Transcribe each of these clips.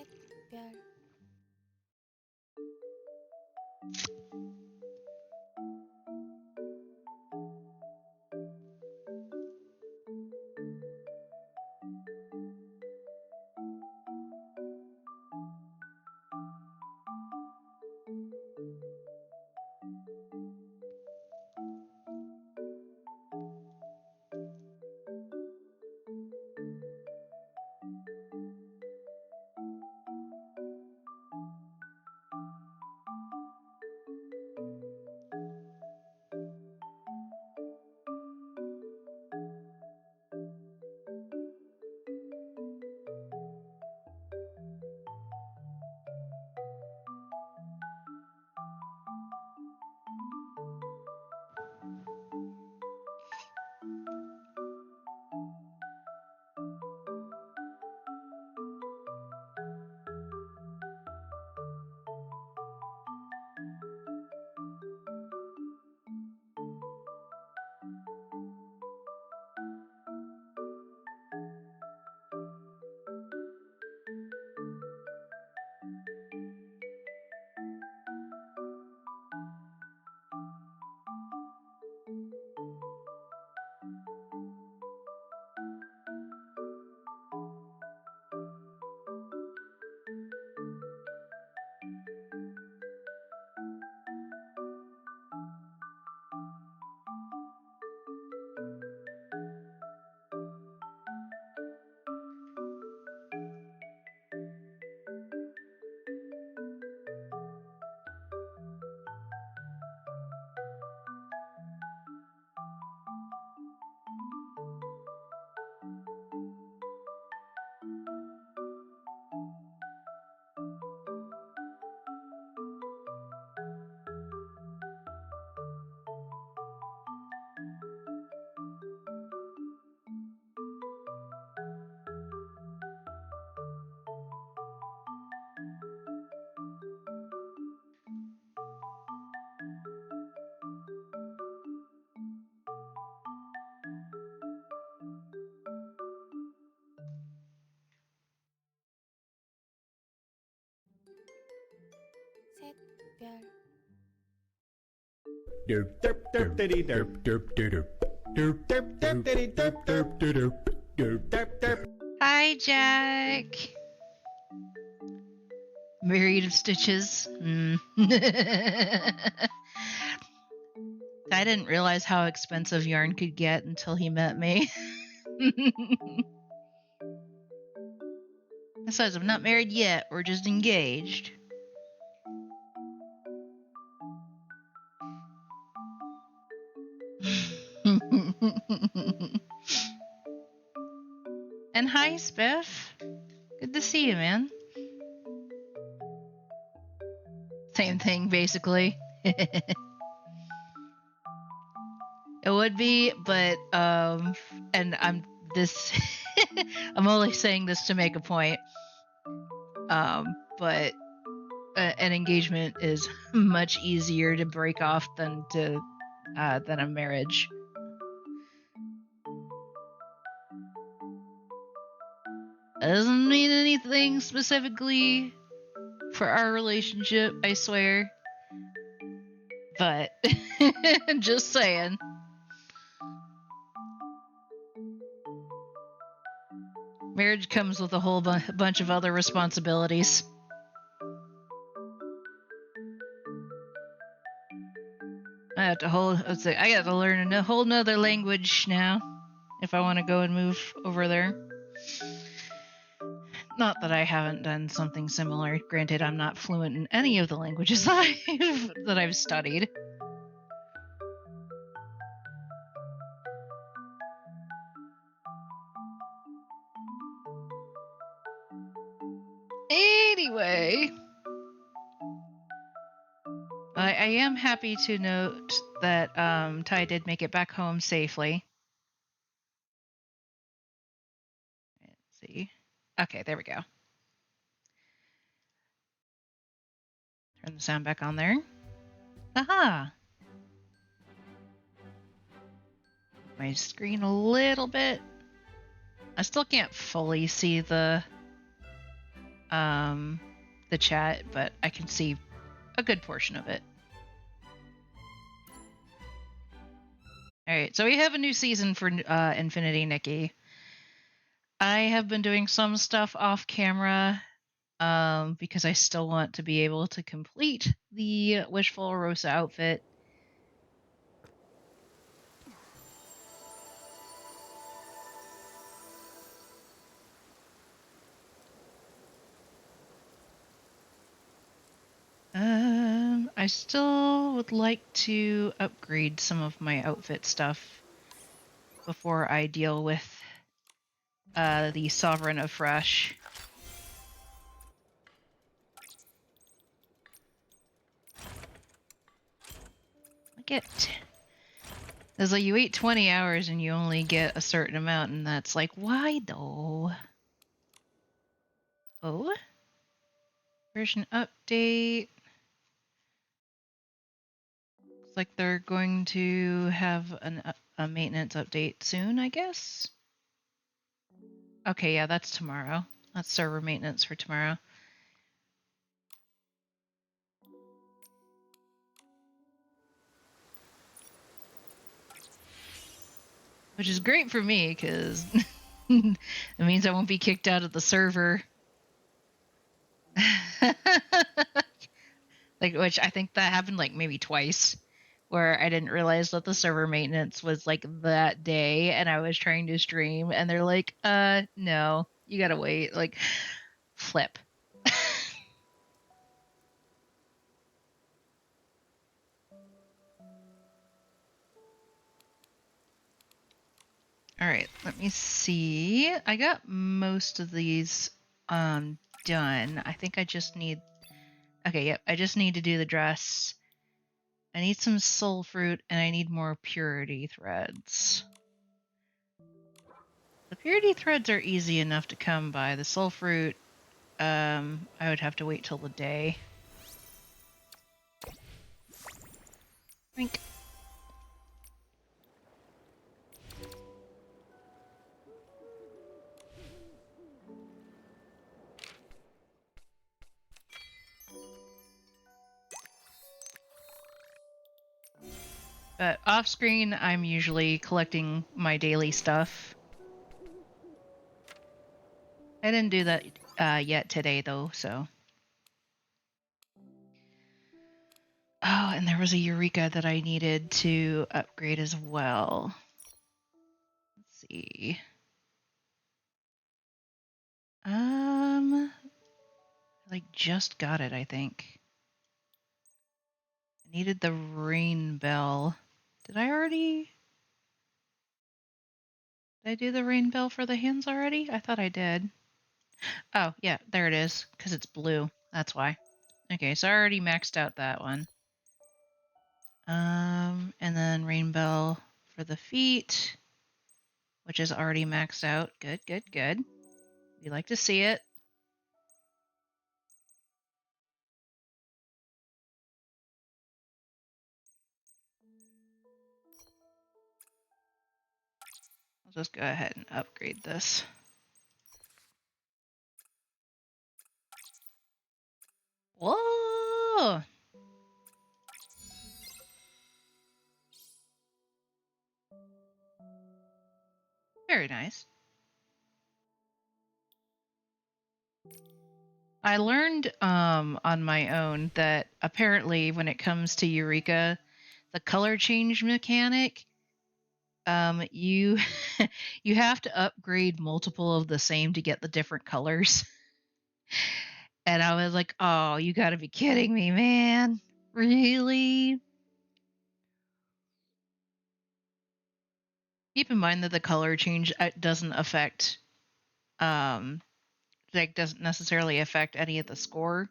별 셋별 Hi, Jack. Myriad of stitches. I didn't realize how expensive yarn could get until he met me. Besides, I'm not married yet. We're just engaged. And hi, Spiff. Good to see you, man. Same thing, basically. It would be, but and I'm only saying this to make a point. But an engagement is much easier to break off than a marriage. That doesn't mean anything specifically for our relationship, I swear. But just saying. Marriage comes with a whole bunch of other responsibilities. I got to learn a whole nother language now if I want to go and move over there. Not that I haven't done something similar. Granted, I'm not fluent in any of the languages that I've studied. Anyway, I am happy to note that Ty did make it back home safely. Let's see. Okay, there we go. Turn the sound back on there. Aha! My screen a little bit. I still can't fully see the the chat, but I can see a good portion of it. All right, so we have a new season for Infinity Nikki. I have been doing some stuff off camera because I still want to be able to complete the Wishful Rosa outfit. I still would like to upgrade some of my outfit stuff before I deal with the Sovereign of Fresh. Look at... It's like you wait 20 hours and you only get a certain amount, and that's like, why though? Oh? Version update. Looks like they're going to have a maintenance update soon, I guess? Okay, yeah, that's tomorrow. That's server maintenance for tomorrow. Which is great for me, because it means I won't be kicked out of the server. Like, which I think that happened like maybe twice, where I didn't realize that the server maintenance was like that day, and I was trying to stream, and they're like, no, you gotta wait. Like, flip. All right, let me see. I got most of these done. I think I just need... Okay, yep, I just need to do the dress. I need some soul fruit, and I need more purity threads. The purity threads are easy enough to come by. The soul fruit, I would have to wait till the day. Wink. But off screen, I'm usually collecting my daily stuff. I didn't do that yet today, though, so... Oh, and there was a Eureka that I needed to upgrade as well. Let's see. I like just got it, I think. I needed the rain bell. Did I do the rain bell for the hands already? I thought I did. Oh, yeah, there it is, because it's blue. That's why. Okay, so I already maxed out that one. And then rain bell for the feet, which is already maxed out. Good, good, good. We like to see it. I'll just go ahead and upgrade this. Whoa! Very nice. I learned on my own that apparently when it comes to Eureka, the color change mechanic, you you have to upgrade multiple of the same to get the different colors. And I was like, oh, you gotta be kidding me, man. Really? Keep in mind that the color change doesn't affect, doesn't necessarily affect any of the score.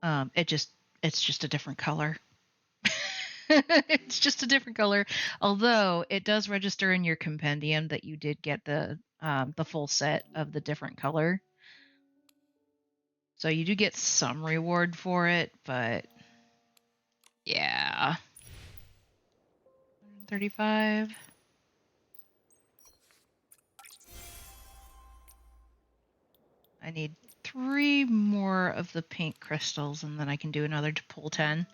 It's just a different color. It's just a different color. Although it does register in your compendium that you did get the full set of the different color. So you do get some reward for it, but yeah. 135. I need 3 more of the pink crystals, and then I can do another to pull 10.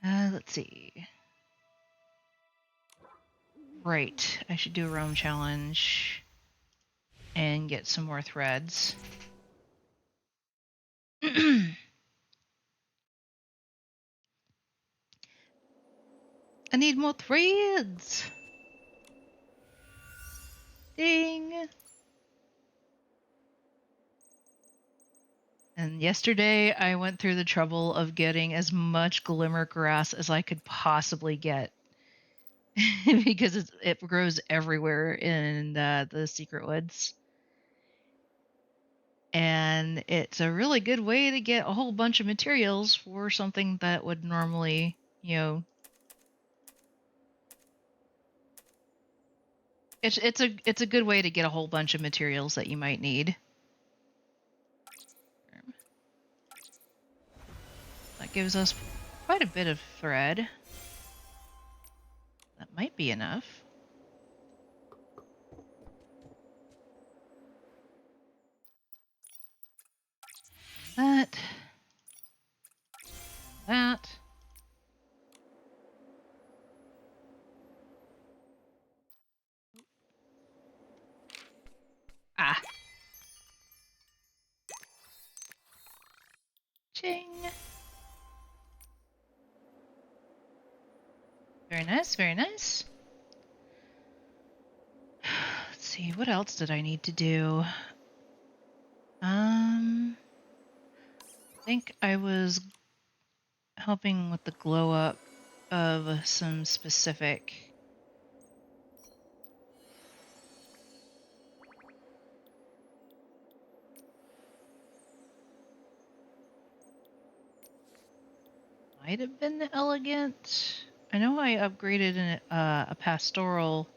Let's see. Right, I should do a roam challenge and get some more threads. I need more threads! Ding! And yesterday I went through the trouble of getting as much glimmer grass as I could possibly get. Because it grows everywhere in the secret woods. And it's a really good way to get a whole bunch of materials for something that would normally, it's a good way to get a whole bunch of materials that you might need. That gives us quite a bit of thread. That might be enough. That. Ah. Ching. Very nice, very nice. Let's see, what else did I need to do? I think I was helping with the glow up of some specific might have been elegant. I know I upgraded a pastoral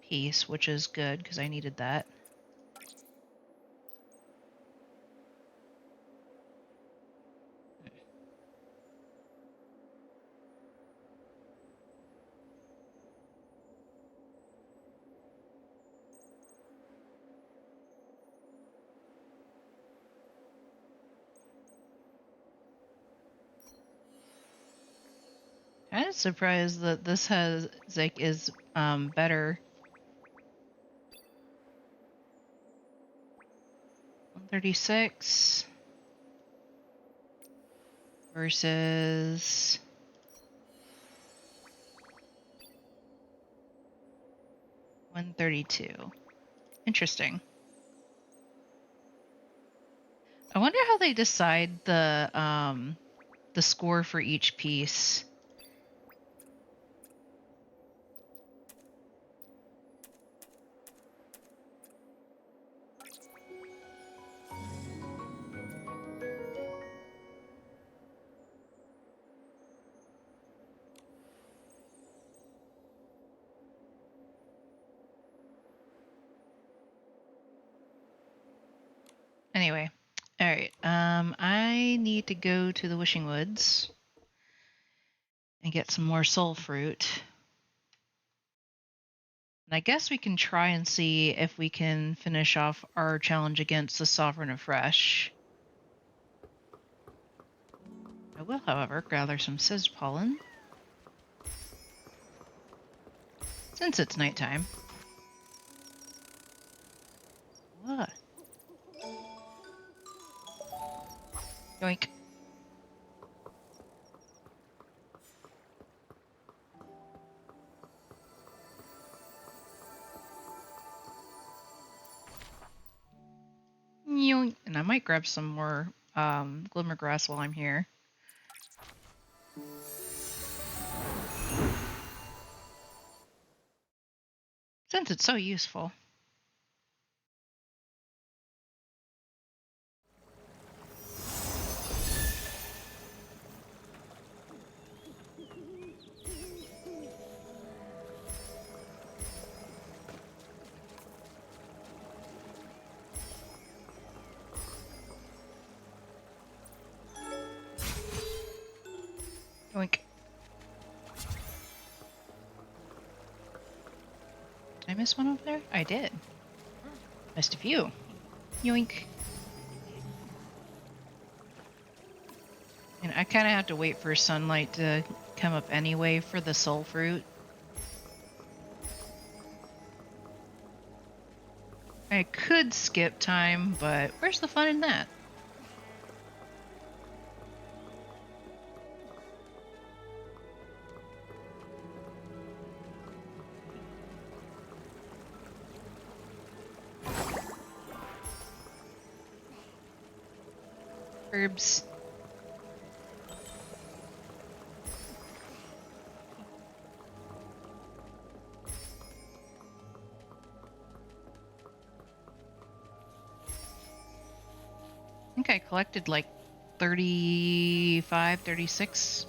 piece, which is good because I needed that. Kind of surprised that this has is better. 136 versus 132. Interesting. I wonder how they decide the score for each piece. Anyway, all right. I need to go to the Wishing Woods and get some more soul fruit. And I guess we can try and see if we can finish off our challenge against the Sovereign afresh. I will, however, gather some Sizz pollen since it's nighttime. What? Yoink. Yoink. And I might grab some more glimmer grass while I'm here. Since it's so useful. Yoink. I miss one over there? I did. Missed a few. Yoink. And I kind of have to wait for sunlight to come up anyway for the soul fruit. I could skip time, but where's the fun in that? Herbs. I think I collected like 35, 36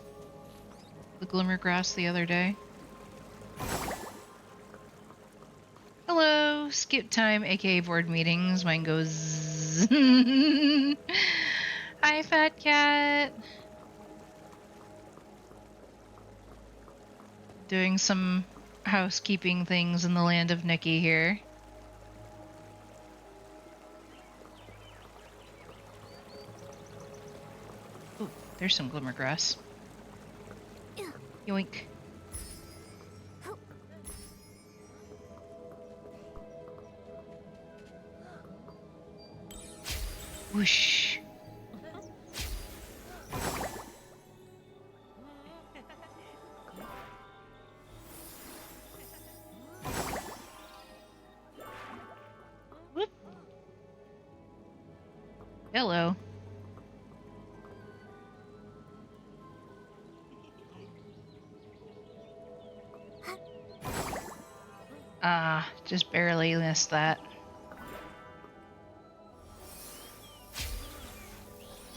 the glimmer grass the other day. Hello, skip time, aka board meetings. Mine goes. Hi, fat cat. Doing some housekeeping things in the land of Nikki here. Ooh, there's some glimmer grass. Yoink. Whoosh. Whoop. Hello. Just barely missed that.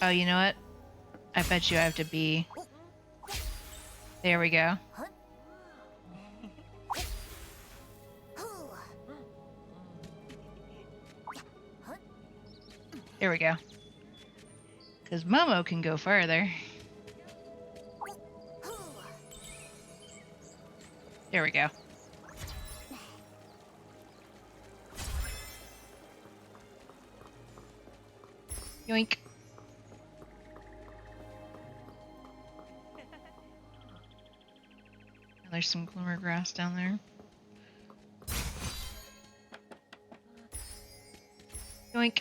Oh, you know what? I bet you I have to be... There we go. There we go. Because Momo can go farther. There we go. Yoink. And there's some glimmer grass down there. Yoink.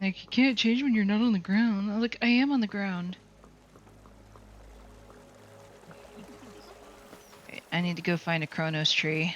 Like, you can't change when you're not on the ground. Look, I am on the ground. Okay, I need to go find a Chronos tree.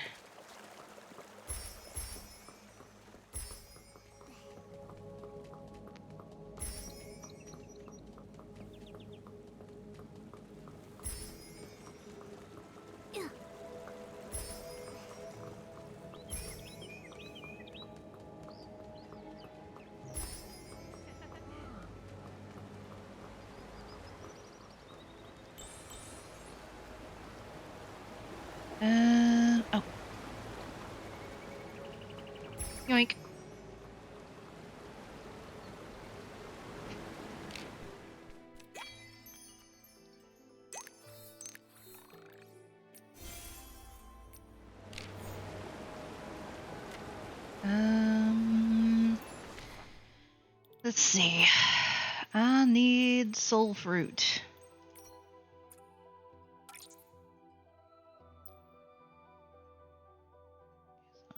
Oh. Yoink. Let's see. I need soul fruit.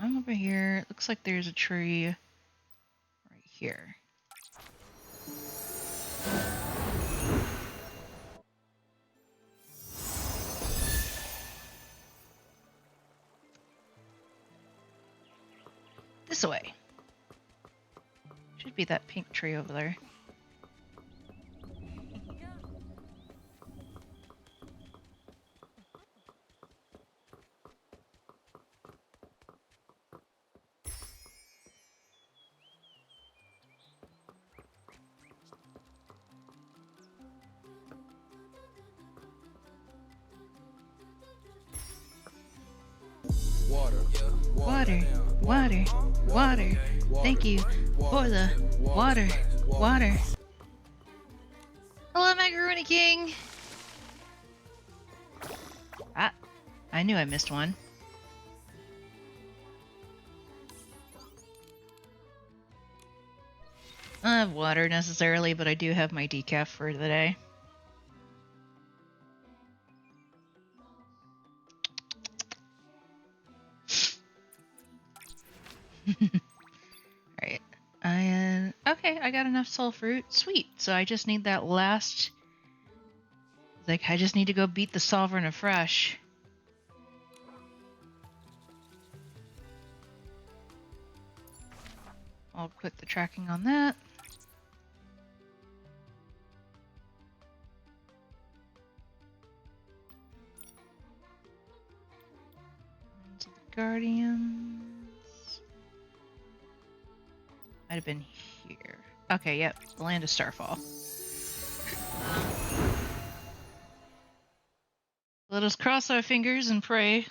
I'm over here. It looks like there's a tree right here. This way. Should be that pink tree over there. Water, water, water. Thank you for the water, water. Hello, Macaroni King. Ah, I knew I missed one. Water necessarily, but I do have my decaf for the day. Right. Okay, I got enough soul fruit. Sweet. So I just need that last. Like, I just need to go beat the Sovereign afresh. I'll quit the tracking on that. Into the Guardians. Might have been here. Okay, yep. The Land of Starfall. Let us cross our fingers and pray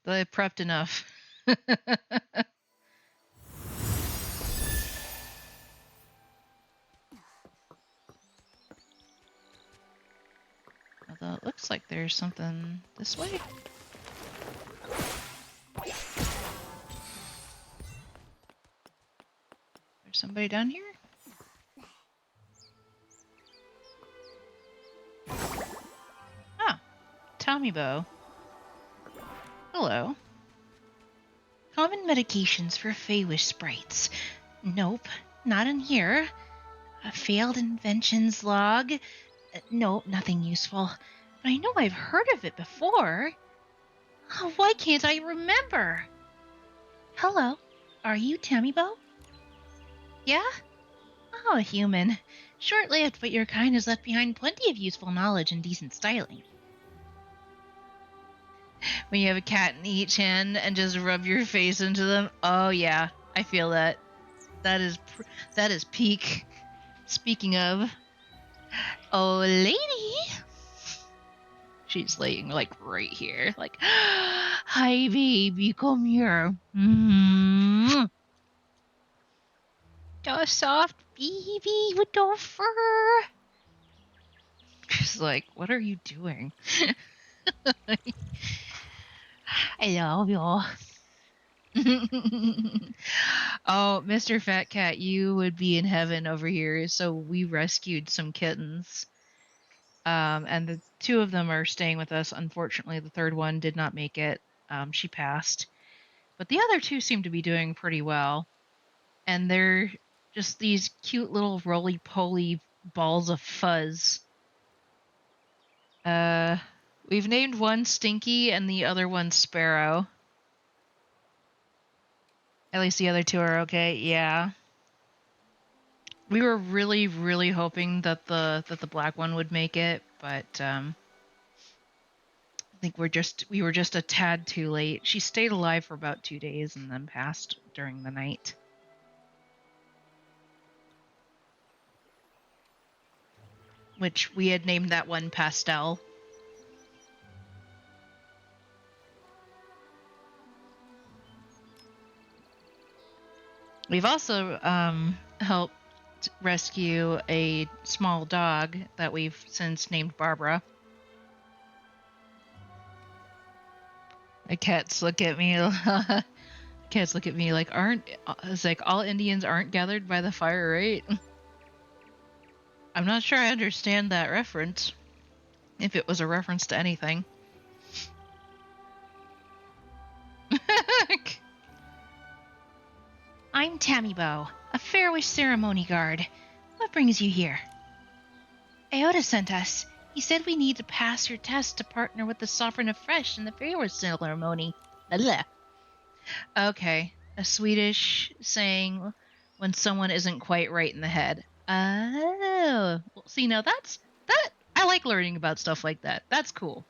that I prepped enough. Although it looks like there's something this way. There's somebody down here? Ah, Tommy Bow. Hello. Common medications for Feywish sprites. Nope, not in here. A failed inventions log. No, nothing useful. But I know I've heard of it before. Oh, why can't I remember? Hello, are you Tammy Bow? Yeah? Oh, human. Short-lived, but your kind has left behind plenty of useful knowledge and decent styling. When you have a cat in each hand and just rub your face into them, oh yeah, I feel that. That is peak. Speaking of, oh lady, she's laying like right here, like, hi baby, come here. Mm-hmm. The soft baby with the fur. She's like, what are you doing? I love you. Oh, Mr. Fat Cat, you would be in heaven over here. So we rescued some kittens. And the two of them are staying with us. Unfortunately, the third one did not make it. She passed. But the other two seem to be doing pretty well. And they're just these cute little roly-poly balls of fuzz. We've named one Stinky and the other one Sparrow. At least the other two are okay. Yeah. We were really, really hoping that the black one would make it, but I think we were just a tad too late. She stayed alive for about 2 days and then passed during the night. Which we had named that one Pastel. We've also helped rescue a small dog that we've since named Barbara. The cats look at me. Cats look at me like, it's like all Indians aren't gathered by the fire, right? I'm not sure I understand that reference. If it was a reference to anything. I'm Tammy Bow, a Fairwish ceremony guard. What brings you here? Aota sent us. He said we need to pass your test to partner with the Sovereign afresh in the Fairwish ceremony. Blah. Okay, a Swedish saying when someone isn't quite right in the head. Oh, well, see, now that I like learning about stuff like that. That's cool.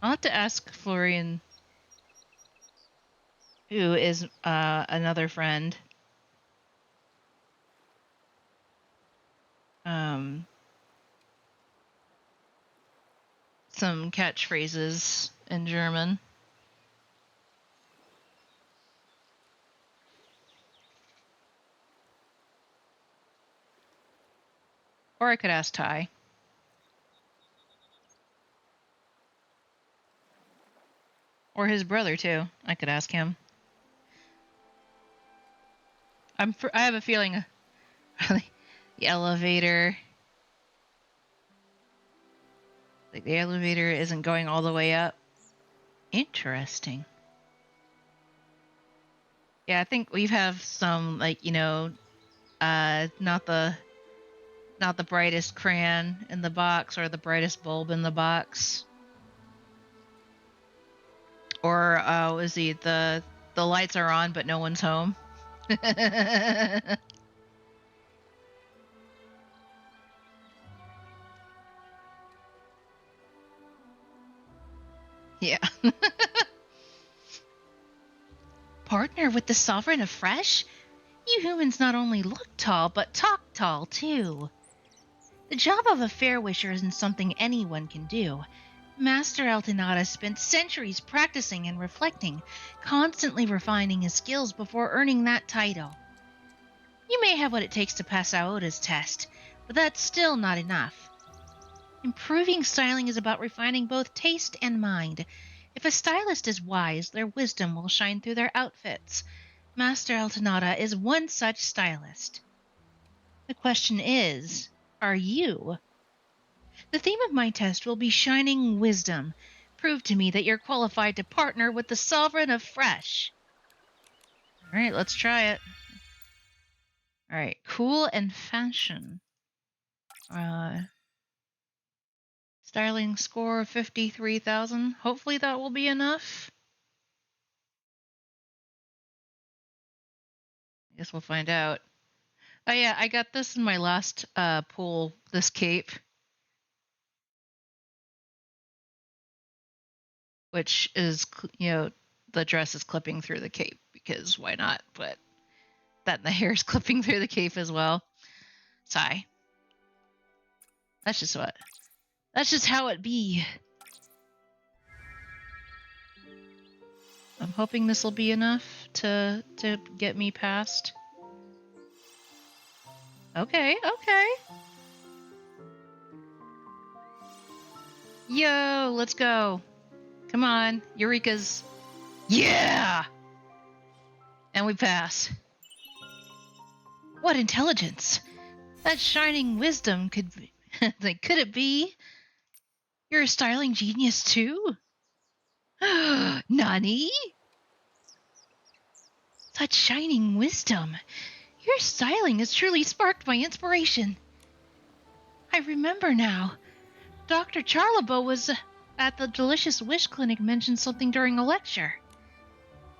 I'll have to ask Florian, who is another friend. Some catchphrases in German. Or I could ask Ty. Or his brother, too. I could ask him. I have a feeling the elevator... Like, the elevator isn't going all the way up. Interesting. Yeah, I think we have some, like, you know, not the brightest crayon in the box or the brightest bulb in the box. Or was the lights are on but no one's home? Yeah. Partner with the Sovereign afresh? You humans not only look tall, but talk tall, too. The job of a fair wisher isn't something anyone can do. Master Altanada spent centuries practicing and reflecting, constantly refining his skills before earning that title. You may have what it takes to pass Aoda's test, but that's still not enough. Improving styling is about refining both taste and mind. If a stylist is wise, their wisdom will shine through their outfits. Master Altanada is one such stylist. The question is, are you? The theme of my test will be Shining Wisdom. Prove to me that you're qualified to partner with the Sovereign of Fresh. Alright, let's try it. Alright, cool and fashion. Styling score of 53,000. Hopefully that will be enough. I guess we'll find out. Oh yeah, I got this in my last pool, this cape. Which is, you know, the dress is clipping through the cape, because why not? But that and the hair is clipping through the cape as well. Sigh. That's just how it be. I'm hoping this will be enough to get me past. Okay. Yo, let's go. Come on, Eureka's. Yeah! And we pass. What intelligence! That shining wisdom could be... could it be? You're a styling genius too? Nani? Such shining wisdom. Your styling has truly sparked my inspiration. I remember now. Dr. Charlabo was at the Delicious Wish Clinic mentioned something during a lecture.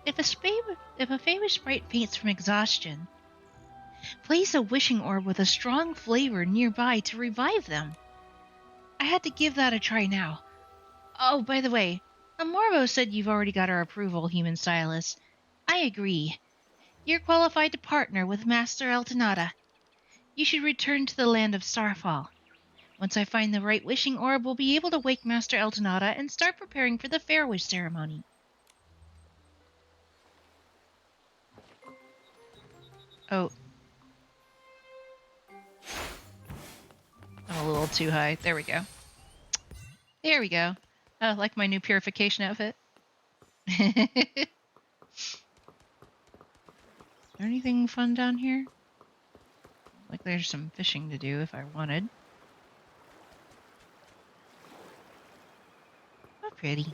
If a famous sprite faints from exhaustion, place a wishing orb with a strong flavor nearby to revive them. I had to give that a try now. Oh, by the way, Amorbo said you've already got our approval, human stylist. I agree. You're qualified to partner with Master Altanada. You should return to the land of Starfall. Once I find the right wishing orb, we'll be able to wake Master Altanada and start preparing for the Fair Wish ceremony. Oh. I'm a little too high. There we go. There we go. Oh, like my new purification outfit. Is there anything fun down here? Like there's some fishing to do if I wanted. Oh, pretty.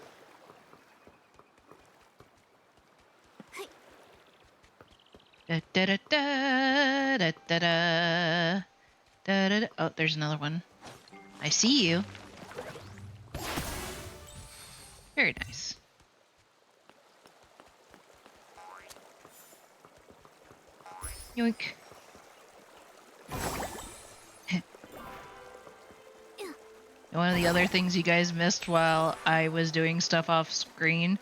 Da, da, da, da, da, da, da, da, da, da. Oh, there's another one. I see you. Very nice. Yoink. One of the other things you guys missed while I was doing stuff off screen,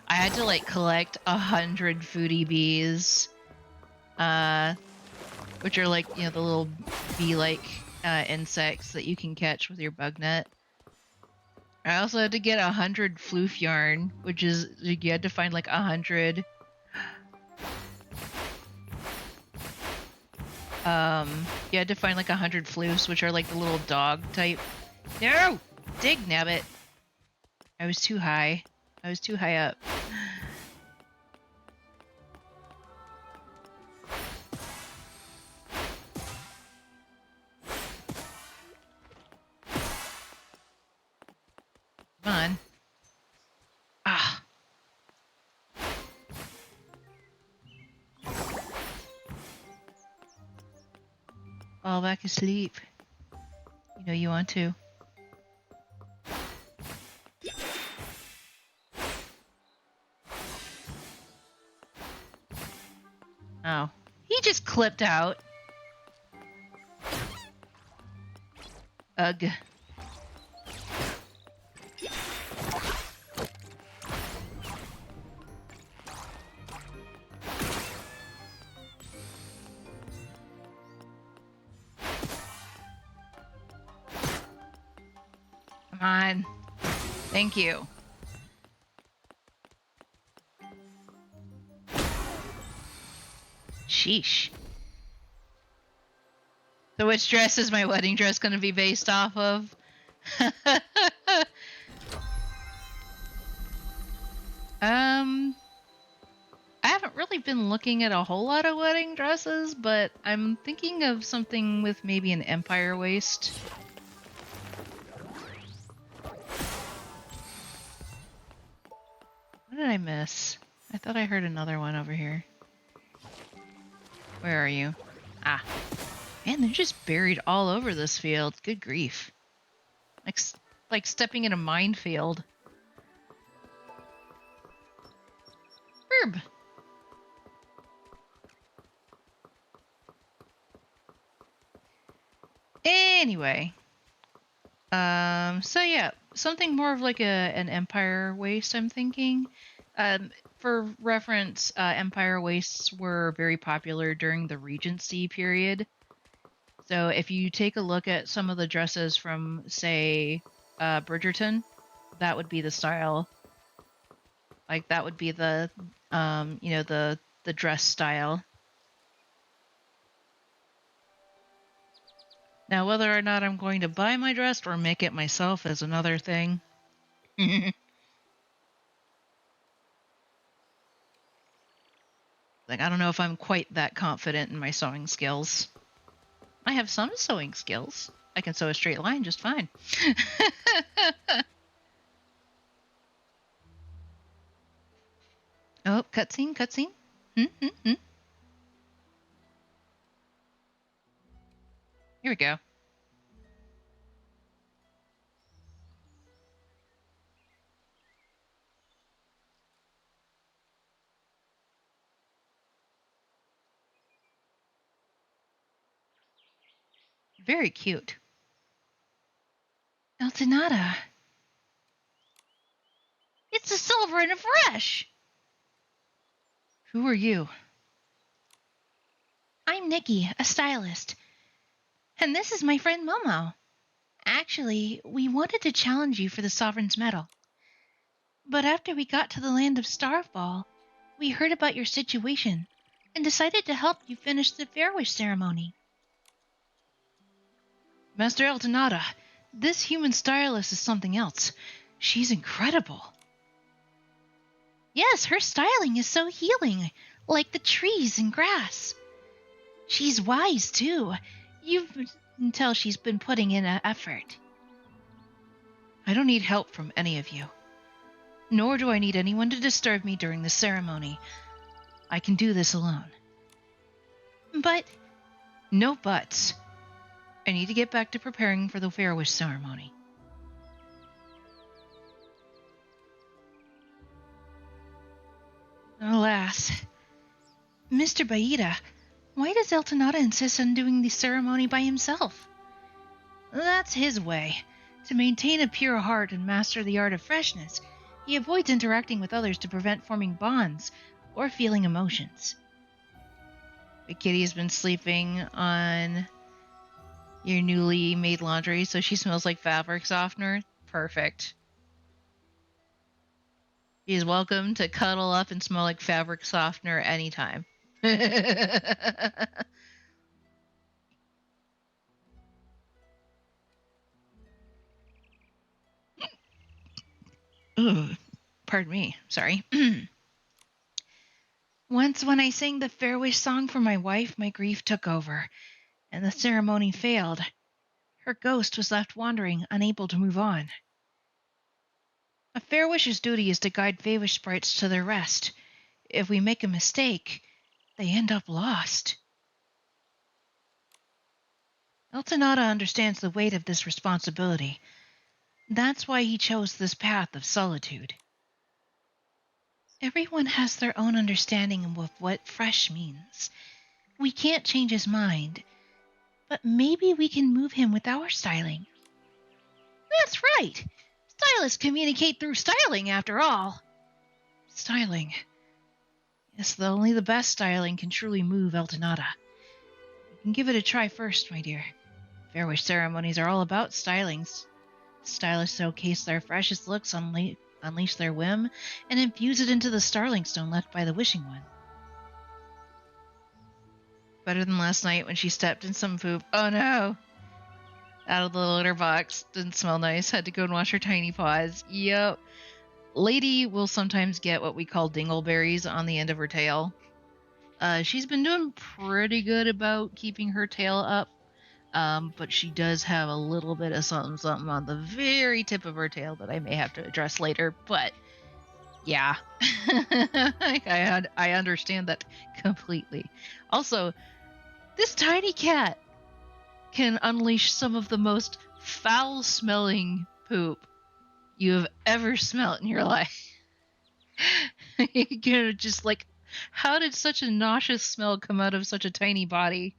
I had to like collect 100 foodie bees, which are like, you know, the little bee-like insects that you can catch with your bug net. I also had to get 100 floof yarn, which is, you had to find like 100 You had to find like 100 floofs, which are like the little dog type. No! Dig nabbit. I was too high. I was too high up. Come on. Ah. Fall back asleep. You know you want to. Oh. He just clipped out. Ugh. Come on. Thank you. Sheesh. So which dress is my wedding dress going to be based off of? I haven't really been looking at a whole lot of wedding dresses, but I'm thinking of something with maybe an empire waist. What did I miss? I thought I heard another one over here. Where are you? Ah. Man, they're just buried all over this field. Good grief. Like stepping in a minefield. Herb. Anyway. So yeah, something more of like an empire waist, I'm thinking. For reference, empire waists were very popular during the Regency period. So if you take a look at some of the dresses from, say, Bridgerton, that would be the style. Like that would be the, the dress style. Now, whether or not I'm going to buy my dress or make it myself is another thing. Like, I don't know if I'm quite that confident in my sewing skills. I have some sewing skills. I can sew a straight line just fine. Oh, cutscene, cutscene. Here we go. Very cute. Eltonata. It's a silver and a fresh. Who are you? I'm Nikki, a stylist. And this is my friend Momo. Actually, we wanted to challenge you for the Sovereign's Medal. But after we got to the land of Starfall, we heard about your situation and decided to help you finish the Fairwish ceremony. Master Eltonata, this human stylist is something else. She's incredible. Yes, her styling is so healing, like the trees and grass. She's wise, too. You can tell she's been putting in an effort. I don't need help from any of you. Nor do I need anyone to disturb me during the ceremony. I can do this alone. But... No buts. I need to get back to preparing for the Fairwish ceremony. Alas. Mr. Baida, why does Eltonata insist on doing the ceremony by himself? That's his way. To maintain a pure heart and master the art of freshness, he avoids interacting with others to prevent forming bonds or feeling emotions. The kitty's been sleeping on your newly made laundry, so she smells like fabric softener. Perfect. She's welcome to cuddle up and smell like fabric softener anytime. Ugh, pardon me, sorry. Once when I sang the Fair Wish song for my wife, my grief took over, and the ceremony failed. Her ghost was left wandering, unable to move on. A Fair Wish's duty is to guide Fawish sprites to their rest. If we make a mistake, they end up lost. Eltonata understands the weight of this responsibility. That's why he chose this path of solitude. Everyone has their own understanding of what fresh means. We can't change his mind, but maybe we can move him with our styling. That's right! Stylists communicate through styling, after all. Styling. Yes, only the best styling can truly move Eltonata. You can give it a try first, my dear. Fair Wish ceremonies are all about stylings. Stylists showcase their freshest looks, unleash their whim, and infuse it into the starling stone left by the wishing one. Better than last night when she stepped in some poop. Oh no! Out of the litter box. Didn't smell nice. Had to go and wash her tiny paws. Yep. Lady will sometimes get what we call dingleberries on the end of her tail. She's been doing pretty good about keeping her tail up. But she does have a little bit of something on the very tip of her tail that I may have to address later. But yeah, I understand that completely. Also, this tiny cat can unleash some of the most foul-smelling poop you have ever smelt in your life. You're just like, how did such a nauseous smell come out of such a tiny body?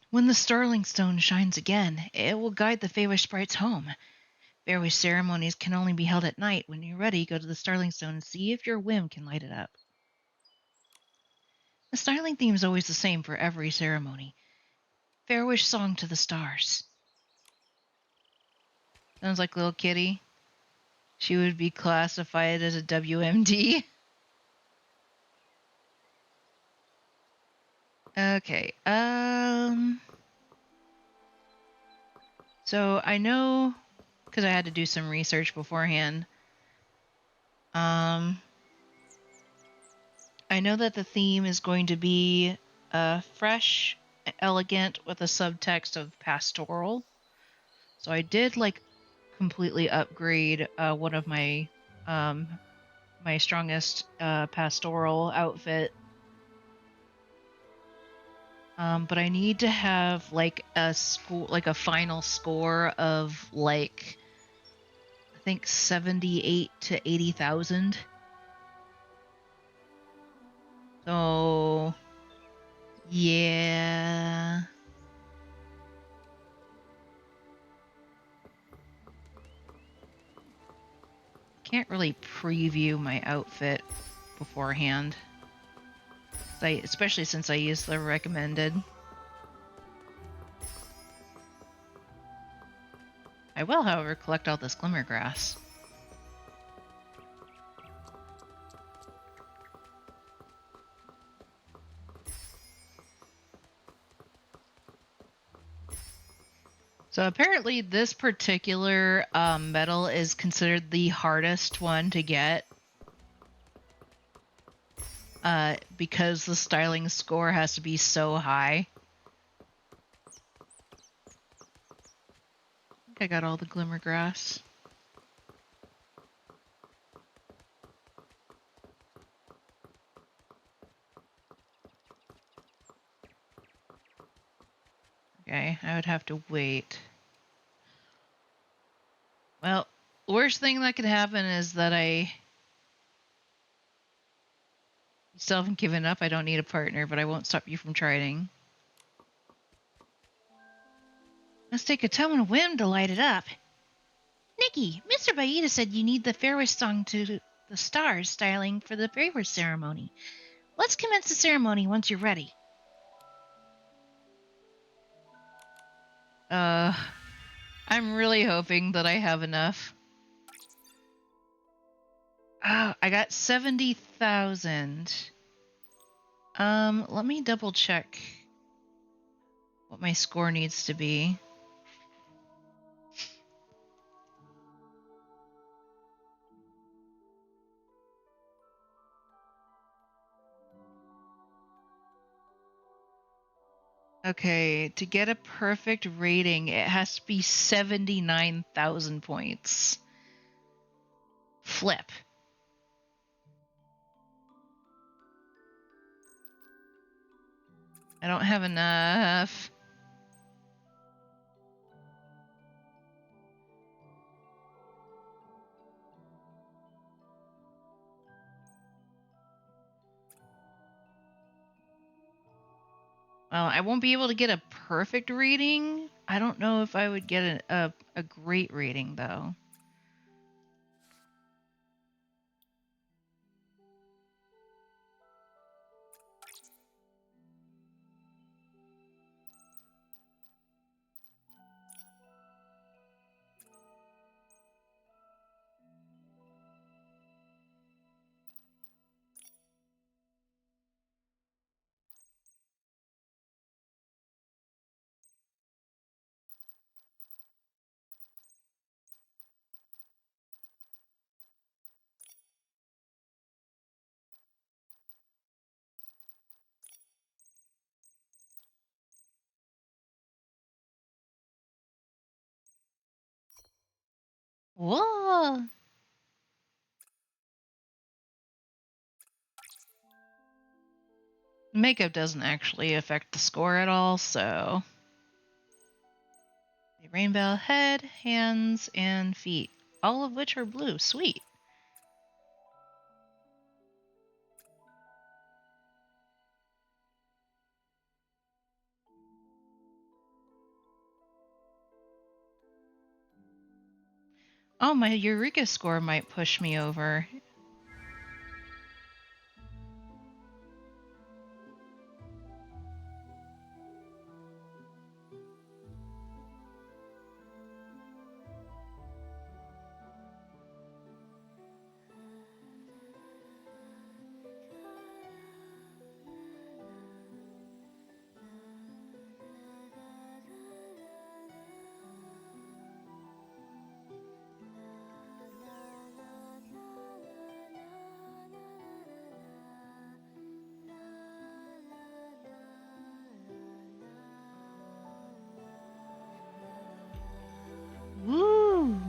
When the Starling Stone shines again, it will guide the Fawish sprites home. Fair Wish ceremonies can only be held at night. When you're ready, go to the Starling Stone and see if your whim can light it up. The styling theme is always the same for every ceremony. Fair Wish song to the stars. Sounds like little kitty. She would be classified as a WMD. Okay, so I know, because I had to do some research beforehand, I know that the theme is going to be fresh, elegant, with a subtext of pastoral. So I did, completely upgrade one of my my strongest pastoral outfit. But I need to have a final score of I think 78 to 80,000. So yeah. Can't really preview my outfit beforehand. Especially since I used the recommended. I will, however, collect all this glimmer grass. So apparently this particular medal is considered the hardest one to get. Because the styling score has to be so high. I think I got all the glimmer grass. Okay, I would have to wait. Well, worst thing that could happen is that I still haven't given up. I don't need a partner, but I won't stop you from trying. Must take a ton of whim to light it up. Nikki, Mr. Baida said you need the Fair Wish song to the stars styling for the Fair Wish ceremony. Let's commence the ceremony once you're ready. I'm really hoping that I have enough. Oh, I got 70,000. Let me double check what my score needs to be. Okay, to get a perfect rating, it has to be 79,000 points. Flip. I don't have enough. Well, I won't be able to get a perfect rating. I don't know if I would get a great rating, though. Whoa! Makeup doesn't actually affect the score at all, so... The rainbow head, hands, and feet, all of which are blue. Sweet. Oh, my Eureka score might push me over. Woo!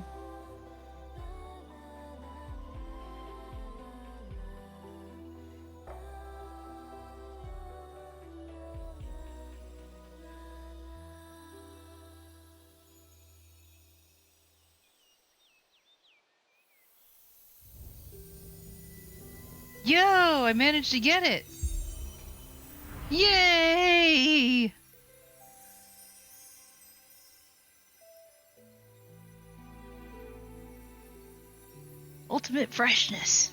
Yo, I managed to get it! Yay! Ultimate freshness.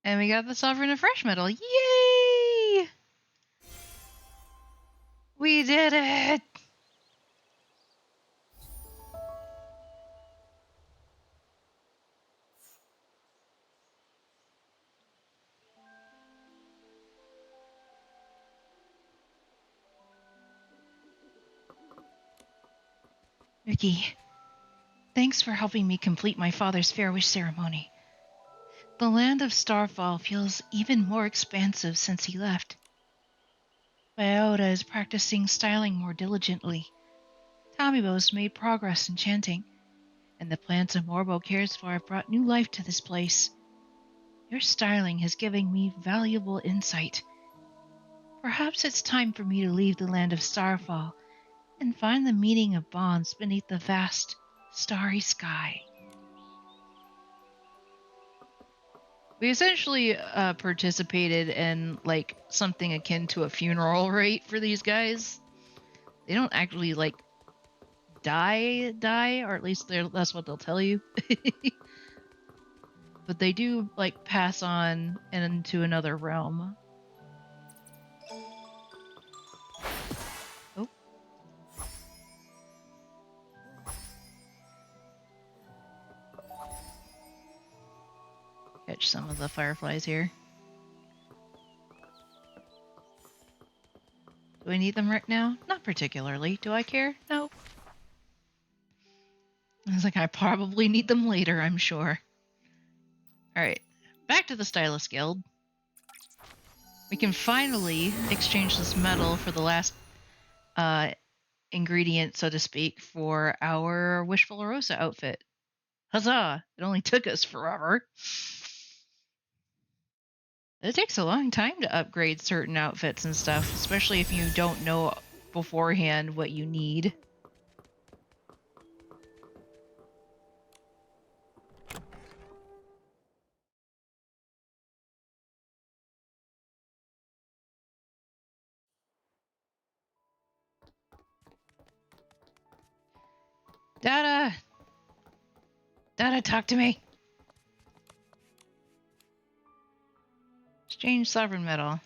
And we got the Sovereign of Fresh Metal. Yay! We did it! Nikki, thanks for helping me complete my father's Fair Wish ceremony. The land of Starfall feels even more expansive since he left. Viola is practicing styling more diligently. Tamibo's made progress in chanting, and the plants Morbo cares for have brought new life to this place. Your styling has given me valuable insight. Perhaps it's time for me to leave the land of Starfall and find the meaning of bonds beneath the vast, starry sky. We essentially participated in like something akin to a funeral rite for these guys. They don't actually like die, or at least that's what they'll tell you. But they do like pass on into another realm. Oh. catch some of the fireflies here. Do I need them right now? Not particularly. Do I care? No. I was like, I probably need them later, I'm sure. Alright, back to the Stylus Guild. We can finally exchange this metal for the last ingredient, so to speak, for our Wishful Rosa outfit. Huzzah! It only took us forever. It takes a long time to upgrade certain outfits and stuff, especially if you don't know beforehand what you need. Dada! Dada, talk to me! Exchange sovereign metal.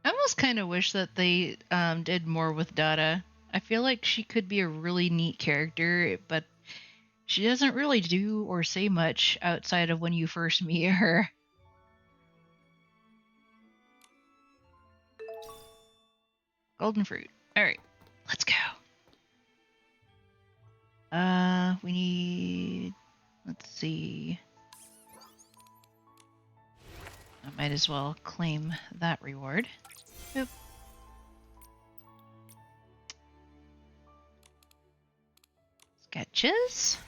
I almost kind of wish that they did more with Dada. I feel like she could be a really neat character, but she doesn't really do or say much outside of when you first meet her. Golden fruit. Alright, let's go. We need... Let's see. I might as well claim that reward. Oop. Sketches?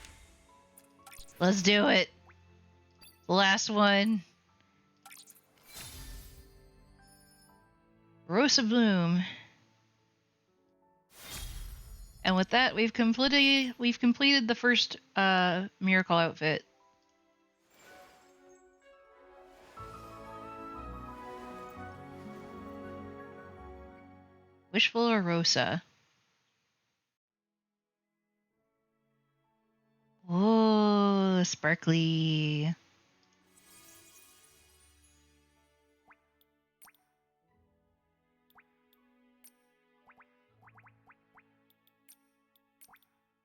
Let's do it. Last one. Rosa Bloom. And with that, we've completed the first miracle outfit. Wishful or Rosa? Oh, sparkly.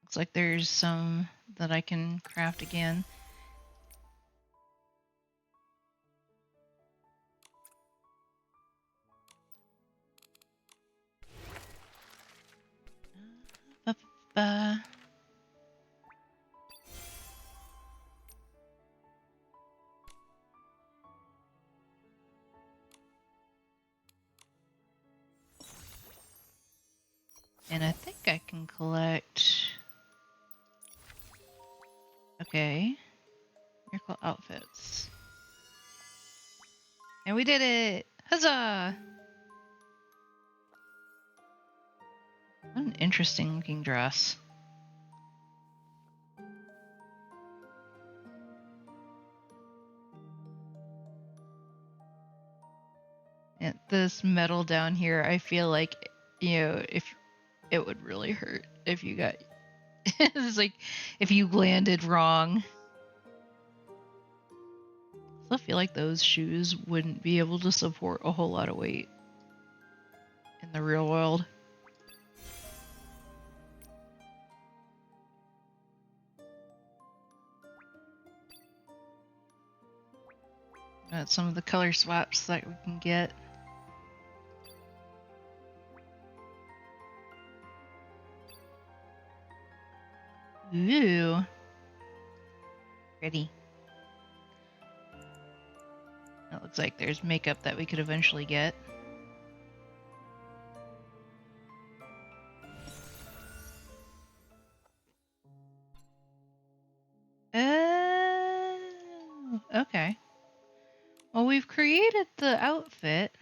Looks like there's some that I can craft again. And I think I can collect... Okay. Miracle outfits. And we did it! Huzzah! What an interesting looking dress. And this metal down here, I feel like, you know, if it would really hurt if you got... It's like, if you landed wrong. I feel like those shoes wouldn't be able to support a whole lot of weight in the real world. Got some of the color swaps that we can get. Ooh. Pretty. It looks like there's makeup that we could eventually get. Oh, okay. Well, we've created the outfit.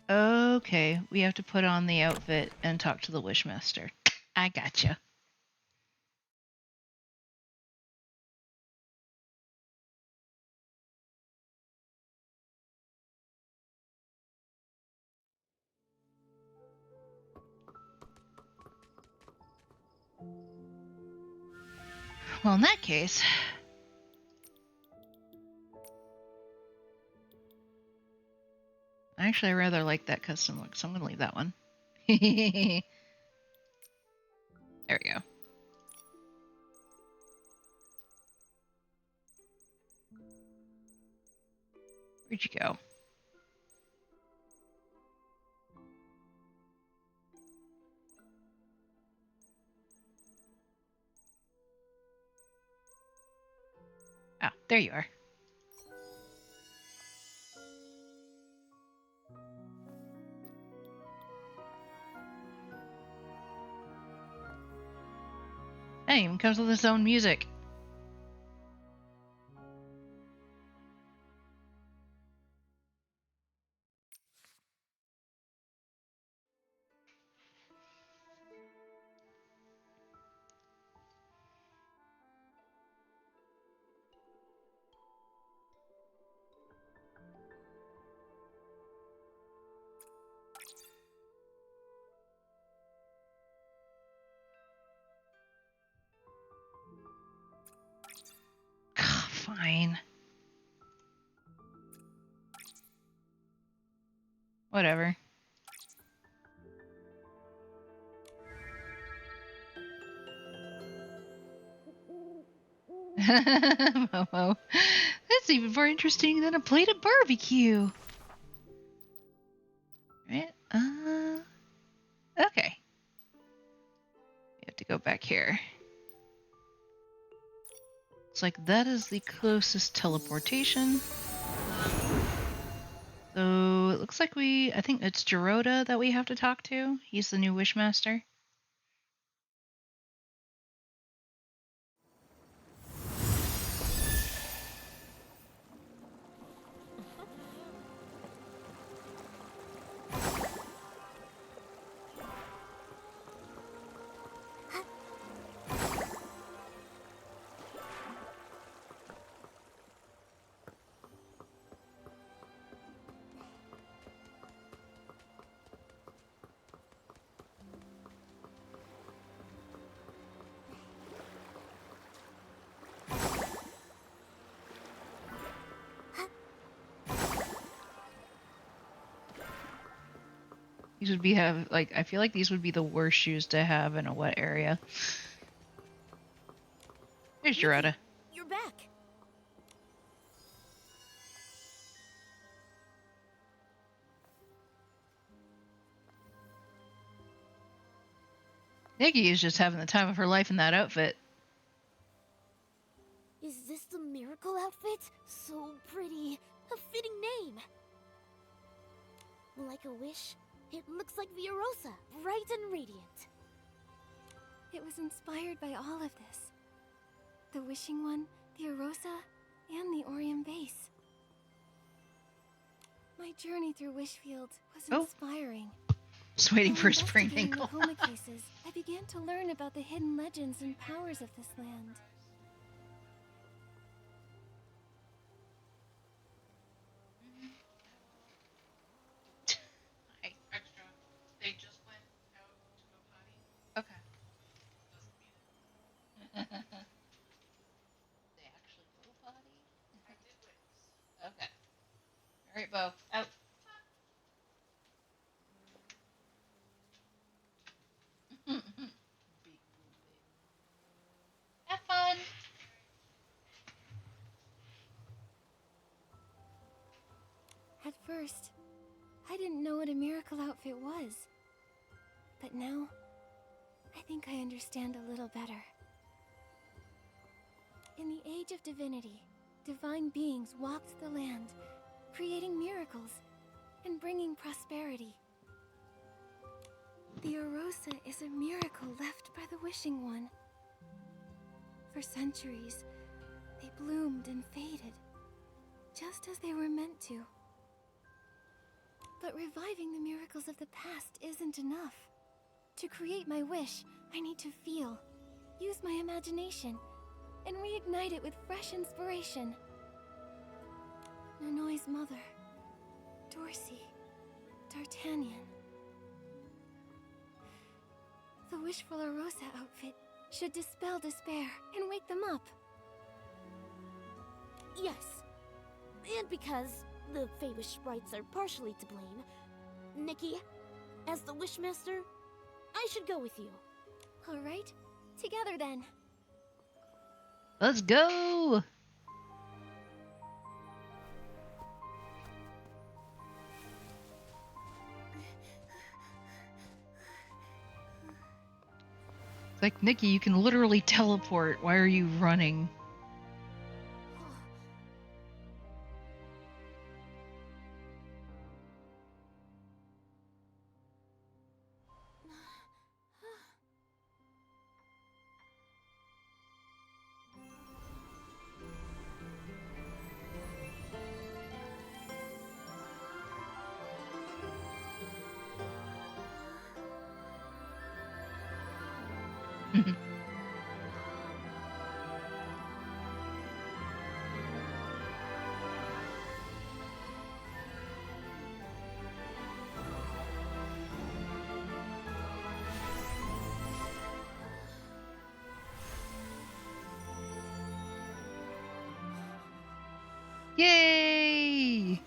Oh. Okay, we have to put on the outfit and talk to the Wishmaster. I gotcha. Well, in that case... Actually, I rather like that custom look, so I'm going to leave that one. There we go. Where'd you go? Oh, there you are. It even comes with its own music. Fine. Whatever. Momo. That's even more interesting than a plate of barbecue. Right? Okay. We have to go back here. It's like that is the closest teleportation. So it looks like I think it's Geroda that we have to talk to. He's the new Wishmaster. These would be I feel like these would be the worst shoes to have in a wet area. There's Geroda. You're back. Nikki is just having the time of her life in that outfit. Is this the miracle outfit? So pretty. A fitting name. Like a wish, it looks like Viarosa, bright and radiant. It was inspired by all of this. The Wishing One, the Arosa, and the Orium Base. My journey through Wishfield was inspiring. Just waiting for a While spring investigating ankle. the Homa cases, I began to learn about the hidden legends and powers of this land. They just went out to go potty? Okay. They actually go potty? I did witness. Okay. Alright, Bo. Out. Have fun. At first, I didn't know what a miracle outfit was. But now, I think I understand a little better. In the Age of Divinity, divine beings walked the land, creating miracles and bringing prosperity. The Arosa is a miracle left by the Wishing One. For centuries, they bloomed and faded, just as they were meant to. But reviving the miracles of the past isn't enough. To create my wish, I need to feel, use my imagination, and reignite it with fresh inspiration. Nanoi's mother, Dorsey, D'Artagnan. The Wishful Rosa outfit should dispel despair and wake them up. Yes. And because the Fey-Wish sprites are partially to blame, Nikki, as the Wishmaster, I should go with you. Alright, together then. Let's go! It's like, Nikki, you can literally teleport. Why are you running? Yay!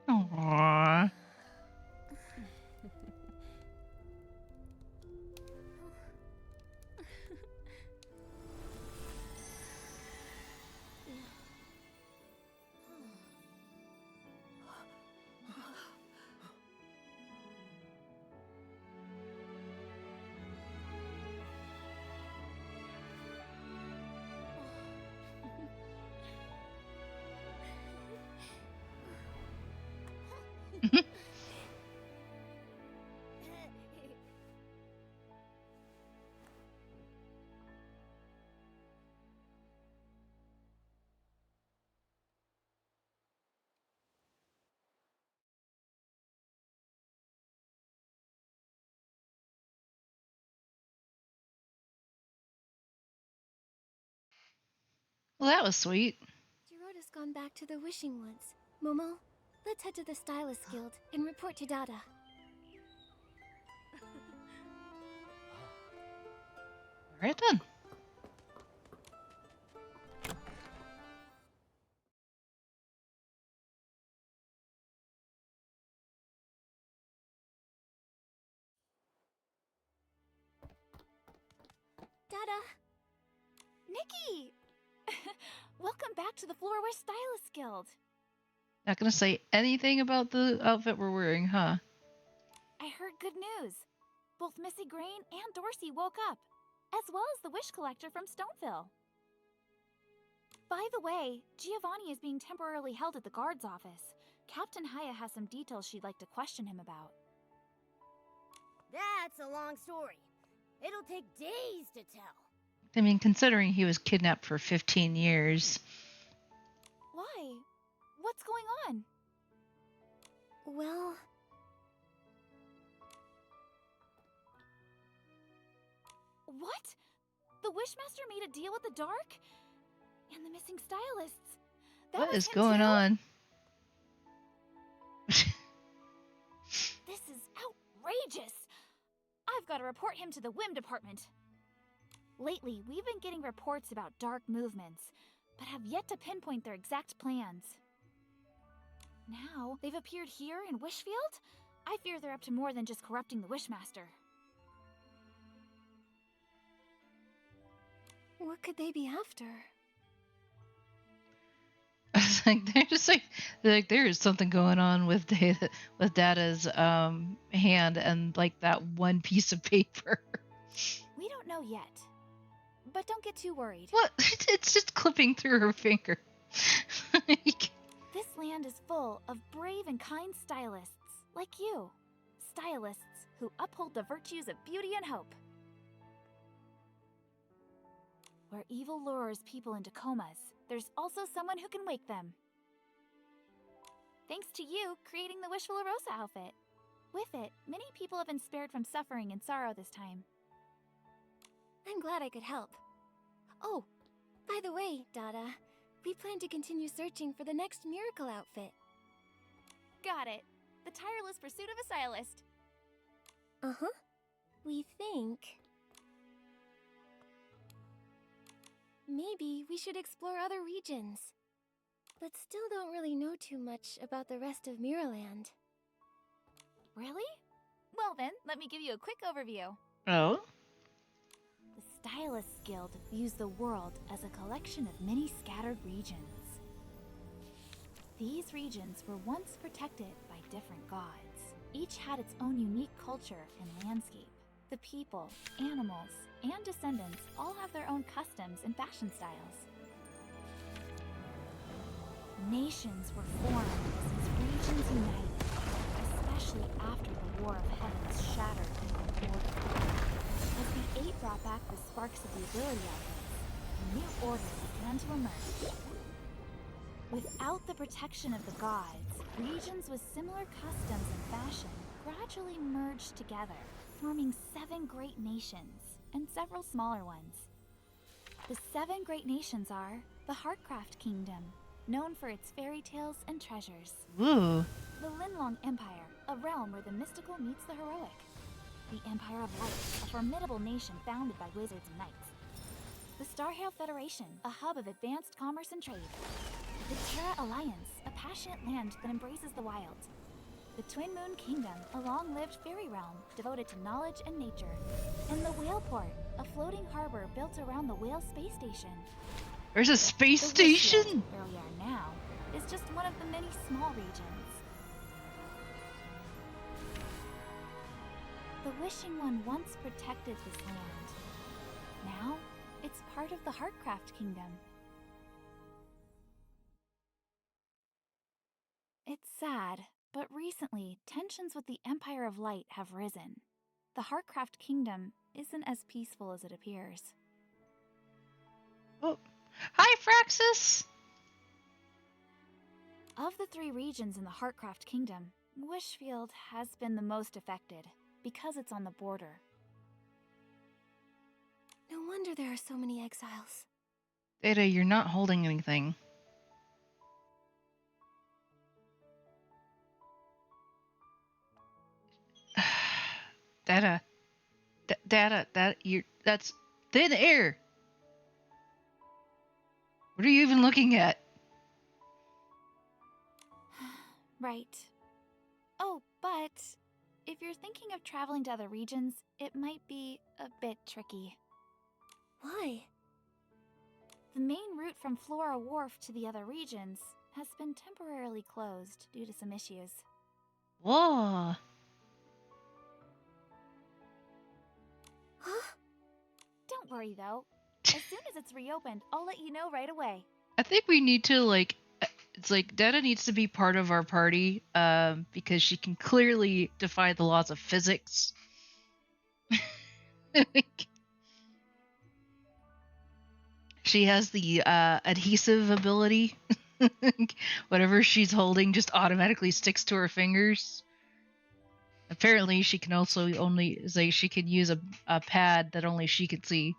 Aww. Well, that was sweet. Giroda's gone back to the Wishing Woods. Momo, let's head to the Stylist Guild and report to Dada. Alright then. Dada! Nikki! Welcome back to the Floorwear Stylist Guild. Not gonna say anything about the outfit we're wearing, huh? I heard good news. Both Missy Grain and Dorsey woke up, as well as the Wish Collector from Stoneville. By the way, Giovanni is being temporarily held at the guard's office. Captain Haya has some details she'd like to question him about. That's a long story. It'll take days to tell. I mean, considering he was kidnapped for 15 years. Why? What's going on? Well... What? The Wishmaster made a deal with the Dark? And the missing stylists? What was is him going too? on? This is outrageous! I've got to report him to the WIM department. Lately, we've been getting reports about dark movements, but have yet to pinpoint their exact plans. Now, they've appeared here in Wishfield? I fear they're up to more than just corrupting the Wishmaster. what could they be after? It's like they're just like there is something going on with Data's hand and like that one piece of paper. We don't know yet. But don't get too worried. What? It's just clipping through her finger. This land is full of brave and kind stylists like you. Stylists who uphold the virtues of beauty and hope. Where evil lures people into comas, there's also someone who can wake them. Thanks to you creating the Wishful Rosa outfit. With it, many people have been spared from suffering and sorrow this time. I'm glad I could help. Oh, by the way, Dada, we plan to continue searching for the next miracle outfit. Got it. The tireless pursuit of a stylist. Uh-huh. We think... maybe we should explore other regions. But still don't really know too much about the rest of Miraland. Really? Well then, let me give you a quick overview. Oh? The Stylists Guild views the world as a collection of many scattered regions. These regions were once protected by different gods. Each had its own unique culture and landscape. The people, animals, and descendants all have their own customs and fashion styles. Nations were formed as these regions united, especially after the War of Heavens shattered the order. As the Eight brought back the sparks of the ability outfits, a new order began to emerge. Without the protection of the gods, regions with similar customs and fashion gradually merged together, forming 7 great nations and several smaller ones. The 7 great nations are the Heartcraft Kingdom, known for its fairy tales and treasures. Ooh. The Linlong Empire, a realm where the mystical meets the heroic. The Empire of Light, a formidable nation founded by wizards and knights. The Starhail Federation, a hub of advanced commerce and trade. The Terra Alliance, a passionate land that embraces the wild. The Twin Moon Kingdom, a long-lived fairy realm devoted to knowledge and nature. And the Whale Port, a floating harbor built around the Whale Space Station. There's a space The station? Wishfield, where we are now, is just one of the many small regions. The Wishing One once protected this land. Now, it's part of the Heartcraft Kingdom. It's sad, but recently, tensions with the Empire of Light have risen. The Heartcraft Kingdom isn't as peaceful as it appears. Oh. Hi, Fraxus! Of the 3 regions in the Heartcraft Kingdom, Wishfield has been the most affected, because it's on the border. No wonder there are so many exiles. Data, you're not holding anything. Data. That's thin air. What are you even looking at? Right. Oh, but if you're thinking of traveling to other regions, it might be a bit tricky. Why? The main route from Flora Wharf to the other regions has been temporarily closed due to some issues. Whoa. Huh? Don't worry though. As soon as it's reopened, I'll let you know right away. I think we need to, like, it's like Data needs to be part of our party because she can clearly defy the laws of physics. She has the adhesive ability. Whatever she's holding just automatically sticks to her fingers. Apparently, she can also only say she can use a pad that only she can see.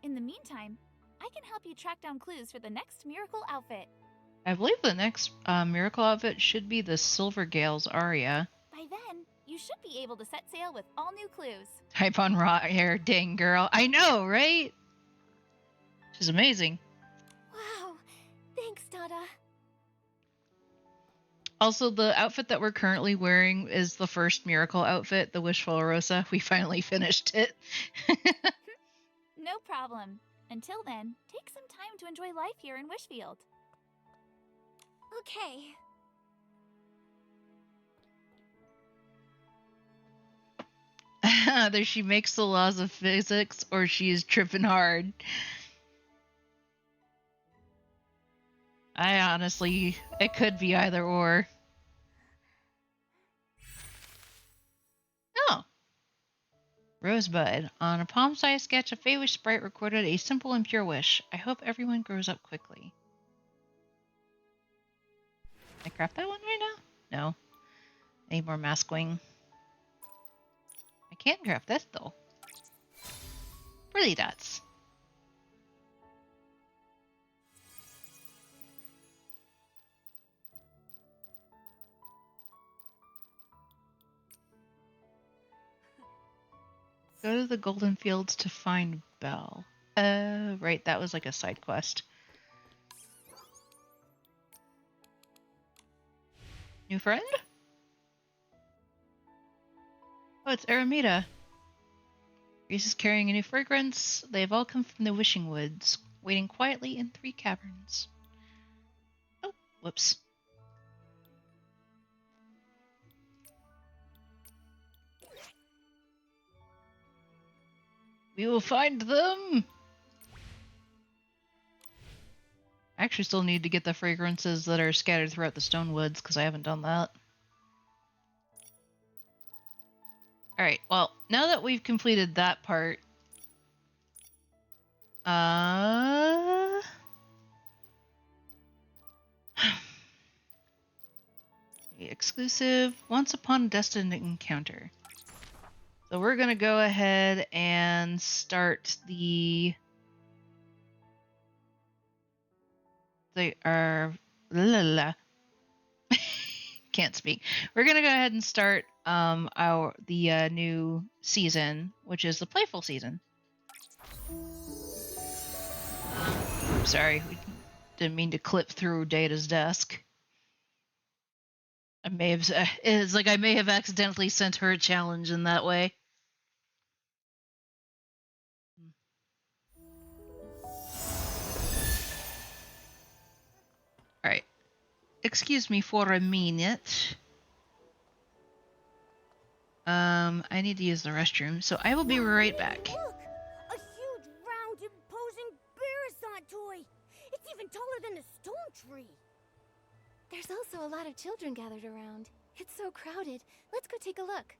In the meantime, I can help you track down clues for the next miracle outfit. I believe the next miracle outfit should be the Silver Gale's Aria. By then, you should be able to set sail with all new clues. Type on raw hair, dang girl. I know, right? She's amazing. Wow. Thanks, Dada. Also, the outfit that we're currently wearing is the first miracle outfit, the Wishful Rosa. We finally finished it. No problem. Until then, take some time to enjoy life here in Wishfield. Okay. Either she makes the laws of physics or she is tripping hard. I honestly, it could be either or. Oh. Rosebud. On a palm-sized sketch, a Fey Wish sprite recorded a simple and pure wish. I hope everyone grows up quickly. Can I craft that one right now? No. I need more mask wing. I can craft this, though. Pretty dots. Go to the Golden Fields to find Belle. Right, that was like a side quest. New friend? Oh, it's Aramita. Reese is carrying a new fragrance. They have all come from the Wishing Woods, waiting quietly in 3 caverns. Oh, whoops. We will find them! I actually still need to get the fragrances that are scattered throughout the stone woods, because I haven't done that. Alright, well, now that we've completed that part, exclusive Once Upon a Destined Encounter. So we're gonna go ahead and start the can't speak. We're gonna go ahead and start the new season, which is the playful season. Sorry, we didn't mean to clip through Data's desk. I may have it's like I may have accidentally sent her a challenge in that way. All right. Excuse me for a minute. I need to use the restroom, so I will be right back. Look! A huge, round, imposing Barasant toy! It's even taller than a stone tree! There's also a lot of children gathered around. It's so crowded. Let's go take a look.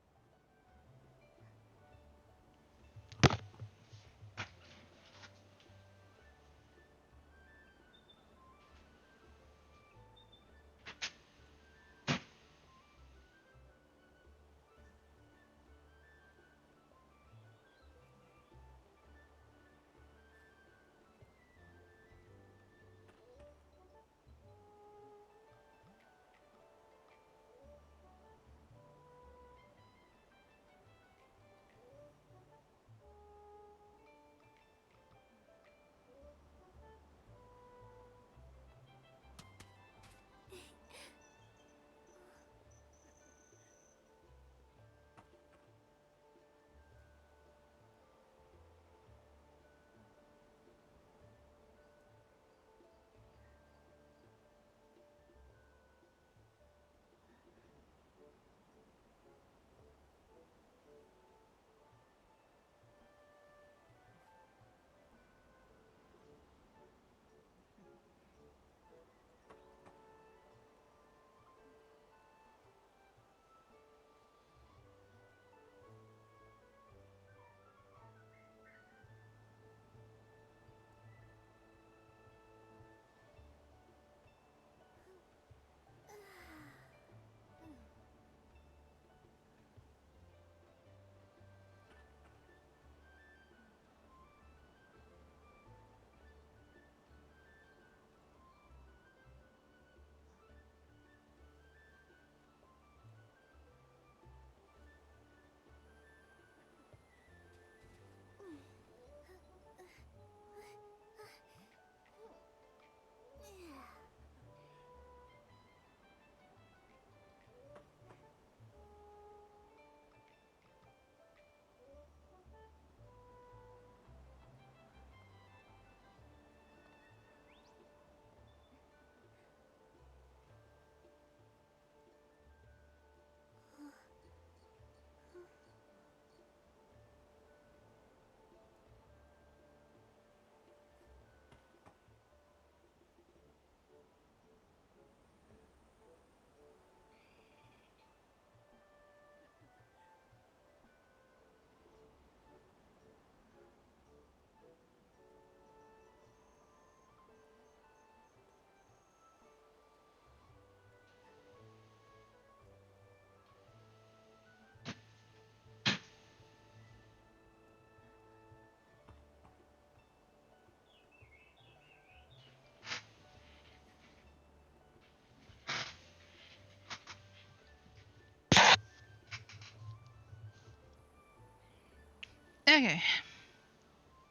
Okay.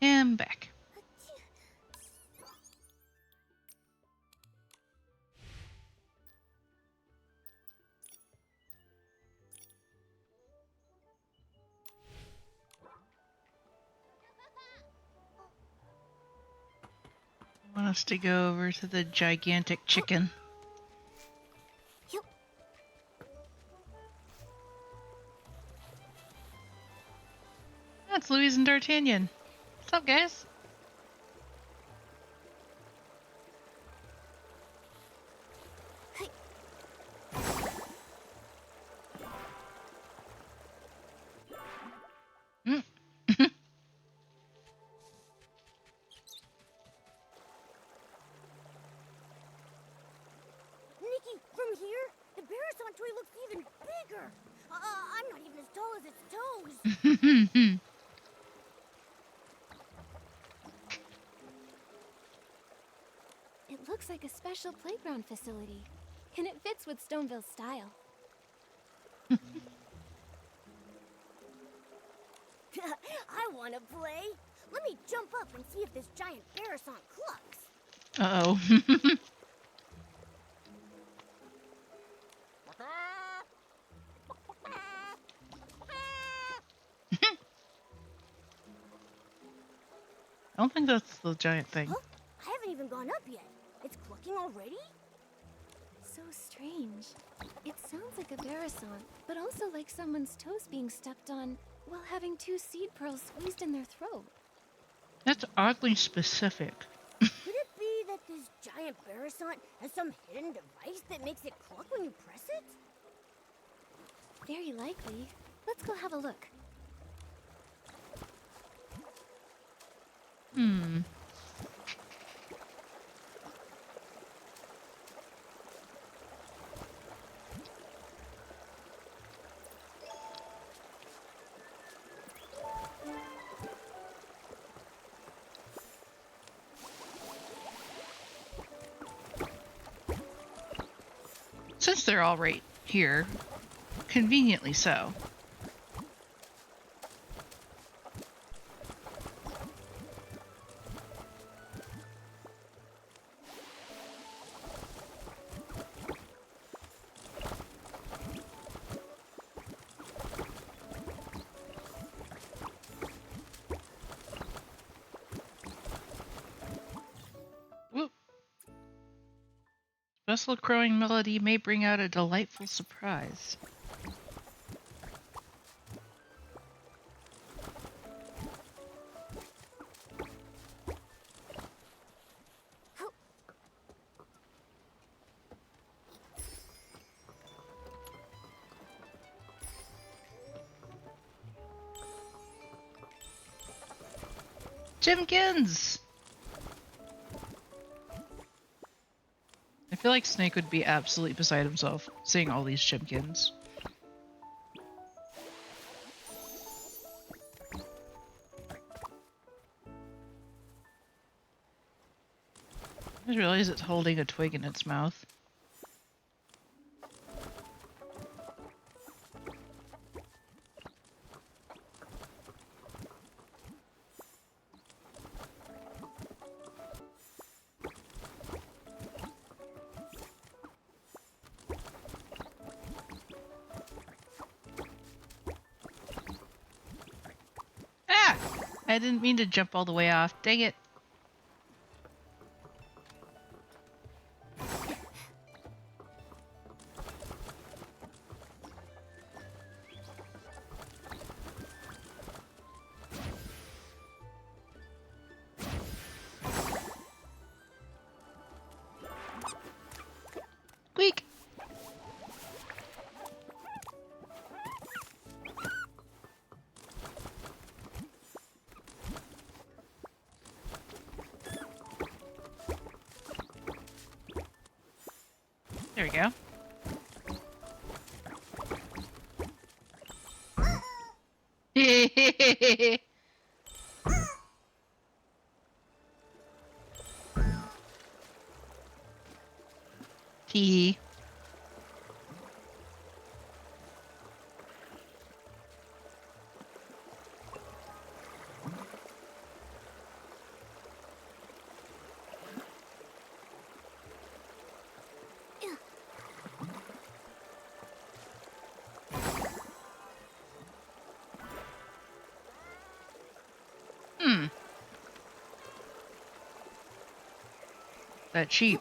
And back. I want us to go over to the gigantic chicken. Yep. That's Louise and D'Artagnan. What's up, guys? Mm. Nikki, from here, the Barasant tree looks even bigger. I'm not even as tall as its toes. It looks like a special playground facility, and it fits with Stoneville's style. I want to play. Let me jump up and see if this giant Barasant clucks. Uh-oh. I don't think that's the giant thing. Huh? I haven't even gone up yet. It's clucking already? So strange. It sounds like a Barasant, but also like someone's toes being stepped on while having 2 seed pearls squeezed in their throat. That's oddly specific. Could it be that this giant Barasant has some hidden device that makes it cluck when you press it? Very likely. Let's go have a look. Hmm. Since they're all right here, conveniently so. Whoop. Special crowing melody may bring out a delightful surprise. Jimkins! I feel like Snake would be absolutely beside himself seeing all these chimkins. I just realized it's holding a twig in its mouth. Ah! I didn't mean to jump all the way off. Dang it. Squeak! There we go. Tee. That sheep.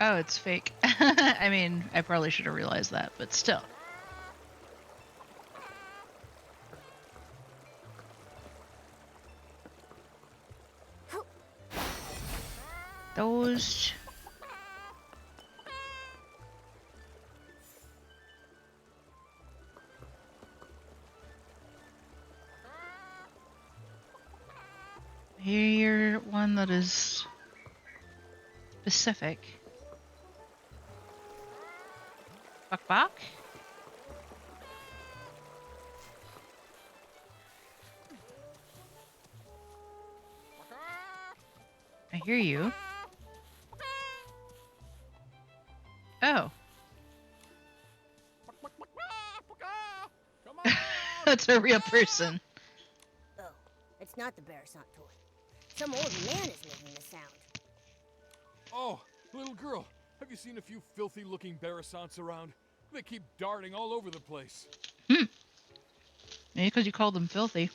Oh, it's fake. I mean, I probably should have realized that, but still. Those... Here, one that is specific. Buck buck? I hear you. Oh. That's a real person. Oh, it's not the Barasant toy. Some old man is making the sound. Oh, little girl, have you seen a few filthy-looking Barasants around? They keep darting all over the place. Maybe because you called them filthy.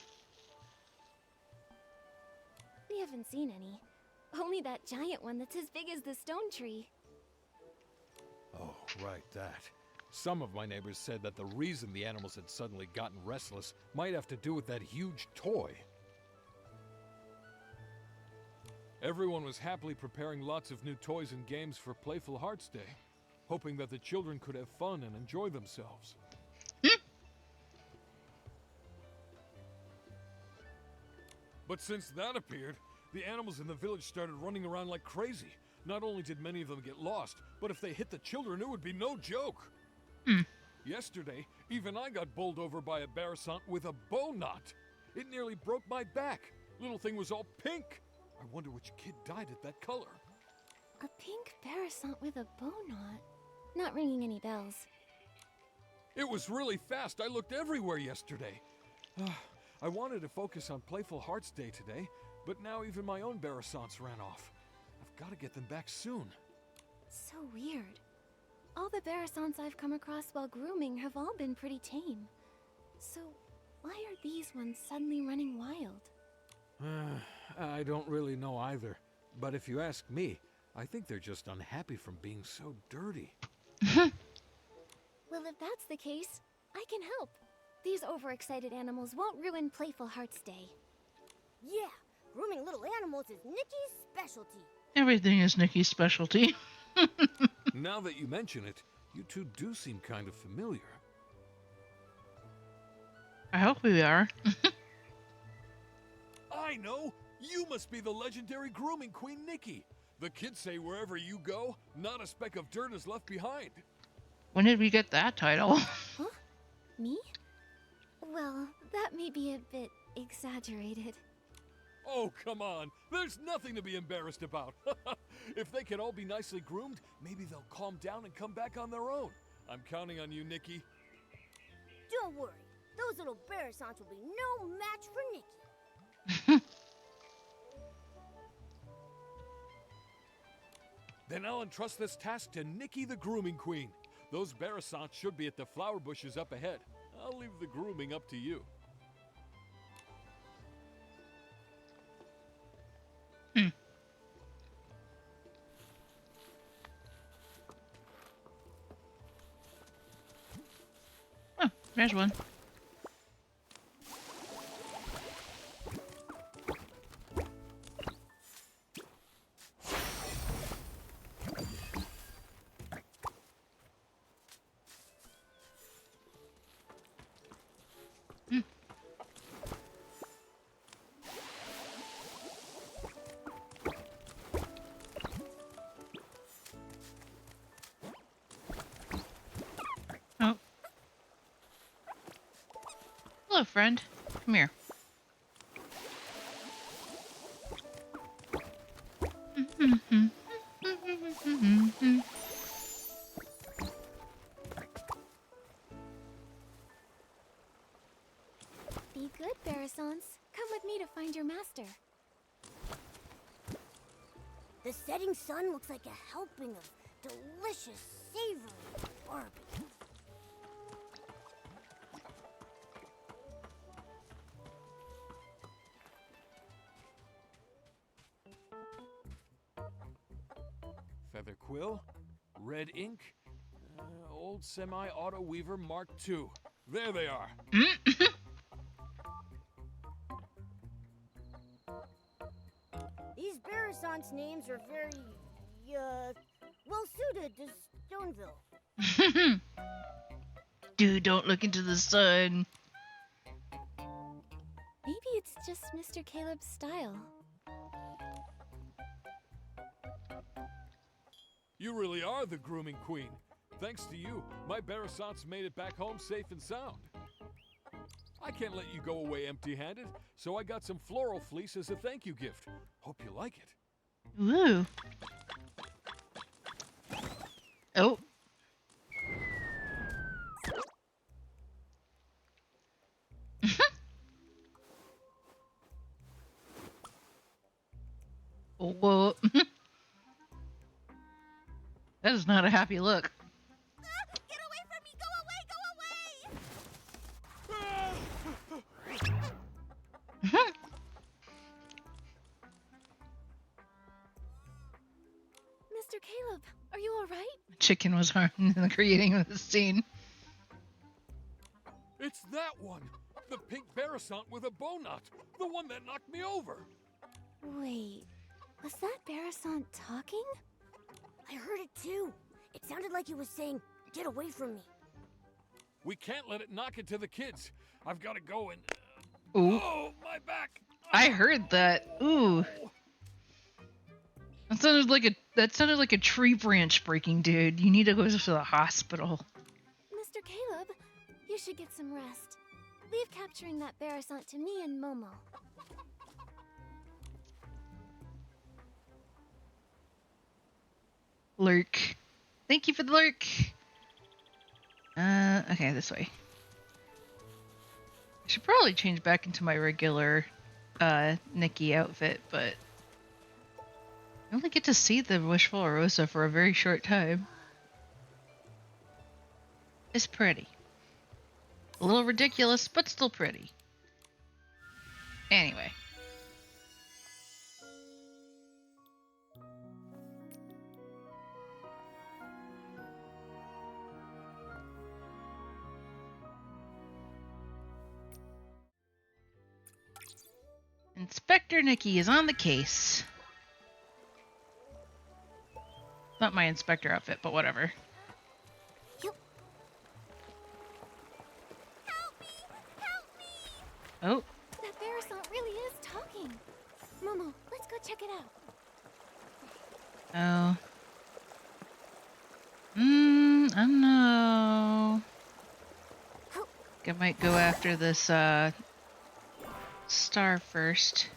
We haven't seen any. Only that giant one that's as big as the stone tree. Oh, right, that. Some of my neighbors said that the reason the animals had suddenly gotten restless might have to do with that huge toy. Everyone was happily preparing lots of new toys and games for Playful Hearts Day, hoping that the children could have fun and enjoy themselves. But since that appeared, the animals in the village started running around like crazy. Not only did many of them get lost, but if they hit the children, it would be no joke. Yesterday, even I got bowled over by a Barasant with a bow knot. It nearly broke my back. Little thing was all pink. I wonder which kid died at that color. A pink Barasant with a bow knot. Not ringing any bells. It was really fast. I looked everywhere yesterday. I wanted to focus on Playful Hearts Day today, but now even my own Barasants ran off. I've got to get them back soon. So weird. All the Barasants I've come across while grooming have all been pretty tame. So, why are these ones suddenly running wild? I don't really know either. But if you ask me, I think they're just unhappy from being so dirty. Well, if that's the case, I can help. These overexcited animals won't ruin Playful Hearts Day. Yeah, grooming little animals is Nikki's specialty. Everything is Nikki's specialty. Now that you mention it, you two do seem kind of familiar. I hope we are. I know! You must be the legendary grooming queen Nikki. The kids say wherever you go, not a speck of dirt is left behind. When did we get that title? Huh? Me? Well, that may be a bit exaggerated. Oh, come on. There's nothing to be embarrassed about. If they can all be nicely groomed, maybe they'll calm down and come back on their own. I'm counting on you, Nikki. Don't worry, those little Barasants will be no match for Nikki. Then I'll entrust this task to Nikki the grooming queen. Those Barasants should be at the flower bushes up ahead. I'll leave the grooming up to you. Oh, there's one. Oh. Hello, friend. Come here. Be good, Barasants. Come with me to find your master. The setting sun looks like a helping of delicious, savory barbecue. feather quill, red ink, old semi-auto weaver Mark II. There they are. These Barasant's names are very, well suited to Stoneville. Dude, don't look into the sun. Maybe it's just Mr. Caleb's style. You really are the grooming queen. Thanks to you, my Barasants made it back home safe and sound. I can't let you go away empty-handed, so I got some floral fleece as a thank you gift. Hope you like it. Ooh. Oh. Whoa. That is not a happy look. Get away from me! Go away! Go away! Mr. Caleb, are you alright? Chicken was harmed in the creating of the scene. It's that one! The pink Barasant with a bow knot! The one that knocked me over! Wait, was that Barasant talking? I heard it too. It sounded like he was saying, "Get away from me." We can't let it knock into the kids. I've got to go and... Ooh. Oh, my back! I heard that. Ooh. That sounded like a tree branch breaking, dude. You need to go to the hospital. Mr. Caleb, you should get some rest. Leave capturing that Barasant to me and Momo. Lurk. Thank you for the lurk. Okay, this way. I should probably change back into my regular, Nikki outfit, but I only get to see the Wishful Rosa for a very short time. It's pretty. A little ridiculous, but still pretty. Anyway. Inspector Nikki is on the case. Not my inspector outfit, but whatever. Help me! Help me! Oh, That Barasant really is talking. Momo, let's go check it out. oh. I don't know. I might go after this, star first.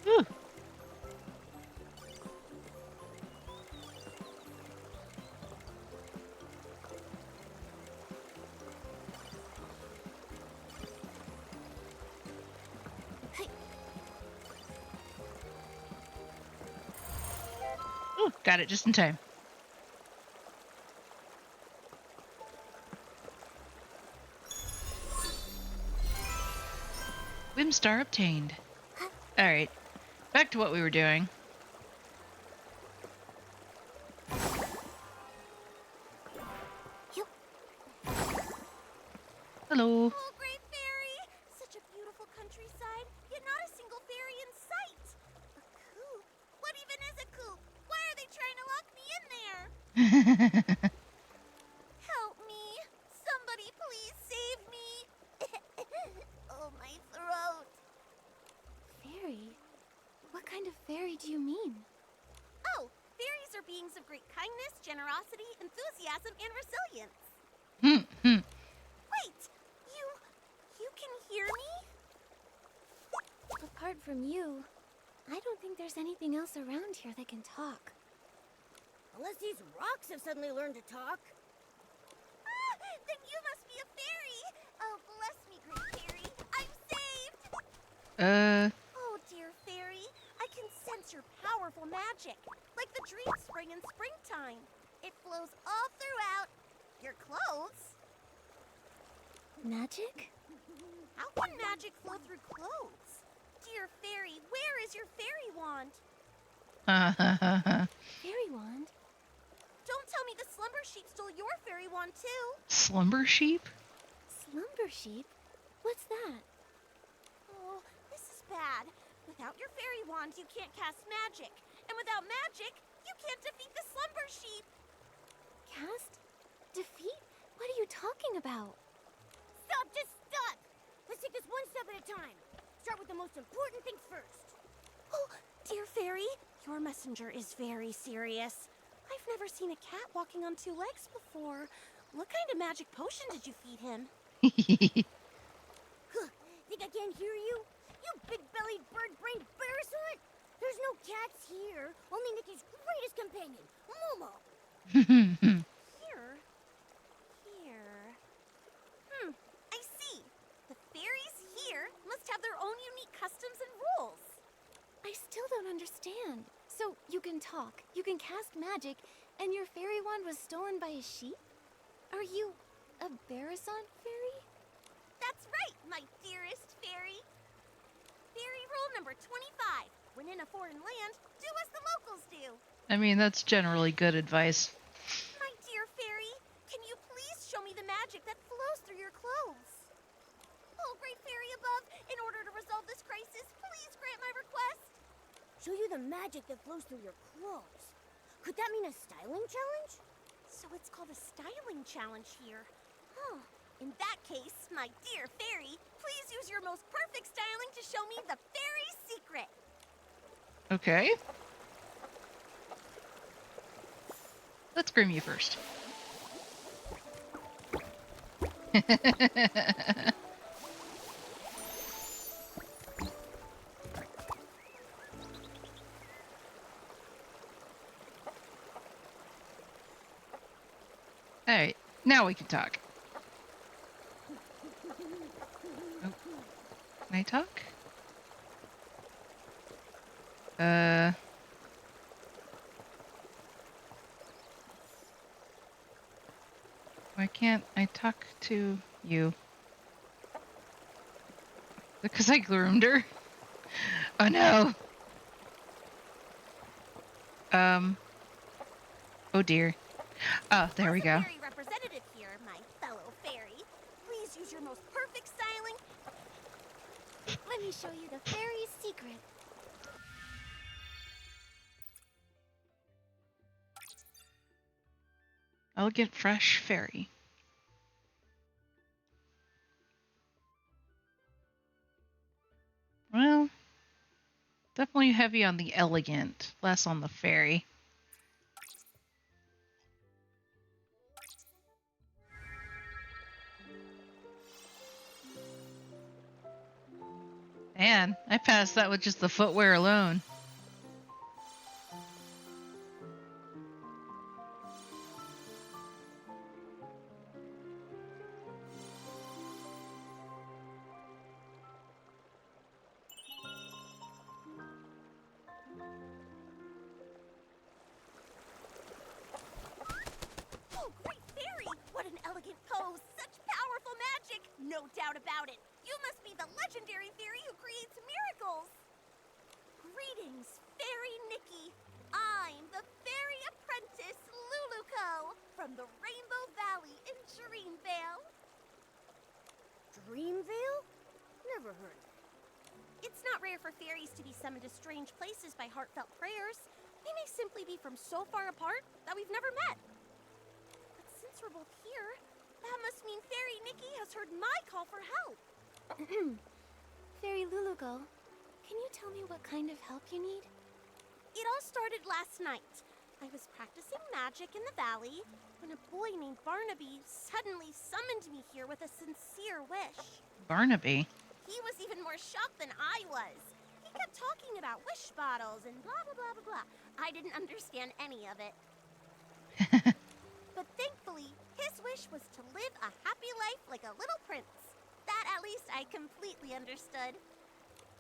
Ooh. Ooh, got it just in time. Whim star obtained. Alright, back to what we were doing. Hello. Oh, great fairy! Such a beautiful countryside, yet not a single fairy in sight. A coop? What even is a coop? Why are they trying to lock me in there? Help me! Somebody please save me! Oh, my throat. Fairy? What kind of fairy do you mean? Oh, fairies are beings of great kindness, generosity, enthusiasm, and resilience. Wait, you can hear me? Apart from you, I don't think there's anything else around here that can talk. Unless these rocks have suddenly learned to talk. Ah, then you must be a fairy. Oh, bless me, great fairy. I'm saved. your powerful magic, like the dream spring in springtime. It flows all throughout your clothes. Magic? How can magic flow through clothes? Dear fairy, where is your fairy wand? Fairy wand? Don't tell me the slumber sheep stole your fairy wand too. Slumber sheep? Slumber sheep? What's that? Oh, this is bad. Without your fairy wand, you can't cast magic. And without magic, you can't defeat the slumber sheep. Cast? Defeat? What are you talking about? Stop, just stop! Let's take this one step at a time. Start with the most important things first. Oh, dear fairy, your messenger is very serious. I've never seen a cat walking on two legs before. What kind of magic potion did you feed him? Huh, think I can't hear you? You big-bellied, bird-brained parasite! There's no cats here, only Nikki's greatest companion, Momo. Here? I see. The fairies here must have their own unique customs and rules. I still don't understand. So, you can talk, you can cast magic, and your fairy wand was stolen by a sheep? Are you a Barasant fairy? That's right, my dearest fairy. Fairy rule number 25. When in a foreign land, do as the locals do. I mean, that's generally good advice. My dear fairy, can you please show me the magic that flows through your clothes? Oh, great fairy above, in order to resolve this crisis, please grant my request. Show you the magic that flows through your clothes. Could that mean a styling challenge? So it's called a styling challenge here. Huh. In that case, my dear fairy, please use your most perfect styling to show me the fairy secret. Okay. Let's groom you first. Alright, now we can talk. Oh. Can I talk? Why can't I talk to you? Because I groomed her? Oh no! Oh dear. Oh, there we go. As a fairy representative here, my fellow fairy, please use your most perfect styling. Let me show you the fairy's secret. Elegant Fresh Fairy. Well, definitely heavy on the elegant, less on the fairy. Man, I passed that with just the footwear alone. Oh, great fairy! What an elegant pose! Such powerful magic! No doubt about it! You must be the legendary fairy who creates miracles! Greetings, Fairy Nikki! I'm the fairy apprentice, Luluco, from the Rainbow Valley in Dreamvale. Dreamvale? Never heard of it. It's not rare for fairies to be summoned to strange places by heartfelt prayers. They may simply be from so far apart that we've never met. But since we're both here, that must mean Fairy Nikki has heard my call for help. Fairy Lulugo, can you tell me what kind of help you need? It all started last night. I was practicing magic in the valley when a boy named Barnaby suddenly summoned me here with a sincere wish. Barnaby? He was even more shocked than I was. He kept talking about wish bottles and blah, blah, blah, blah, blah. I didn't understand any of it. But thankfully, his wish was to live a happy life like a little prince. That, at least, I completely understood.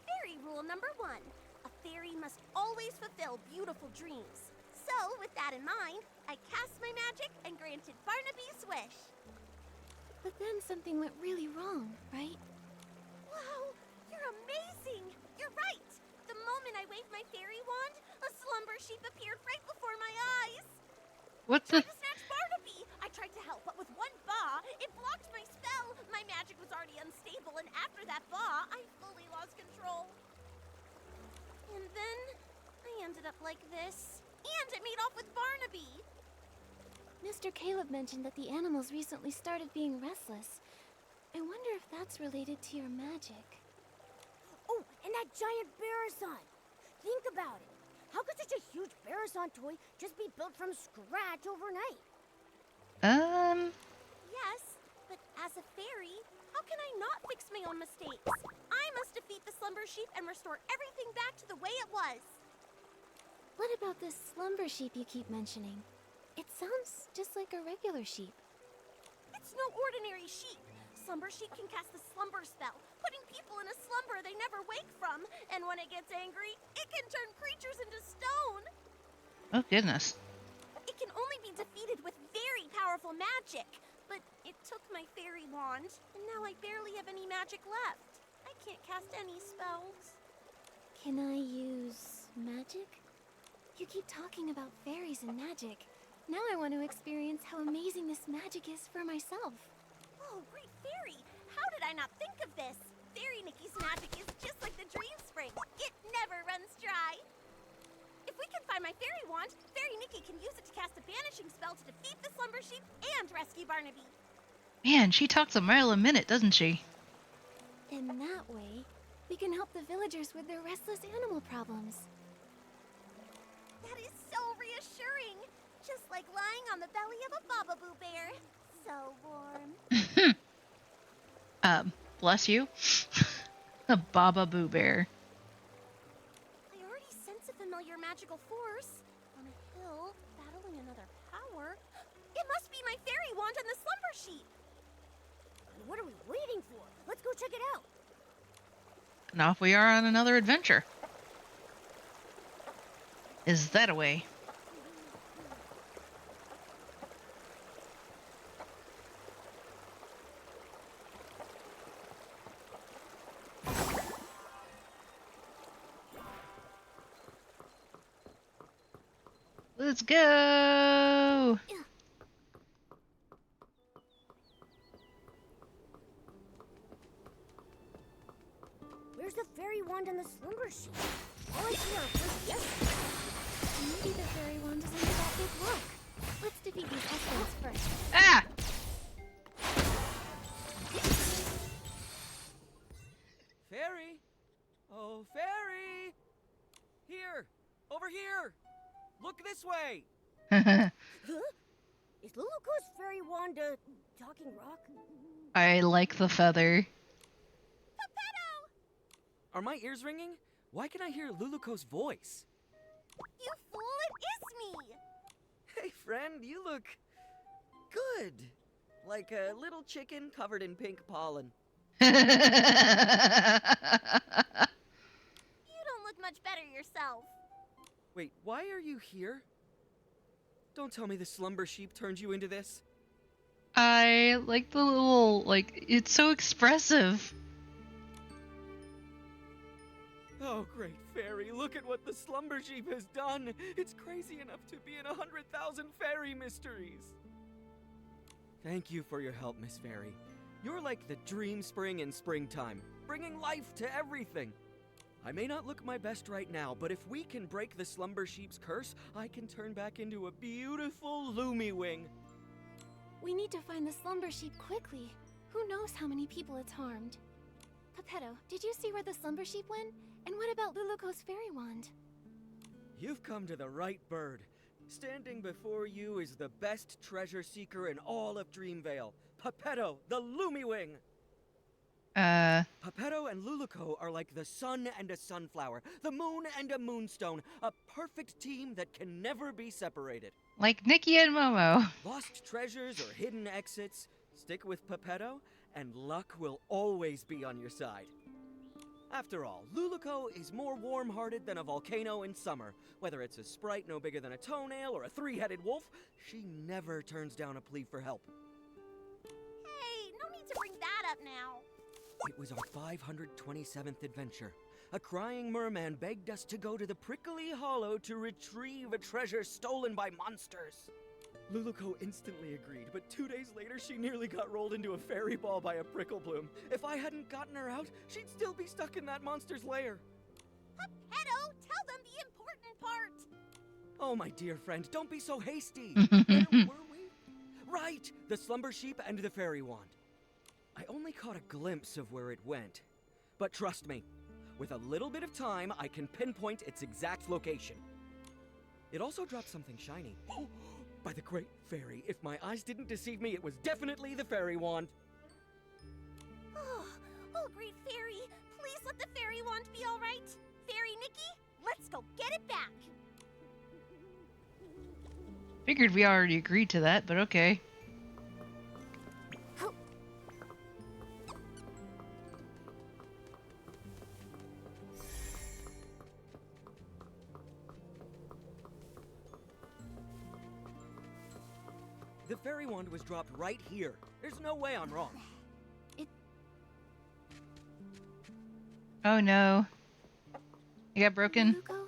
Fairy rule number 1. A fairy must always fulfill beautiful dreams. So, with that in mind, I cast my magic and granted Barnaby's wish. But then something went really wrong, right? Wow, you're amazing! You're right! The moment I waved my fairy wand, a slumber sheep appeared right before my eyes. What Tried the? to snatch Barnaby! I tried to help, but with one ba, it blocked my spell. My magic was already unstable, and after that ba, I fully lost control. And then, I ended up like this. And it made off with Barnaby! Mr. Caleb mentioned that the animals recently started being restless. I wonder if that's related to your magic. Oh, and that giant Barazon! Think about it. How could such a huge Barazon toy just be built from scratch overnight? Yes, but as a fairy, how can I not fix my own mistakes? I must defeat the slumber sheep and restore everything back to the way it was. What about this slumber sheep you keep mentioning? It sounds just like a regular sheep. It's no ordinary sheep. Slumber sheep can cast the slumber spell, putting people in a slumber they never wake from. And when it gets angry, it can turn creatures into stone. Oh goodness. It can only be defeated with very powerful magic. But it took my fairy wand, and now I barely have any magic left. I can't cast any spells. Can I use magic? You keep talking about fairies and magic. Now I want to experience how amazing this magic is for myself. Oh, great fairy! How did I not think of this? Fairy Nikki's magic is just like the dream spring. It never runs dry. If we can find my fairy wand, Fairy Nikki can use it to cast a banishing spell to defeat the slumber sheep and rescue Barnaby. Man, she talks a mile a minute, doesn't she? In that way, we can help the villagers with their restless animal problems. That is so reassuring. Just like lying on the belly of a Bababoo bear. So warm. Bless you. A Baba Boo Bear. I already sense a familiar magical force. On a hill, battling another power. It must be my fairy wand and the slumber sheep. What are we waiting for? Let's go check it out. And off we are on another adventure. Is that a way? Let's go! Where's the fairy wand and the slumber sheep? All I see are first yesterday. Maybe the fairy wand is under that big rock. Let's defeat these pestilence first. Ah! Fairy? Oh, fairy! Here! Over here! Look this way! Huh? Is Luluko's fairy wand a talking rock? I like the feather. Are my ears ringing? Why can I hear Luluko's voice? You fool, it is me! Hey, friend, you look good. Like a little chicken covered in pink pollen. You don't look much better yourself. Wait, why are you here? Don't tell me the slumber sheep turned you into this. I like the little, like, it's so expressive. Oh, great fairy, look at what the slumber sheep has done. It's crazy enough to be in 100,000 fairy mysteries. Thank you for your help, Miss Fairy. You're like the dream spring in springtime, bringing life to everything. I may not look my best right now, but if we can break the slumber sheep's curse, I can turn back into a beautiful Lumiwing. We need to find the slumber sheep quickly. Who knows how many people it's harmed? Pepetto, did you see where the slumber sheep went? And what about Luluko's fairy wand? You've come to the right bird. Standing before you is the best treasure seeker in all of Dreamvale, Pepetto, the Lumiwing. Pepetto and Luluko are like the sun and a sunflower, the moon and a moonstone, a perfect team that can never be separated. Like Nikki and Momo. Lost treasures or hidden exits, stick with Pepetto, and luck will always be on your side. After all, Luluco is more warm-hearted than a volcano in summer. Whether it's a sprite no bigger than a toenail or a three-headed wolf, she never turns down a plea for help. Hey, no need to bring that up now. It was our 527th adventure. A crying merman begged us to go to the Prickly Hollow to retrieve a treasure stolen by monsters. Luluco instantly agreed, but 2 days later she nearly got rolled into a fairy ball by a prickle bloom. If I hadn't gotten her out, she'd still be stuck in that monster's lair. Pedo, tell them the important part. Oh, my dear friend, don't be so hasty. Where were we? Right, the slumber sheep and the fairy wand. I only caught a glimpse of where it went. But trust me, with a little bit of time, I can pinpoint its exact location. It also dropped something shiny. By the great fairy, if my eyes didn't deceive me, it was definitely the fairy wand. Oh, great fairy, please let the fairy wand be all right. Fairy Nikki, let's go get it back. Figured we already agreed to that, but okay. The fairy wand was dropped right here. There's no way I'm wrong. Oh no. You got broken? Luluco,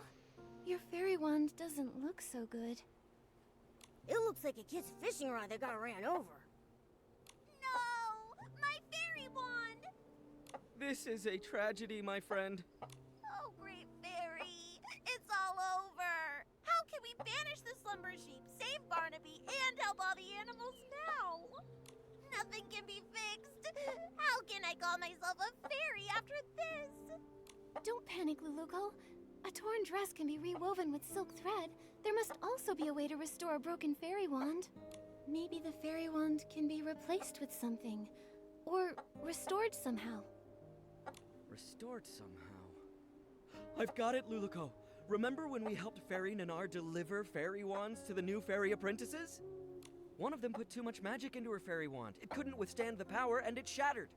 your fairy wand doesn't look so good. It looks like a kid's fishing rod that got ran over. No! My fairy wand! This is a tragedy, my friend. Oh, great fairy! It's all over! How can we banish the slumber sheep, save Barnaby, and help all the animals now? Nothing can be fixed! How can I call myself a fairy after this? Don't panic, Luluco. A torn dress can be rewoven with silk thread. There must also be a way to restore a broken fairy wand. Maybe the fairy wand can be replaced with something. Or restored somehow. Restored somehow. I've got it, Luluco. Remember when we helped Fairy Nanar deliver fairy wands to the new fairy apprentices? One of them put too much magic into her fairy wand. It couldn't withstand the power, and it shattered.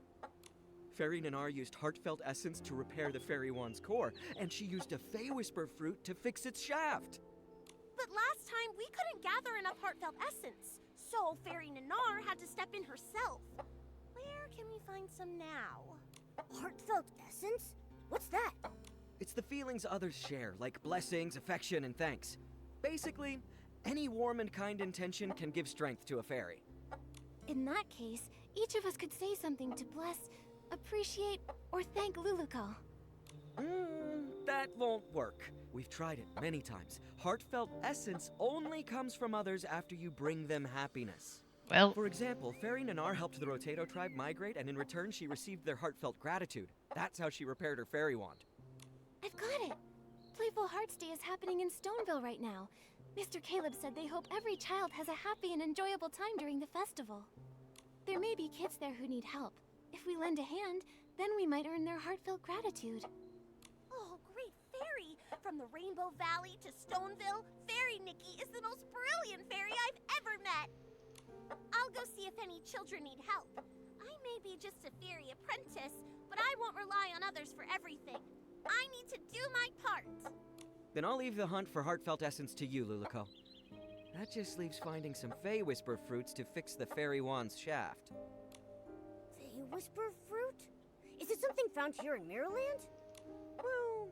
Fairy Nanar used heartfelt essence to repair the fairy wand's core, and she used a Fey Whisper fruit to fix its shaft. But last time, we couldn't gather enough heartfelt essence, so Fairy Nanar had to step in herself. Where can we find some now? Heartfelt essence? What's that? It's the feelings others share, like blessings, affection, and thanks. Basically, any warm and kind intention can give strength to a fairy. In that case, each of us could say something to bless, appreciate, or thank Luluco. That won't work. We've tried it many times. Heartfelt essence only comes from others after you bring them happiness. Well, For example, Fairy Nanar helped the Rotato tribe migrate, and in return she received their heartfelt gratitude. That's how she repaired her fairy wand. I've got it! Playful Hearts Day is happening in Stoneville right now. Mr. Caleb said they hope every child has a happy and enjoyable time during the festival. There may be kids there who need help. If we lend a hand, then we might earn their heartfelt gratitude. Oh, great fairy! From the Rainbow Valley to Stoneville, Fairy Nikki is the most brilliant fairy I've ever met! I'll go see if any children need help. I may be just a fairy apprentice, but I won't rely on others for everything. I need to do my part. Then I'll leave the hunt for heartfelt essence to you, Luluco. That just leaves finding some Fey Whisper fruits to fix the fairy wand's shaft. Fey Whisper fruit? Is it something found here in Mirrorland? Well,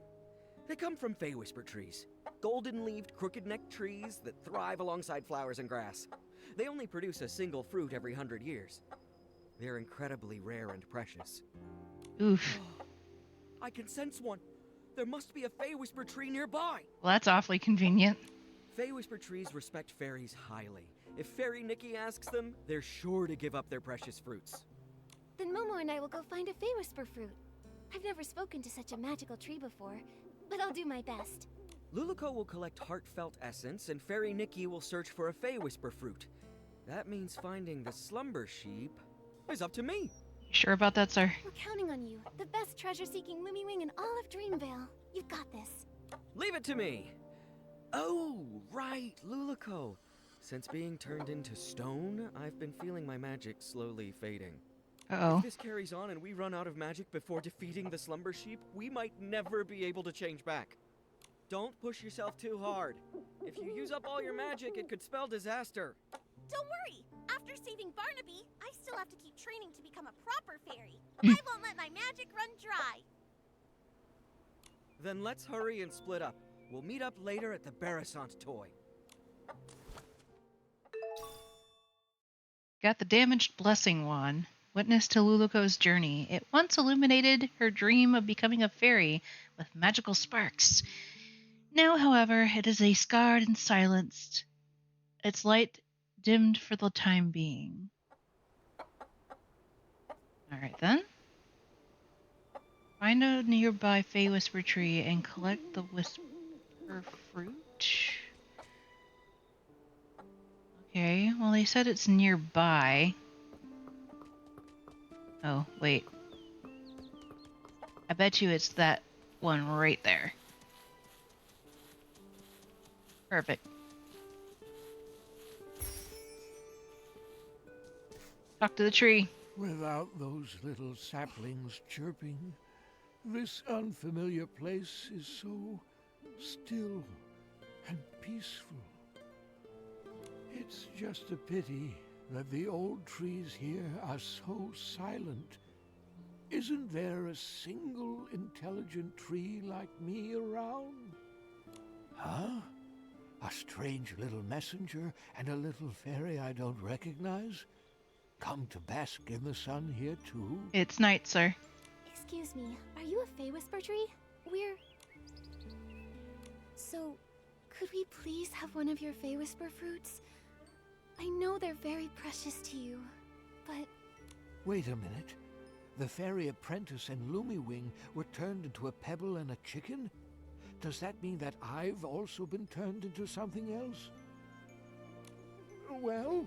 they come from Fey Whisper trees. Golden-leaved, crooked-necked trees that thrive alongside flowers and grass. They only produce a single fruit every 100 years. They're incredibly rare and precious. oof. I can sense one. There must be a Fey Whisper tree nearby. Well, that's awfully convenient. Fey Whisper trees respect fairies highly. If Fairy Nikki asks them, they're sure to give up their precious fruits. Then Momo and I will go find a Fey Whisper fruit. I've never spoken to such a magical tree before, but I'll do my best. Luluco will collect heartfelt essence, and Fairy Nikki will search for a Fey Whisper fruit. That means finding the slumber sheep is up to me. You sure about that, sir? We're counting on you, the best treasure-seeking Lumiwing in all of Dreamvale. You've got this. Leave it to me. Oh, right, Luluco. Since being turned into stone, I've been feeling my magic slowly fading. Uh-oh. If this carries on and we run out of magic before defeating the slumber sheep, we might never be able to change back. Don't push yourself too hard. If you use up all your magic, it could spell disaster. Don't worry! After saving Barnaby, I still have to keep training to become a proper fairy. I won't let my magic run dry. Then let's hurry and split up. We'll meet up later at the Barrisant toy. Got the damaged blessing wand. Witness to Luluko's journey. It once illuminated her dream of becoming a fairy with magical sparks. Now, however, it is a scarred and silenced. Its light dimmed for the time being. Alright then. Find a nearby Fey Whisper tree and collect the Whisper fruit. Okay, well they said it's nearby. Oh, wait. I bet you it's that one right there. Perfect. Talk to the tree. Without those little saplings chirping, this unfamiliar place is so still and peaceful. It's just a pity that the old trees here are so silent. Isn't there a single intelligent tree like me around? Huh? A strange little messenger and a little fairy I don't recognize? Come to bask in the sun here too? It's night, sir. Excuse me, are you a Fey Whisper tree? We're... So, could we please have one of your Fey Whisper fruits? I know they're very precious to you, but... Wait a minute. The fairy apprentice and Lumiwing were turned into a pebble and a chicken? Does that mean that I've also been turned into something else? Well,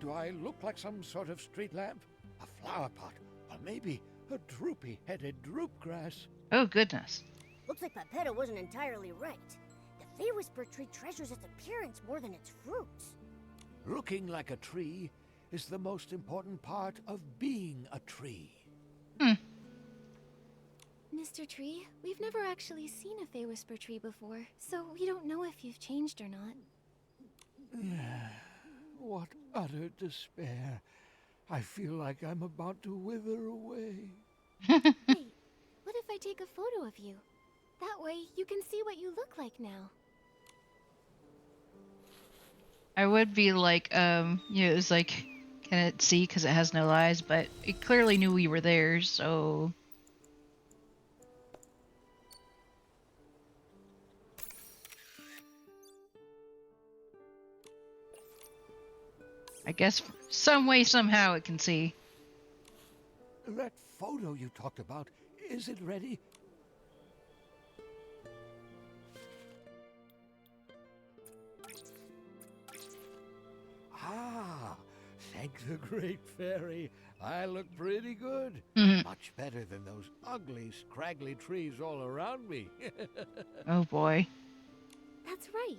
do I look like some sort of street lamp? A flower pot? Or maybe a droopy-headed droopgrass? Oh, goodness. Looks like Pepetta wasn't entirely right. The Fey Whisper tree treasures its appearance more than its fruits. Looking like a tree is the most important part of being a tree. Mr. Tree, we've never actually seen a Fey Whisper tree before, so we don't know if you've changed or not. What utter despair. I feel like I'm about to wither away. Wait, what if I take a photo of you? That way, you can see what you look like now. I would be like, it was like, can it see because it has no eyes, but it clearly knew we were there, so... I guess some way, somehow it can see. That photo you talked about, is it ready? Ah, thank the great fairy. I look pretty good. Much better than those ugly, scraggly trees all around me. Oh boy. That's right.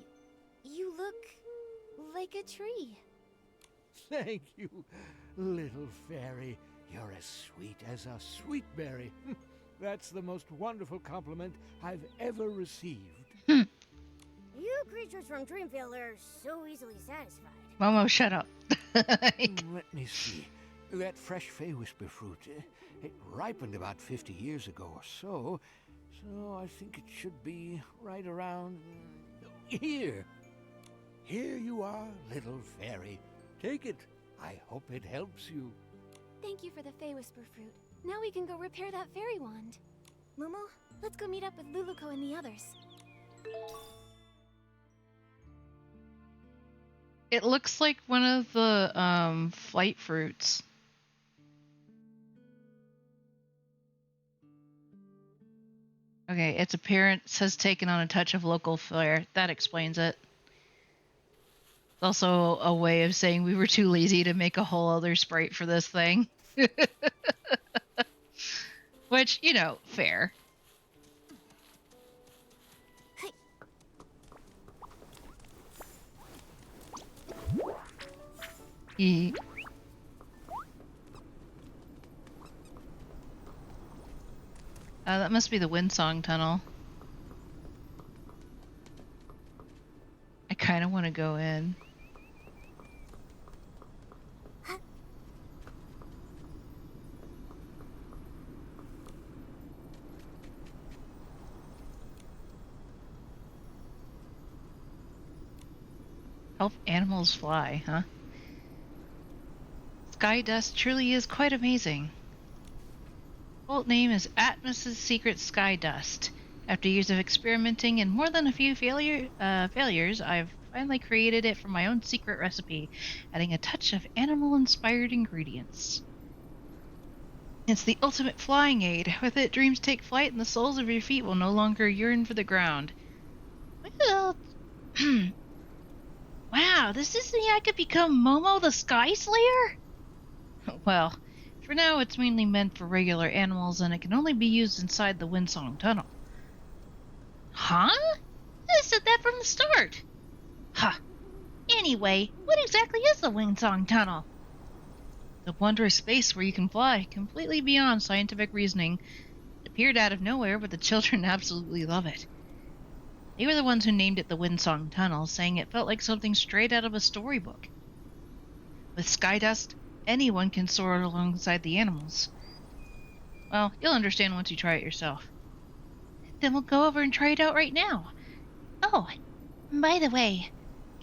You look like a tree. Thank you, little fairy. You're as sweet as a sweet berry. That's the most wonderful compliment I've ever received. You creatures from Dreamville are so easily satisfied. Momo, shut up. Let me see. That fresh Fey Whisper fruit, it ripened about 50 years ago or so. So I think it should be right around here. Here you are, little fairy. Take it. I hope it helps you. Thank you for the Fey Whisper fruit. Now we can go repair that fairy wand. Momo, let's go meet up with Luluko and the others. It looks like one of the flight fruits. Okay, its appearance has taken on a touch of local flair. That explains it. It's also a way of saying we were too lazy to make a whole other sprite for this thing. Which, you know, fair. that must be the Windsong Tunnel. I kind of want to go in. Help animals fly, huh? Sky dust truly is quite amazing. Full name is Atmos's Secret Sky Dust. After years of experimenting and more than a few failures, I've finally created it from my own secret recipe, adding a touch of animal-inspired ingredients. It's the ultimate flying aid. With it, dreams take flight and the soles of your feet will no longer yearn for the ground. Well, wow, does this mean I could become Momo the Sky Slayer? Well, for now it's mainly meant for regular animals and it can only be used inside the Windsong Tunnel. Huh? I said that from the start. Huh. Anyway, what exactly is the Windsong Tunnel? The wondrous space where you can fly, completely beyond scientific reasoning. It appeared out of nowhere, but the children absolutely love it. They were the ones who named it the Windsong Tunnel, saying it felt like something straight out of a storybook. With sky dust, anyone can soar alongside the animals. Well, you'll understand once you try it yourself. Then we'll go over and try it out right now. Oh, by the way,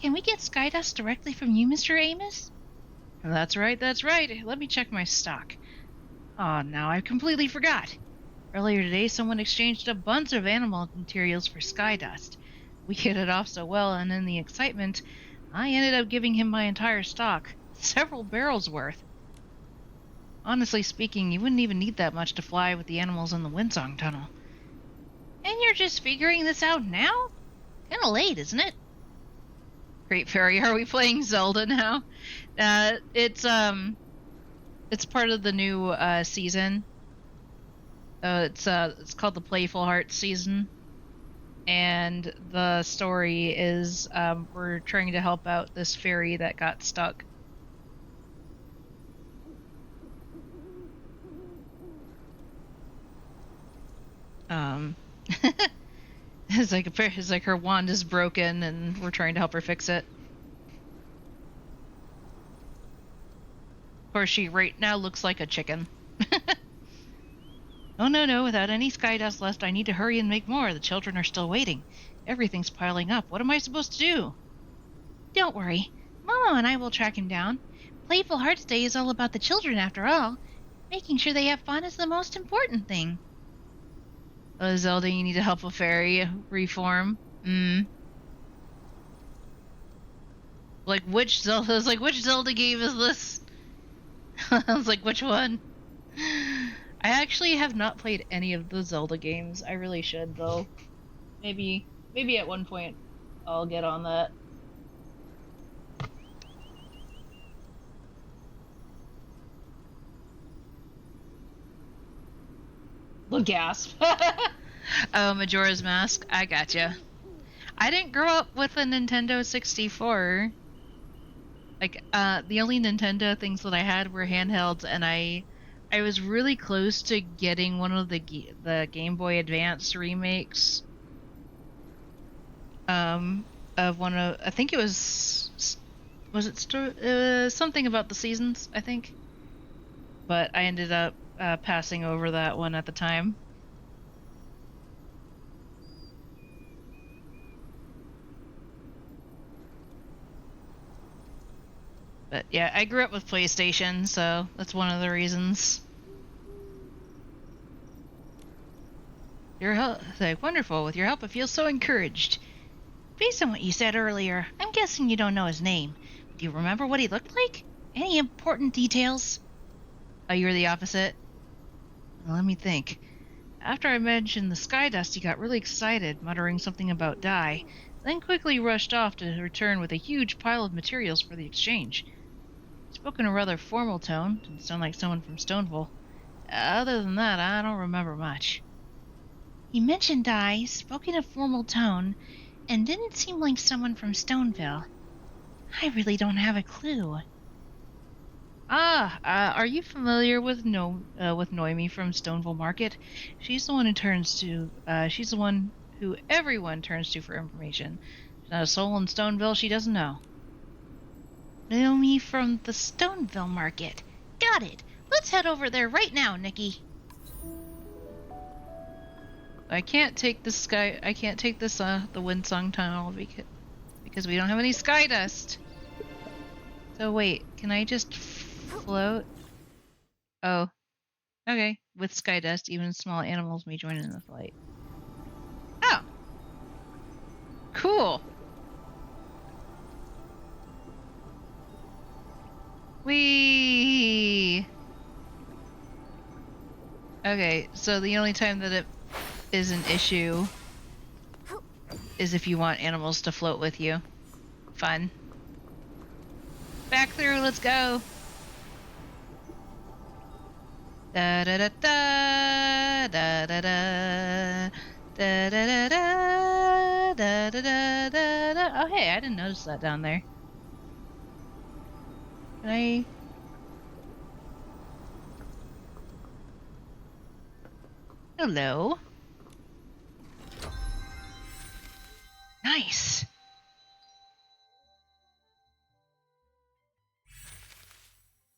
can we get sky dust directly from you, Mr. Amos? That's right. Let me check my stock. Oh, now I completely forgot. Earlier today, someone exchanged a bunch of animal materials for sky dust. We hit it off so well, and in the excitement, I ended up giving him my entire stock. Several barrels worth. Honestly speaking, you wouldn't even need that much to fly with the animals in the Windsong Tunnel. And you're just figuring this out now? Kinda late, isn't it? Great Fairy, are we playing Zelda now? It's part of the new season. It's called the Playful Hearts season. And the story is we're trying to help out this fairy that got stuck. It's like her wand is broken and we're trying to help her fix it. Of course, she right now looks like a chicken. Oh no, without any sky dust left, I need to hurry and make more. The children are still waiting. Everything's piling up. What am I supposed to do? Don't worry. Momo and I will track him down. Playful Hearts Day is all about the children after all. Making sure they have fun is the most important thing. Zelda, you need to help a fairy reform. Like, which Zelda game is this? I was like, which one? I actually have not played any of the Zelda games. I really should, though. Maybe at one point I'll get on that. Look, gasp. Oh, Majora's Mask. I gotcha. I didn't grow up with a Nintendo 64. Like, the only Nintendo things that I had were handhelds, and I was really close to getting one of the Game Boy Advance remakes. Of one of, I think it was it something about the seasons, I think. But I ended up passing over that one at the time. But yeah, I grew up with PlayStation, so that's one of the reasons. Your help, like, wonderful. With your help, I feel so encouraged. Based on what you said earlier, I'm guessing you don't know his name. Do you remember what he looked like? Any important details? Oh, you were the opposite? Well, let me think. After I mentioned the sky dust, he got really excited, muttering something about die, then quickly rushed off to return with a huge pile of materials for the exchange. He spoke in a rather formal tone, didn't sound like someone from Stoneville. Other than that, I don't remember much. He mentioned die, spoke in a formal tone, and didn't seem like someone from Stoneville. I really don't have a clue. Are you familiar with with Noemi from Stoneville Market? She's the one who she's the one who everyone turns to for information. There's not a soul in Stoneville she doesn't know. Naomi from the Stoneville Market. Got it. Let's head over there right now, Nikki. I can't take the the Windsong Tunnel because we don't have any sky dust. So wait, can I just float? Oh, okay. With sky dust, even small animals may join in the flight. Oh, cool. Whee! Okay, so the only time that it is an issue is if you want animals to float with you. Fun. Back through, let's go. Da da da da da da da da da da da da da da da. Oh hey, I didn't notice that down there. Can I? Hello. Nice.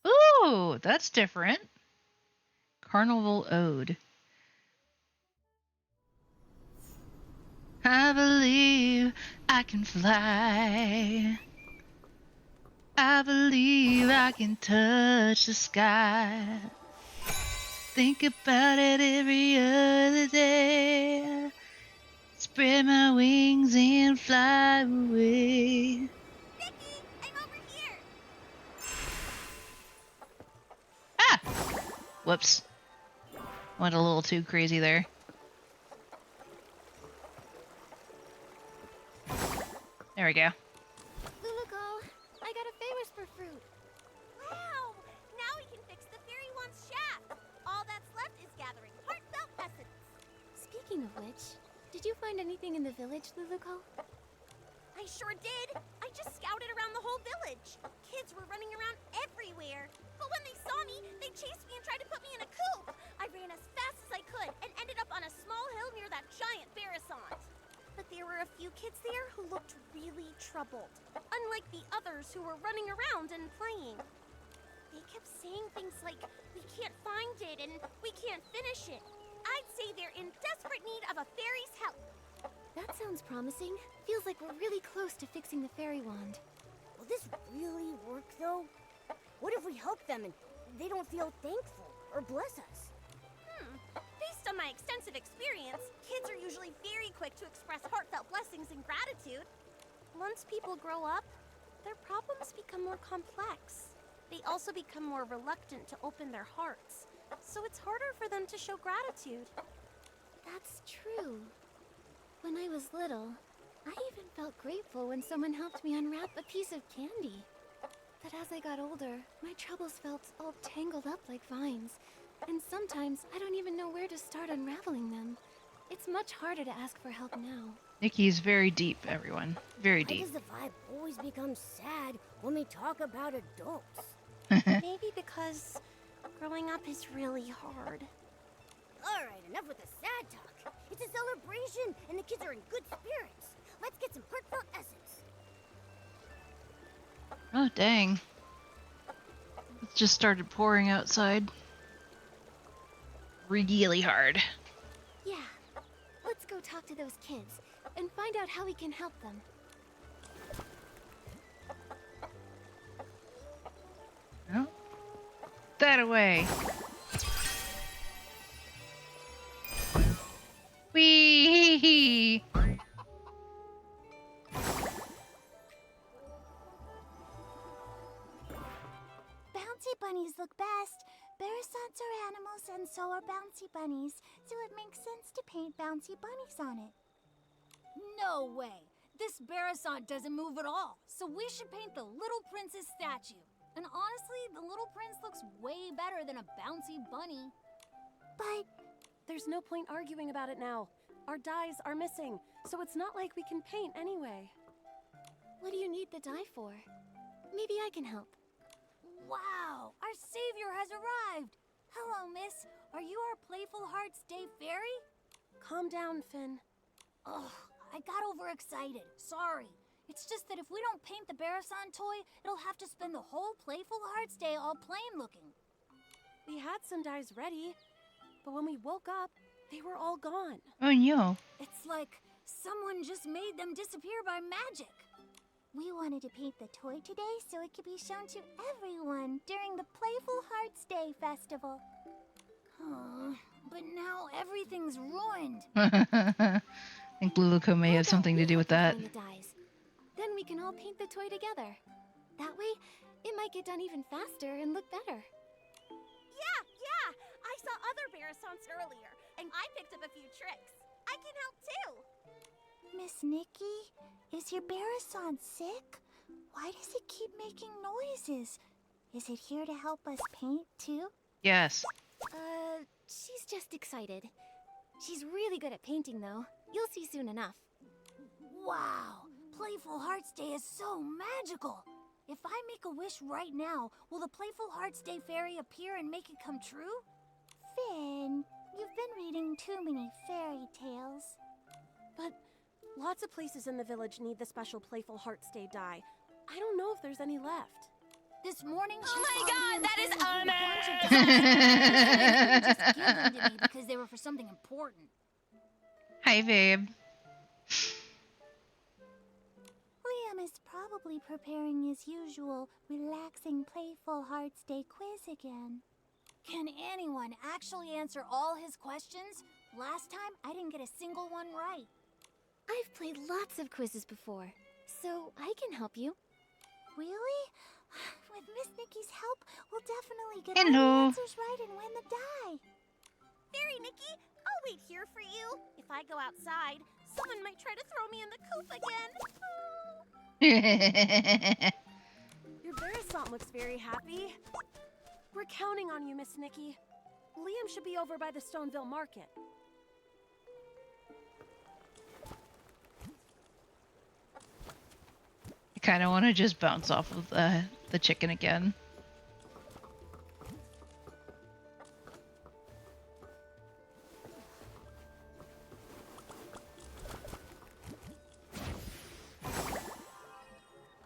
Ooh, that's different. Carnival Ode. I believe I can fly. I believe I can touch the sky. Think about it every other day. Spread my wings and fly away. Nikki, I'm over here. Ah! Whoops. Went a little too crazy there. There we go. Luluco, I got a Fey-Whisper fruit. Wow! Now we can fix the fairy wand's shaft. All that's left is gathering heartfelt essence. Speaking of which, did you find anything in the village, Luluco? I sure did. I just scouted around the whole village. Kids were running around everywhere. But when they saw me, they chased me and tried to put me in a coop. I ran as fast as I could and ended up on a small hill near that giant Barasant. But there were a few kids there who looked really troubled, unlike the others who were running around and playing. They kept saying things like, "We can't find it," and "We can't finish it." I'd say they're in desperate need of a fairy's help. That sounds promising. Feels like we're really close to fixing the fairy wand. Will this really work, though? What if we help them and they don't feel thankful or bless us? Based on my extensive experience, kids are usually very quick to express heartfelt blessings and gratitude. Once people grow up, their problems become more complex. They also become more reluctant to open their hearts, so it's harder for them to show gratitude. That's true. When I was little, I even felt grateful when someone helped me unwrap a piece of candy. But as I got older, my troubles felt all tangled up like vines. And sometimes I don't even know where to start unraveling them. It's much harder to ask for help now. Nikki's very deep, everyone. Very Why deep. does the vibe always become sad when we talk about adults? Maybe because growing up is really hard. Alright, enough with the sad talk. It's a celebration, and the kids are in good spirits. Let's get some heartfelt essence. Oh, dang. It just started pouring outside. Really hard. Yeah. Let's go talk to those kids and find out how we can help them. Oh. That away. Whee! Bouncy bunnies look best. Barasants are animals and so are bouncy bunnies, so it makes sense to paint bouncy bunnies on it. No way! This Barasant doesn't move at all, so we should paint the Little Prince's statue. And honestly, the Little Prince looks way better than a bouncy bunny. But there's no point arguing about it now. Our dyes are missing, so it's not like we can paint anyway. What do you need the dye for? Maybe I can help. Wow, our savior has arrived. Hello, miss. Are you our Playful Hearts Day fairy? Calm down, Finn. Ugh, I got overexcited. Sorry. It's just that if we don't paint the Barasan toy, it'll have to spend the whole Playful Hearts Day all plain looking. We had some dyes ready, but when we woke up, they were all gone. Oh no. It's like someone just made them disappear by magic. We wanted to paint the toy today so it could be shown to everyone during the Playful Hearts Day festival. But now everything's ruined. I think Luluko may have something to do with that. Find the dyes. Then we can all paint the toy together. That way, it might get done even faster and look better. Yeah. I saw other Barasons earlier, and I picked up a few tricks. I can help too. Miss Nikki, is your Barasan sick? Why does it keep making noises? Is it here to help us paint too? Yes. She's just excited. She's really good at painting though. You'll see soon enough. Wow, Playful Hearts Day is so magical. If I make a wish right now, will the Playful Hearts Day fairy appear and make it come true? Finn, you've been reading too many fairy tales. But lots of places in the village need the special Playful Hearts Day dye. I don't know if there's any left. This morning, she Oh my saw God, Liam that is Finn with a bunch of honor! just give them to me because they were for something important. Hi, babe. Liam is probably preparing his usual relaxing Playful Hearts Day quiz again. Can anyone actually answer all his questions? Last time, I didn't get a single one right. I've played lots of quizzes before, so I can help you. Really? With Miss Nikki's help, we'll definitely get all the answers right and win the die. Fairy Nikki, I'll wait here for you. If I go outside, someone might try to throw me in the coop again. Your Barasant looks very happy. We're counting on you, Miss Nikki. Liam should be over by the Stoneville Market. I kind of want to just bounce off of the chicken again.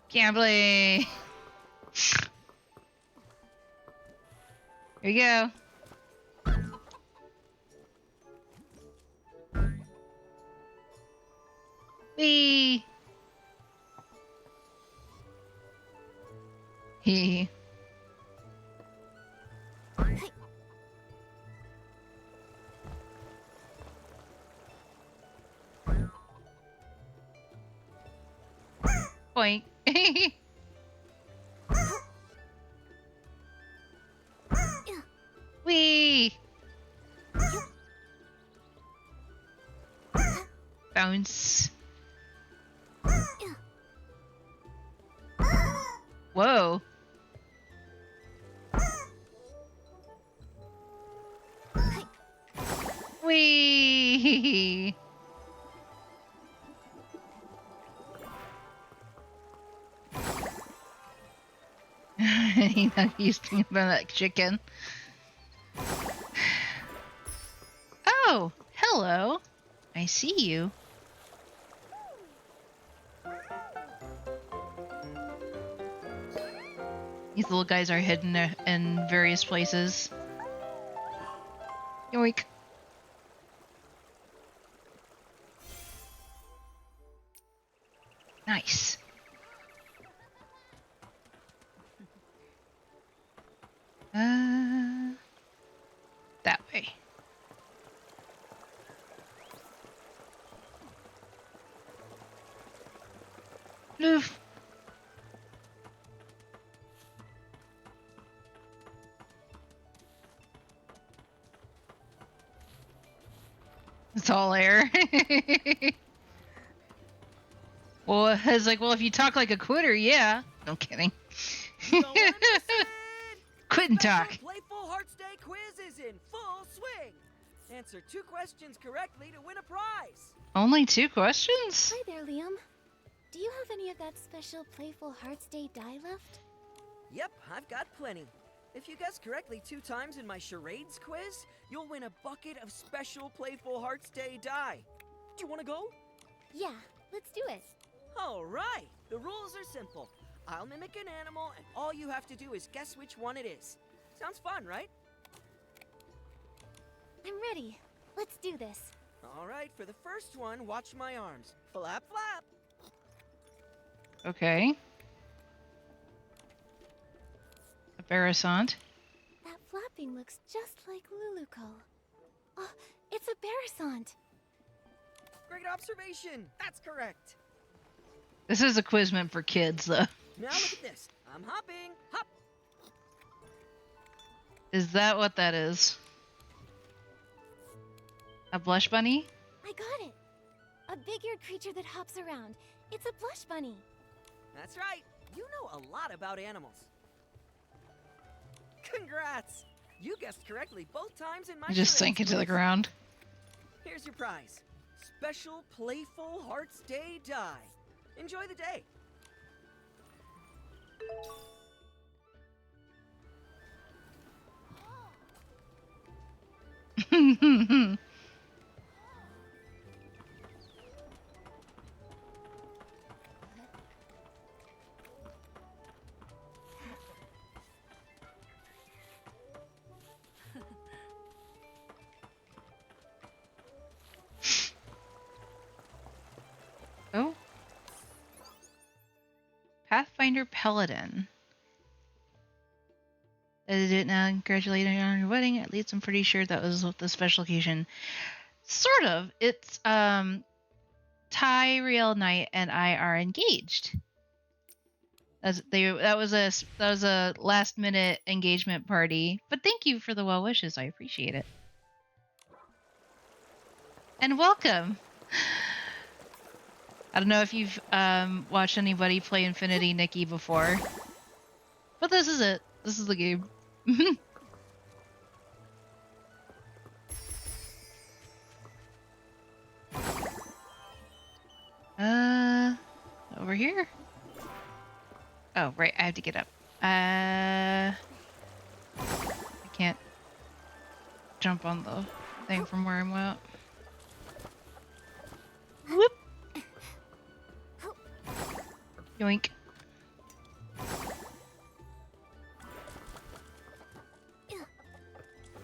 Gambling! Here you go. Whee! Hee. Boink. Whee! Bounce. Whoa. Whee! You know, he's thinking about that chicken. Oh, hello. I see you. These little guys are hidden in various places. Yoink. Nice. That way. Oof. It's all air. Well, it's like, well, if you talk like a quitter, yeah. No kidding. Quit and talk. Playful Hearts Day quiz is in full swing. Answer 2 questions correctly to win a prize. Only 2 questions? Hi there, Liam. Do you have any of that special Playful Hearts Day dye left? Yep, I've got plenty. If you guess correctly 2 times in my charades quiz, you'll win a bucket of special Playful Hearts Day dye. Do you want to go? Yeah, let's do it. All right. The rules are simple. I'll mimic an animal, and all you have to do is guess which one it is. Sounds fun, right? I'm ready. Let's do this. All right, for the first one, watch my arms. Flap, flap. Okay. A Barasant. That flapping looks just like Luluco. Oh, it's a Barasant. Great observation. That's correct. This is a quiz meant for kids, though. Now look at this. I'm hopping. Hop. Is that what that is? A blush bunny? I got it. A big-eared creature that hops around. It's a blush bunny. That's right. You know a lot about animals. Congrats. You guessed correctly both times in my I just sank charades into the quiz. ground. Here's your prize. Special Playful Hearts Day dye. Enjoy the day. Oh. Pathfinder Paladin. Is it now? Congratulating on your wedding. At least I'm pretty sure that was the special occasion. Sort of. It's Tyrael Knight and I are engaged. That was a last minute engagement party. But thank you for the well wishes. I appreciate it. And welcome. I don't know if you've watched anybody play Infinity Nikki before, but this is it. This is the game. Over here? Oh, right, I have to get up. I can't jump on the thing from where I'm at. Whoop! Yoink.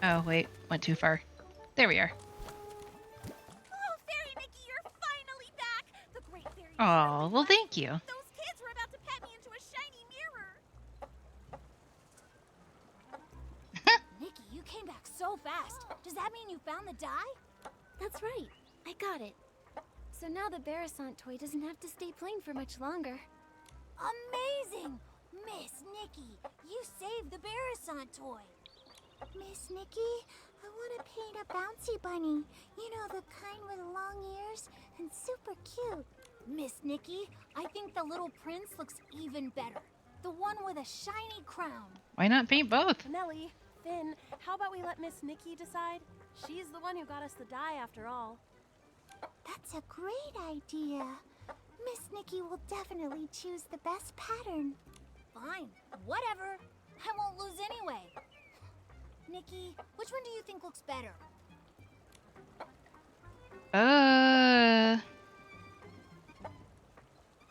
Oh, wait. Went too far. There we are. Oh, Fairy Nikki, you're finally back! The great fairy. Oh, well, thank you. Those kids were about to pat me into a shiny mirror. Nikki, you came back so fast. Does that mean you found the dye? That's right. I got it. So now the Barasant toy doesn't have to stay plain for much longer. Amazing! Miss Nikki, you saved the Barasant toy. Miss Nikki, I want to paint a bouncy bunny. You know, the kind with long ears and super cute. Miss Nikki, I think the little prince looks even better. The one with a shiny crown. Why not paint both? Nellie, Finn, how about we let Miss Nikki decide? She's the one who got us the dye after all. That's a great idea. Miss Nikki will definitely choose the best pattern. Fine, whatever. I won't lose anyway. Nikki, which one do you think looks better?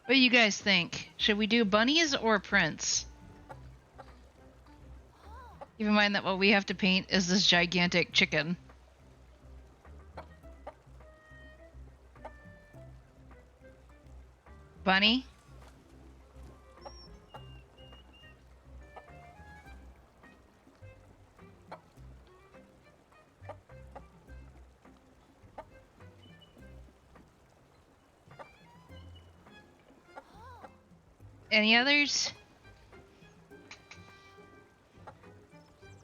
What do you guys think? Should we do bunnies or prince? Keep in mind that what we have to paint is this gigantic chicken. Bunny? Any others?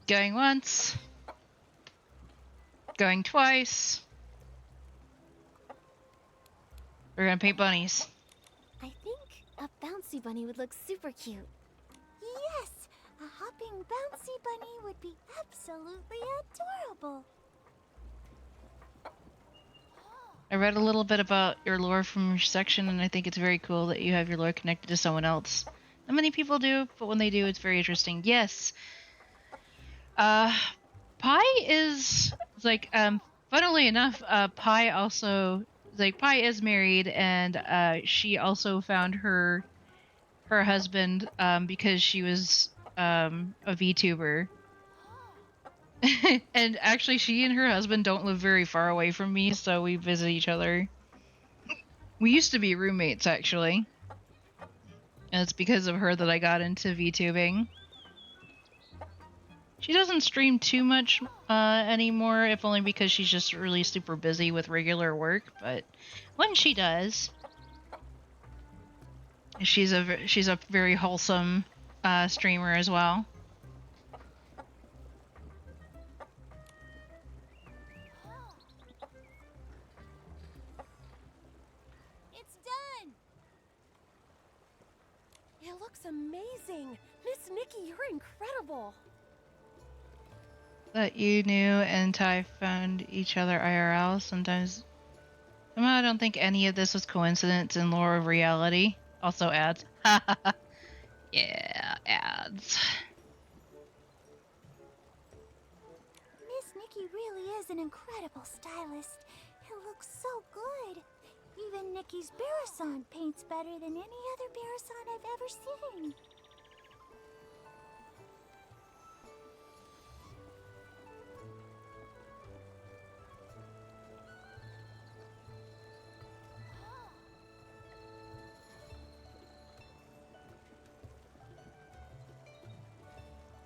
Going once. Going twice. We're gonna paint bunnies. I think a bouncy bunny would look super cute. Yes, a hopping bouncy bunny would be absolutely adorable. I read a little bit about your lore from your section, and I think it's very cool that you have your lore connected to someone else. Not many people do, but when they do, it's very interesting. Yes. Pi is like funnily enough, Pi also like Pi is married, and she also found her husband because she was a VTuber. And actually she and her husband don't live very far away from me, so we visit each other. We used to be roommates actually. And it's because of her that I got into VTubing. She doesn't stream too much anymore, if only because she's just really super busy with regular work, but when she does, she's a very wholesome streamer as well. It's done! It looks amazing! Miss Nikki, you're incredible! That you knew and Ty found each other IRL. Somehow I don't think any of this was coincidence in lore of reality. Also ads. Yeah, ads. Miss Nikki really is an incredible stylist. It looks so good. Even Nikki's Barasan paints better than any other Barasan I've ever seen.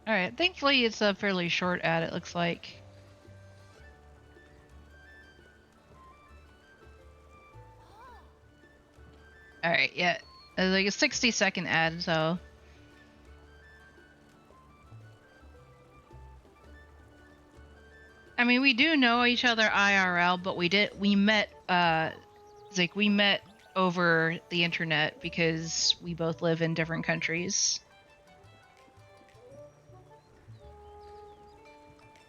Alright, thankfully it's a fairly short ad, it looks like. Alright, yeah. It's like a 60-second ad, so... I mean, we do know each other IRL, but we met over the internet because we both live in different countries.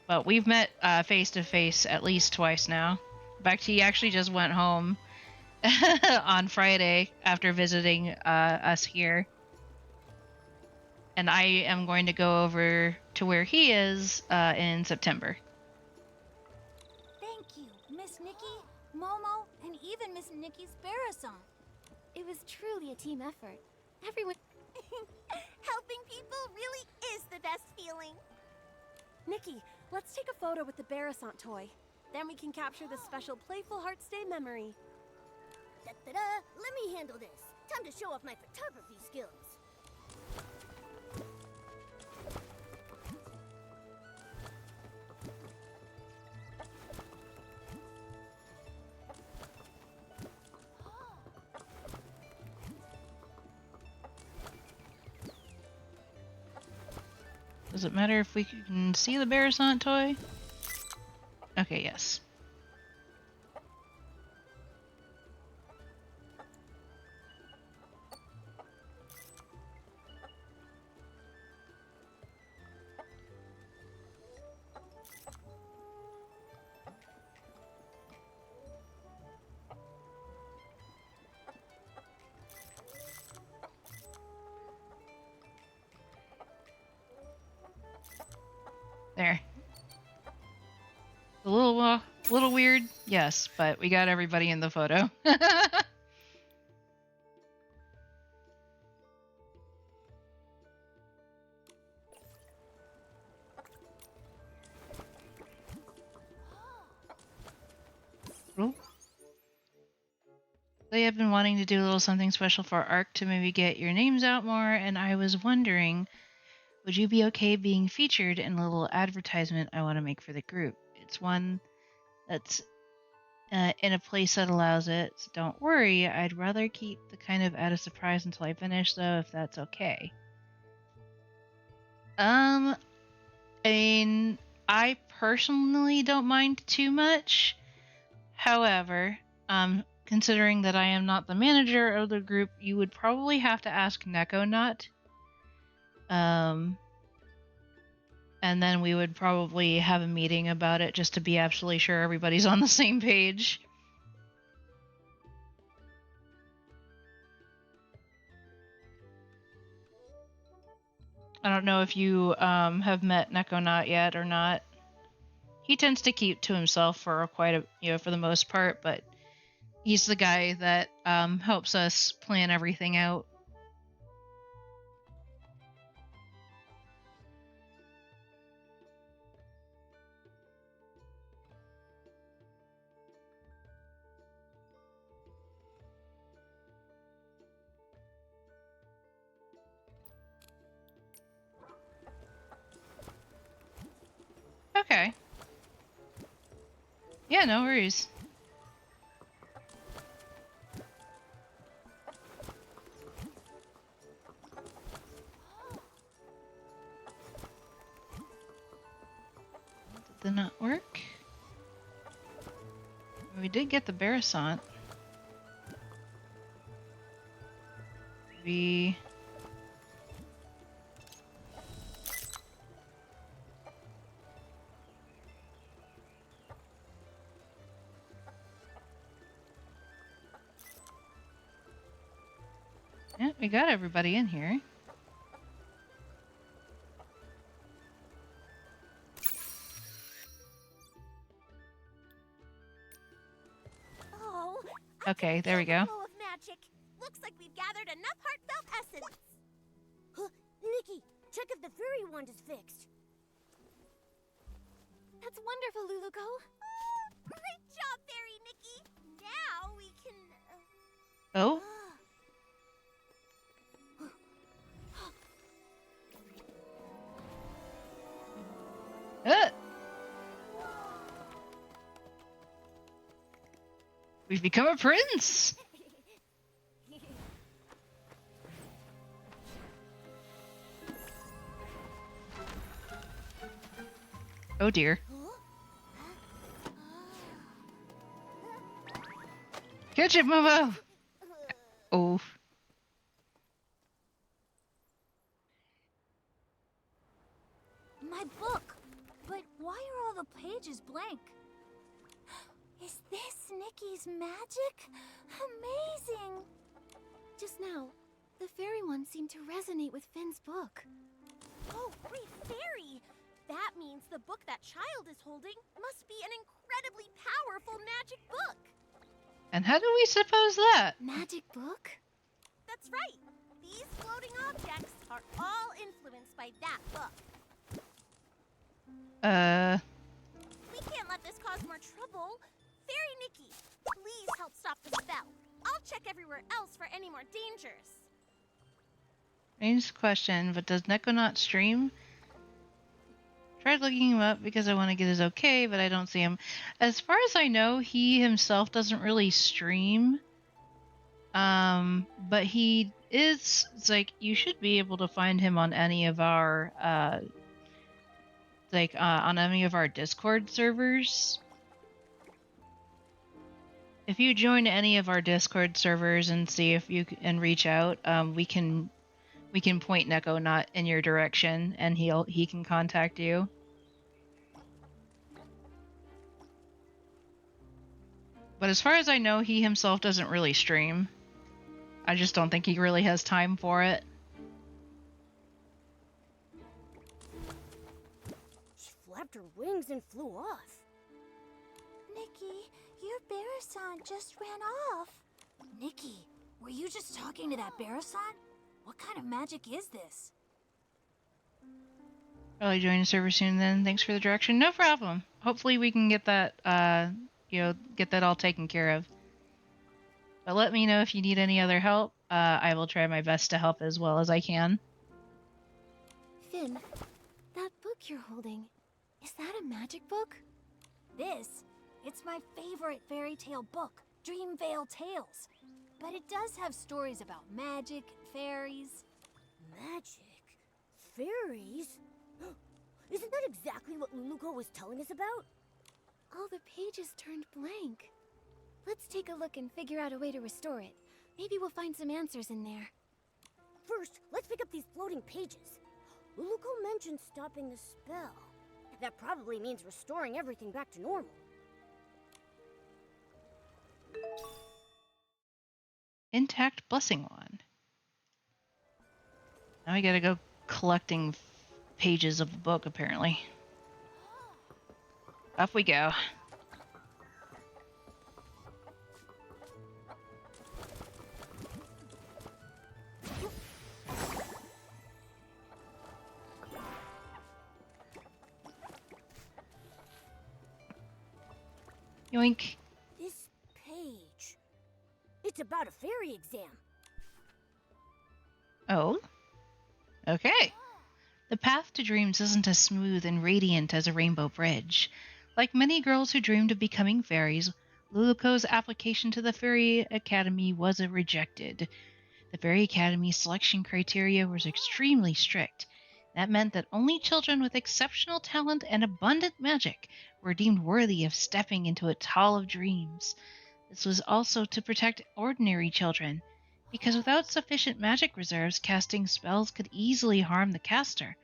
But we've met face to face at least twice now. In fact, he actually just went home on Friday after visiting us here. And I am going to go over to where he is in September. Thank you, Miss Nikki, Momo, and even Miss Nikki's Barasan. It was truly a team effort. Everyone... Helping people really is the best feeling. Nikki, let's take a photo with the Barasant toy. Then we can capture this special Playful Hearts Day memory. Da-da-da! Let me handle this. Time to show off my photography skills. Does it matter if we can see the Barasant toy? Okay, yes. There. A little weird, yes, but we got everybody in the photo. Oh. They have been wanting to do a little something special for ARC to maybe get your names out more, and I was wondering, would you be okay being featured in a little advertisement I want to make for the group? It's one that's in a place that allows it, so don't worry. I'd rather keep the kind of ad a surprise until I finish, though, if that's okay. I mean, I personally don't mind too much. However, considering that I am not the manager of the group, you would probably have to ask Nekonut. And then we would probably have a meeting about it just to be absolutely sure everybody's on the same page. I don't know if you have met Nekonot yet or not. He tends to keep to himself for for the most part, but he's the guy that helps us plan everything out. Okay. Yeah, no worries. Did that not work? We did get the Barasant. We... Yeah, we got everybody in here. Oh, Okay, there we go. flow of magic. Looks like we've gathered enough heartfelt essence. Huh, Nikki, check if the fairy wand is fixed. That's wonderful, Luluko. Great job, Fairy Nikki. Now we can. Oh? We've become a prince! Oh dear. Catch it, Momo! Oh. My book! But why are all the pages blank? Is this Nikki's magic? Amazing! Just now, the fairy one seemed to resonate with Finn's book. Oh, great fairy! That means the book that child is holding must be an incredibly powerful magic book. And how do we suppose that? Magic book? That's right. These floating objects are all influenced by that book. We can't let this cause more trouble. Fairy Nikki, please help stop the spell. I'll check everywhere else for any more dangers. Strange question, but does Nekonot stream? Tried looking him up because I want to get his okay, but I don't see him. As far as I know, he himself doesn't really stream. But he is, it's like, you should be able to find him on any of our, on any of our Discord servers. If you join any of our Discord servers and see if you and reach out, we can point Nekonot in your direction, and he can contact you. But as far as I know, he himself doesn't really stream. I just don't think he really has time for it. She flapped her wings and flew off. Nikki, your Barasant just ran off. Nikki, were you just talking to that Barasant? What kind of magic is this? Probably join the server soon then. Thanks for the direction. No problem. Hopefully we can get that, get that all taken care of. But let me know if you need any other help. I will try my best to help as well as I can. Finn, that book you're holding, is that a magic book? It's my favorite fairy tale book, Dreamvale Tales. But it does have stories about magic and fairies. Magic? Fairies? Isn't that exactly what Luluko was telling us about? All the pages turned blank. Let's take a look and figure out a way to restore it. Maybe we'll find some answers in there. First, let's pick up these floating pages. Luluko mentioned stopping the spell. That probably means restoring everything back to normal. Intact blessing wand. Now we gotta go collecting pages of the book, apparently. Up we go. Yoink. This page. It's about a fairy exam. Oh? Okay. The path to dreams isn't as smooth and radiant as a rainbow bridge. Like many girls who dreamed of becoming fairies, Luluko's application to the Fairy Academy was rejected. The Fairy Academy's selection criteria was extremely strict. That meant that only children with exceptional talent and abundant magic were deemed worthy of stepping into its Hall of Dreams. This was also to protect ordinary children, because without sufficient magic reserves, casting spells could easily harm the caster.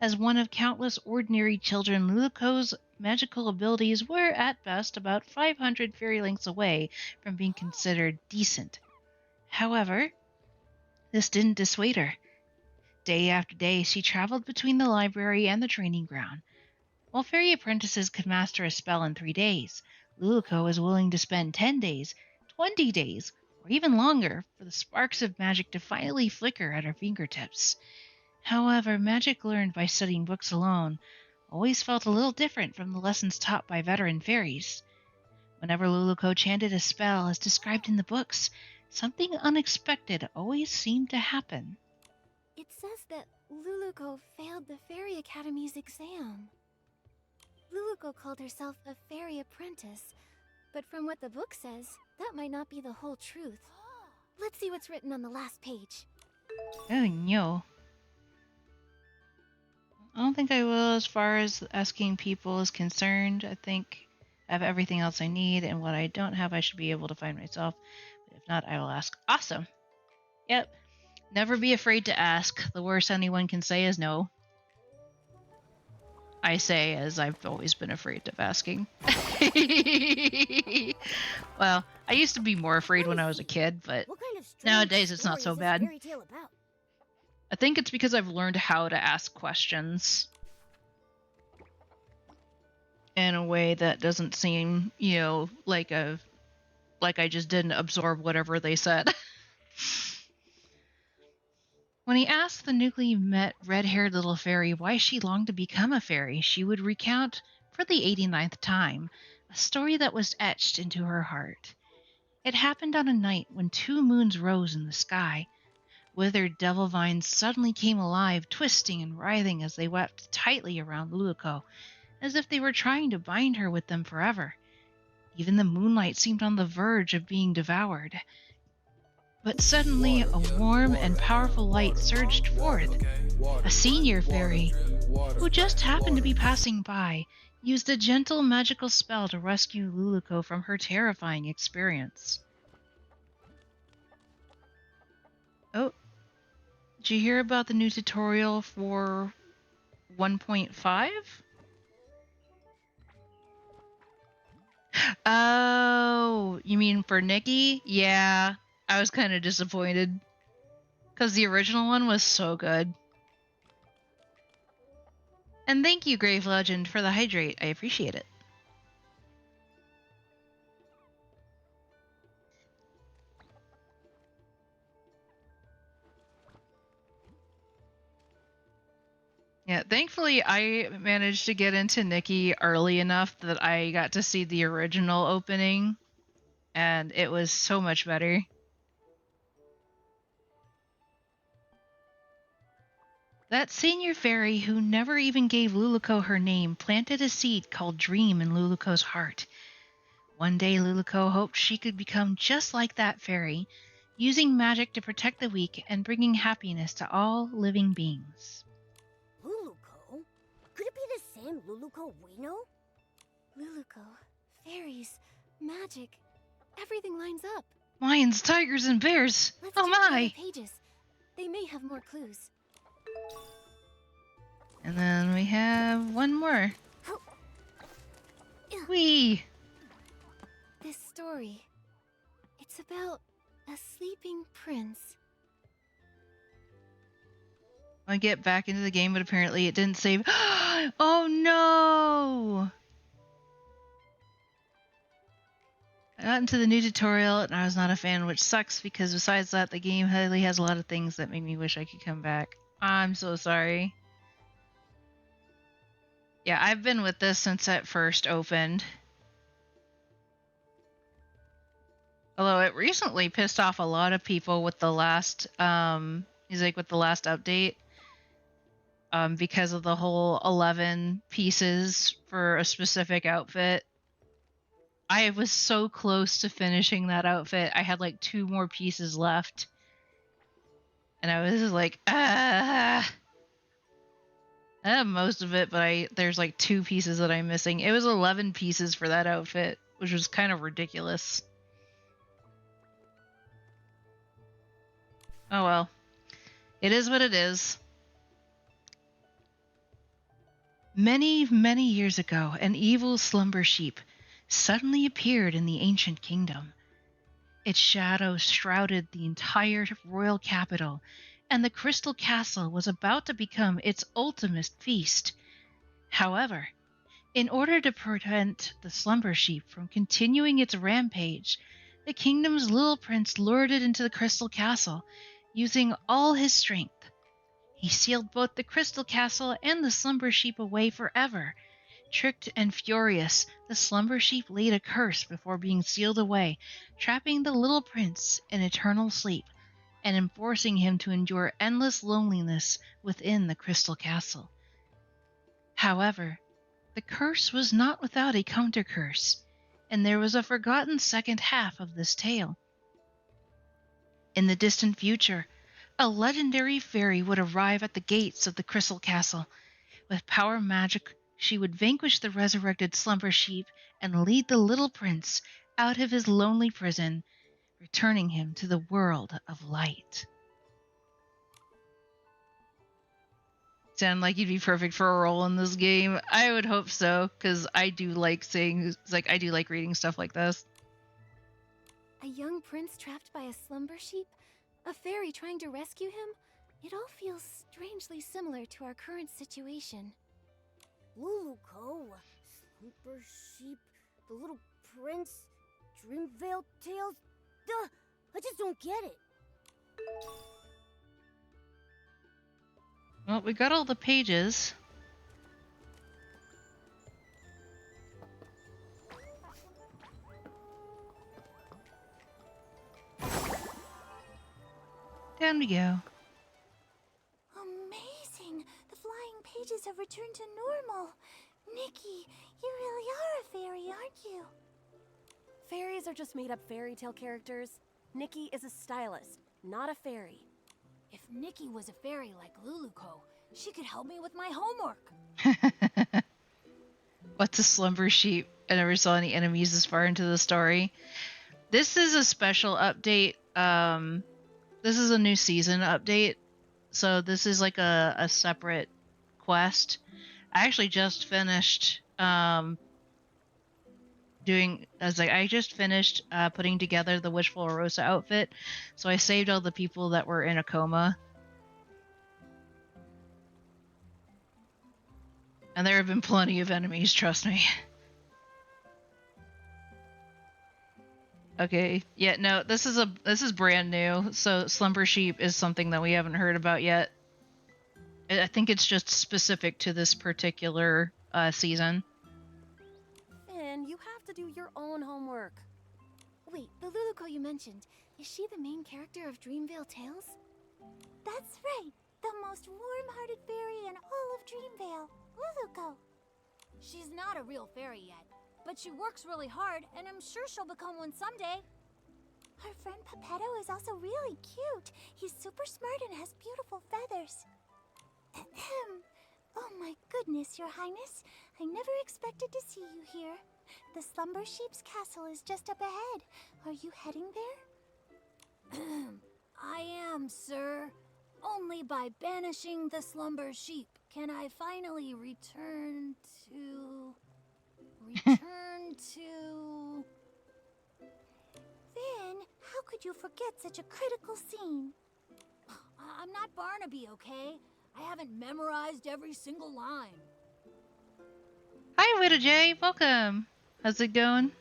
As one of countless ordinary children, Luluko's magical abilities were, at best, about 500 fairy lengths away from being considered decent. However, this didn't dissuade her. Day after day, she traveled between the library and the training ground. While fairy apprentices could master a spell in 3 days, Luluko was willing to spend 10 days, 20 days, or even longer for the sparks of magic to finally flicker at her fingertips. However, magic learned by studying books alone always felt a little different from the lessons taught by veteran fairies. Whenever Luluko chanted a spell as described in the books, something unexpected always seemed to happen. It says that Luluko failed the Fairy Academy's exam. Luluko called herself a fairy apprentice, but from what the book says, that might not be the whole truth. Let's see what's written on the last page. Oh no. I don't think I will as far as asking people is concerned. I think I have everything else I need, and what I don't have I should be able to find myself. But if not, I will ask. Awesome. Yep. Never be afraid to ask. The worst anyone can say is no. I say as I've always been afraid of asking. Well, I used to be more afraid when I was a kid, but What kind of strange nowadays it's not story so is bad. This fairy tale about? I think it's because I've learned how to ask questions in a way that doesn't seem, like I just didn't absorb whatever they said. When he asked the newly met red-haired little fairy why she longed to become a fairy, she would recount, for the 89th time, a story that was etched into her heart. It happened on a night when 2 moons rose in the sky. Withered devil vines suddenly came alive, twisting and writhing as they wrapped tightly around Luluko, as if they were trying to bind her with them forever. Even the moonlight seemed on the verge of being devoured. But suddenly, a warm and powerful light surged forth. A senior fairy, who just happened to be passing by, used a gentle magical spell to rescue Luluko from her terrifying experience. Oh, did you hear about the new tutorial for 1.5? Oh, you mean for Nikki? Yeah, I was kind of disappointed. Because the original one was so good. And thank you, Grave Legend, for the hydrate. I appreciate it. Yeah, thankfully I managed to get into Nikki early enough that I got to see the original opening, and it was so much better. That senior fairy who never even gave Luluko her name planted a seed called Dream in Luluko's heart. One day Luluko hoped she could become just like that fairy, using magic to protect the weak and bringing happiness to all living beings. Luluko? Could it be the same Luluko we know? Luluko, fairies, magic, everything lines up. Lions, tigers, and bears! Let's Oh check the my! other pages. They may have more clues. And then we have one more. Whee! This story, it's about a sleeping prince. I get back into the game, but apparently it didn't save. Oh no! I got into the new tutorial and I was not a fan, which sucks because besides that, the game really has a lot of things that make me wish I could come back. I'm so sorry. Yeah, I've been with this since it first opened. Although it recently pissed off a lot of people with the last, with the last update. Because of the whole 11 pieces for a specific outfit. I was so close to finishing that outfit. I had like 2 more pieces left. And I was like, I have most of it, but there's like 2 pieces that I'm missing. It was 11 pieces for that outfit, which was kind of ridiculous. Oh well. It is what it is. Many, many years ago, an evil slumber sheep suddenly appeared in the ancient kingdom. Its shadow shrouded the entire royal capital, and the crystal castle was about to become its ultimate feast. However, in order to prevent the slumber sheep from continuing its rampage, the kingdom's little prince lured it into the crystal castle, using all his strength. He sealed both the crystal castle and the slumber sheep away forever. Tricked and furious, the slumber sheep laid a curse before being sealed away, trapping the little prince in eternal sleep and enforcing him to endure endless loneliness within the crystal castle. However, the curse was not without a counter-curse, and there was a forgotten second half of this tale. In the distant future, a legendary fairy would arrive at the gates of the crystal castle. With power magic, she would vanquish the resurrected slumber sheep and lead the little prince out of his lonely prison, returning him to the world of light. Sound like you'd be perfect for a role in this game? I would hope so, because I do like I do like reading stuff like this. A young prince trapped by a slumber sheep? A fairy trying to rescue him? It all feels strangely similar to our current situation. Luluco, Slumber Sheep, the Little Prince, Dreamvale Tales. Duh! I just don't get it. Well, we got all the pages. Down we go. Amazing! The flying pages have returned to normal. Nikki, you really are a fairy, aren't you? Fairies are just made-up fairy tale characters. Nikki is a stylist, not a fairy. If Nikki was a fairy like Luluco, she could help me with my homework. What's a slumber sheep? I never saw any enemies this far into the story. This is a special update. This is a new season update. So this is like a separate quest. I actually just finished I just finished putting together the Wishful Rosa outfit, so I saved all the people that were in a coma. And there have been plenty of enemies, trust me. Okay, yeah, no, this is brand new, so Slumber Sheep is something that we haven't heard about yet. I think it's just specific to this particular season. Finn, you have to do your own homework. Wait, the Luluco you mentioned, is she the main character of Dreamvale Tales? That's right. The most warm-hearted fairy in all of Dreamvale, Luluco. She's not a real fairy yet, but she works really hard, and I'm sure she'll become one someday. Her friend Pepetto is also really cute. He's super smart and has beautiful feathers. Ahem. Oh my goodness, Your Highness. I never expected to see you here. The Slumber Sheep's castle is just up ahead. Are you heading there? I am, sir. Only by banishing the Slumber Sheep can I finally return to... Finn, how could you forget such a critical scene? I'm not Barnaby, okay? I haven't memorized every single line. Hi, Widow J. Welcome. How's it going?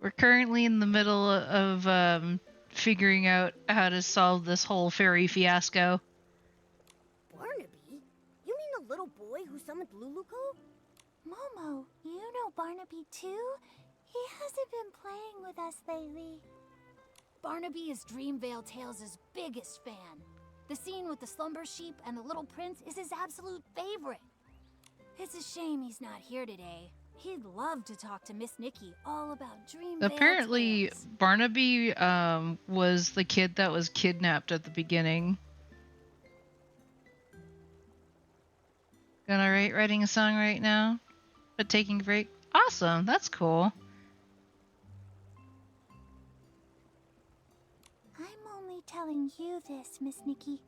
We're currently in the middle of figuring out how to solve this whole fairy fiasco. Barnaby? You mean the little boy who summoned Luluko? Momo, you know Barnaby too? He hasn't been playing with us lately. Barnaby is Dreamvale Tales' biggest fan. The scene with the slumber sheep and the little prince is his absolute favorite. It's a shame he's not here today. He'd love to talk to Miss Nikki all about Dreamvale Apparently, Tales. Barnaby was the kid that was kidnapped at the beginning. Gonna writing a song right now, but taking a break. Awesome, that's cool. I'm only telling you this, Miss Nikki.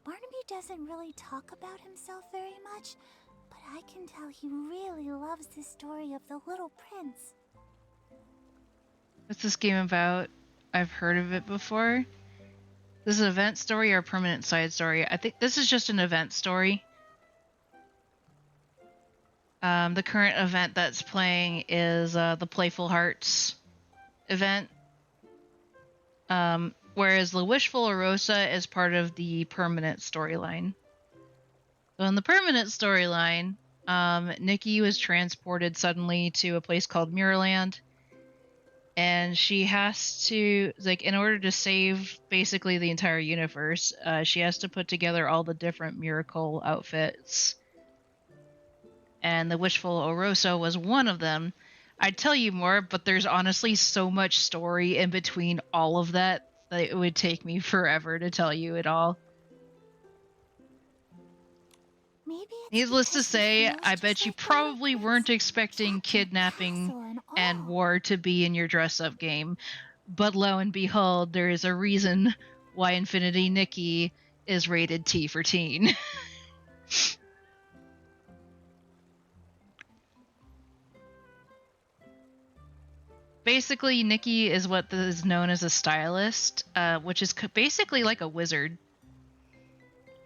Barnaby doesn't really talk about himself very much, but I can tell he really loves the story of the little prince. What's this game about? I've heard of it before. This is an event story or a permanent side story? I think this is just an event story. The current event that's playing is the Playful Hearts event. Whereas the Wishful Arosa is part of the permanent storyline. So in the permanent storyline, Nikki was transported suddenly to a place called Mirrorland. And she has to, like, in order to save basically the entire universe, she has to put together all the different miracle outfits. And the Wishful Oroso was one of them. I'd tell you more, but there's honestly so much story in between all of that it would take me forever to tell you it all. Maybe it's Needless to because she say, feels I just bet you like the little probably prince, weren't expecting trapped in a kidnapping castle and all. war to be in your dress-up game. But lo and behold, there is a reason why Infinity Nikki is rated T for teen. Basically, Nikki is what is known as a stylist, which is basically like a wizard.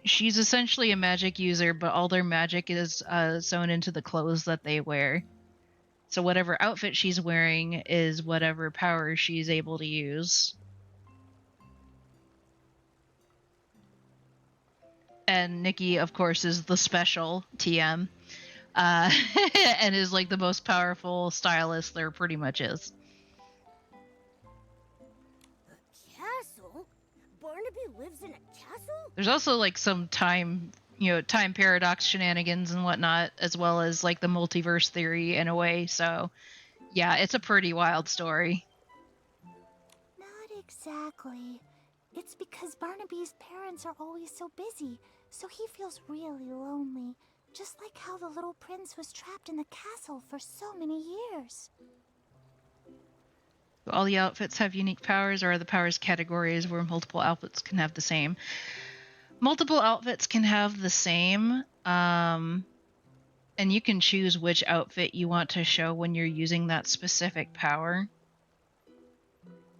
She's essentially a magic user, but all their magic is sewn into the clothes that they wear. So whatever outfit she's wearing is whatever power she's able to use. And Nikki, of course, is the special TM. And is like the most powerful stylist there pretty much is. A castle? Barnaby lives in a castle? There's also like some time paradox shenanigans and whatnot, as well as like the multiverse theory in a way. So yeah, it's a pretty wild story. Not exactly. It's because Barnaby's parents are always so busy, so he feels really lonely. Just like how the little prince was trapped in the castle for so many years. All the outfits have unique powers, or are the powers categories where multiple outfits can have the same? Multiple outfits can have the same, and you can choose which outfit you want to show when you're using that specific power.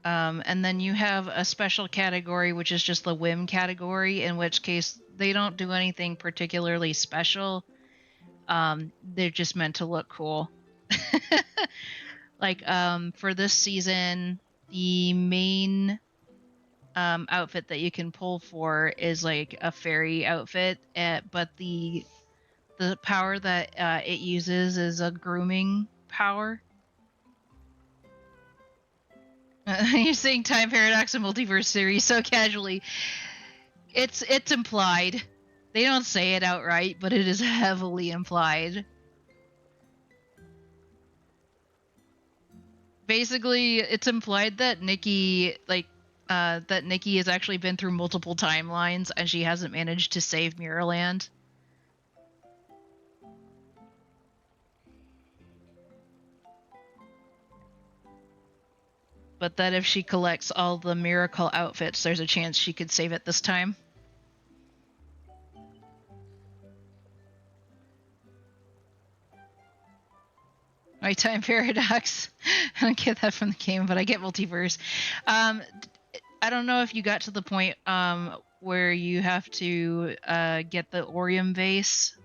And then you have a special category, which is just the whim category, in which case they don't do anything particularly special. They're just meant to look cool. Like, for this season, the main outfit that you can pull for is like a fairy outfit, but the power that it uses is a grooming power. You're saying time paradox and multiverse series so casually. It's implied. They don't say it outright, but it is heavily implied. Basically, it's implied that Nikki has actually been through multiple timelines and she hasn't managed to save Mirrorland. But that if she collects all the miracle outfits, there's a chance she could save it this time. My time paradox. I don't get that from the game, but I get multiverse. I don't know if you got to the point where you have to get the Orium vase.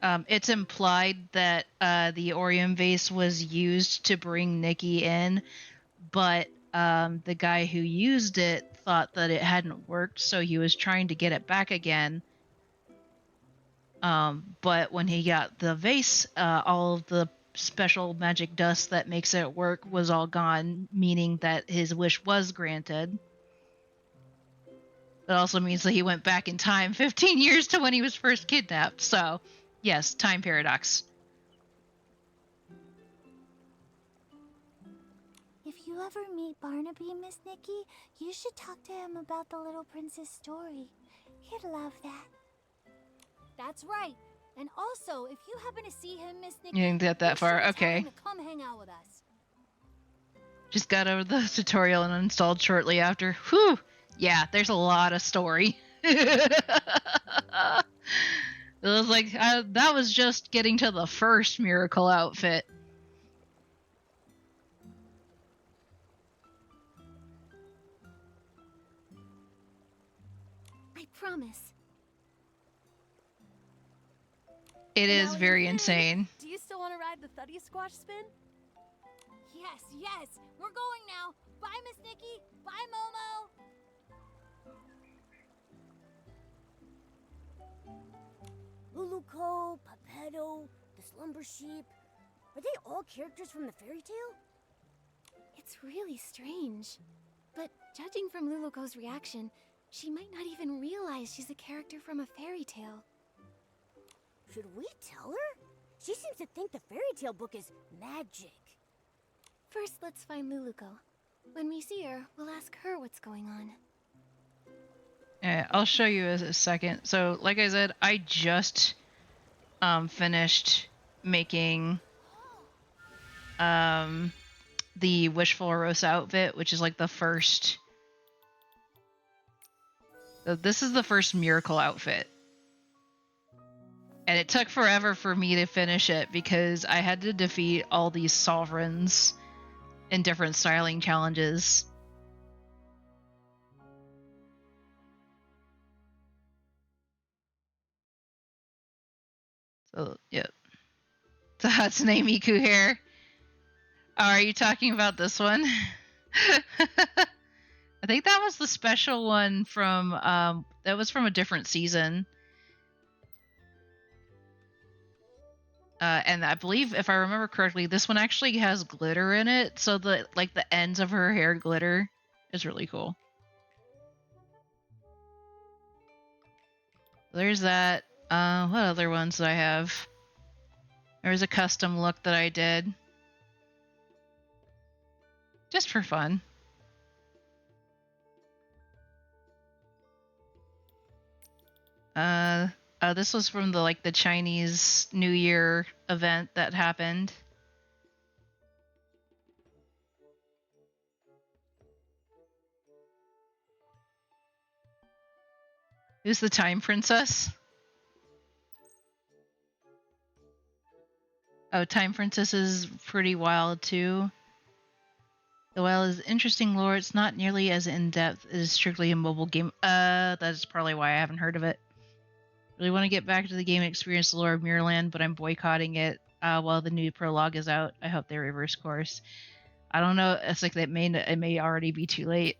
It's implied that the Orium vase was used to bring Nikki in, but the guy who used it thought that it hadn't worked, so he was trying to get it back again. But when he got the vase, all of the special magic dust that makes it work was all gone, meaning that his wish was granted. That also means that he went back in time 15 years to when he was first kidnapped. So, yes, time paradox. If you ever meet Barnaby, Miss Nikki, you should talk to him about the little prince's story. He'd love that. That's right. And also, if you happen to see him, Miss Nikki, You didn't get that be sure far. to tell Okay. him to come hang out with us. Just got over the tutorial and installed shortly after. Whew! Yeah, there's a lot of story. It was like, that was just getting to the first miracle outfit. I promise. It is Now, very Finn, insane. Do you still want to ride the Thuddy Squash spin? Yes, yes. We're going now. Bye, Miss Nikki. Bye, Momo. Luluco, Papetto, the Slumber Sheep. Are they all characters from the fairy tale? It's really strange. But judging from Luluco's reaction, she might not even realize she's a character from a fairy tale. Should we tell her? She seems to think the fairy tale book is magic. First, let's find Luluco. When we see her, we'll ask her what's going on. Yeah, I'll show you a second. So, like I said, I just finished making the Wishful Rosa outfit, which is like the first. So this is the first miracle outfit. And it took forever for me to finish it because I had to defeat all these sovereigns in different styling challenges. So, yep. So that's an Miku hair. Oh, are you talking about this one? I think that was the special one from, that was from a different season. And I believe, if I remember correctly, this one actually has glitter in it, so the ends of her hair glitter is really cool. There's that. What other ones do I have? There's a custom look that I did. Just for fun. This was from the Chinese New Year event that happened. Who's the Time Princess? Oh, Time Princess is pretty wild too. The wild is interesting lore. It's not nearly as in-depth. It is strictly a mobile game. That's probably why I haven't heard of it. Really want to get back to the game and experience the lore of Mirrorland, but I'm boycotting it while the new prologue is out. I hope they reverse course. I don't know. It's like it may already be too late.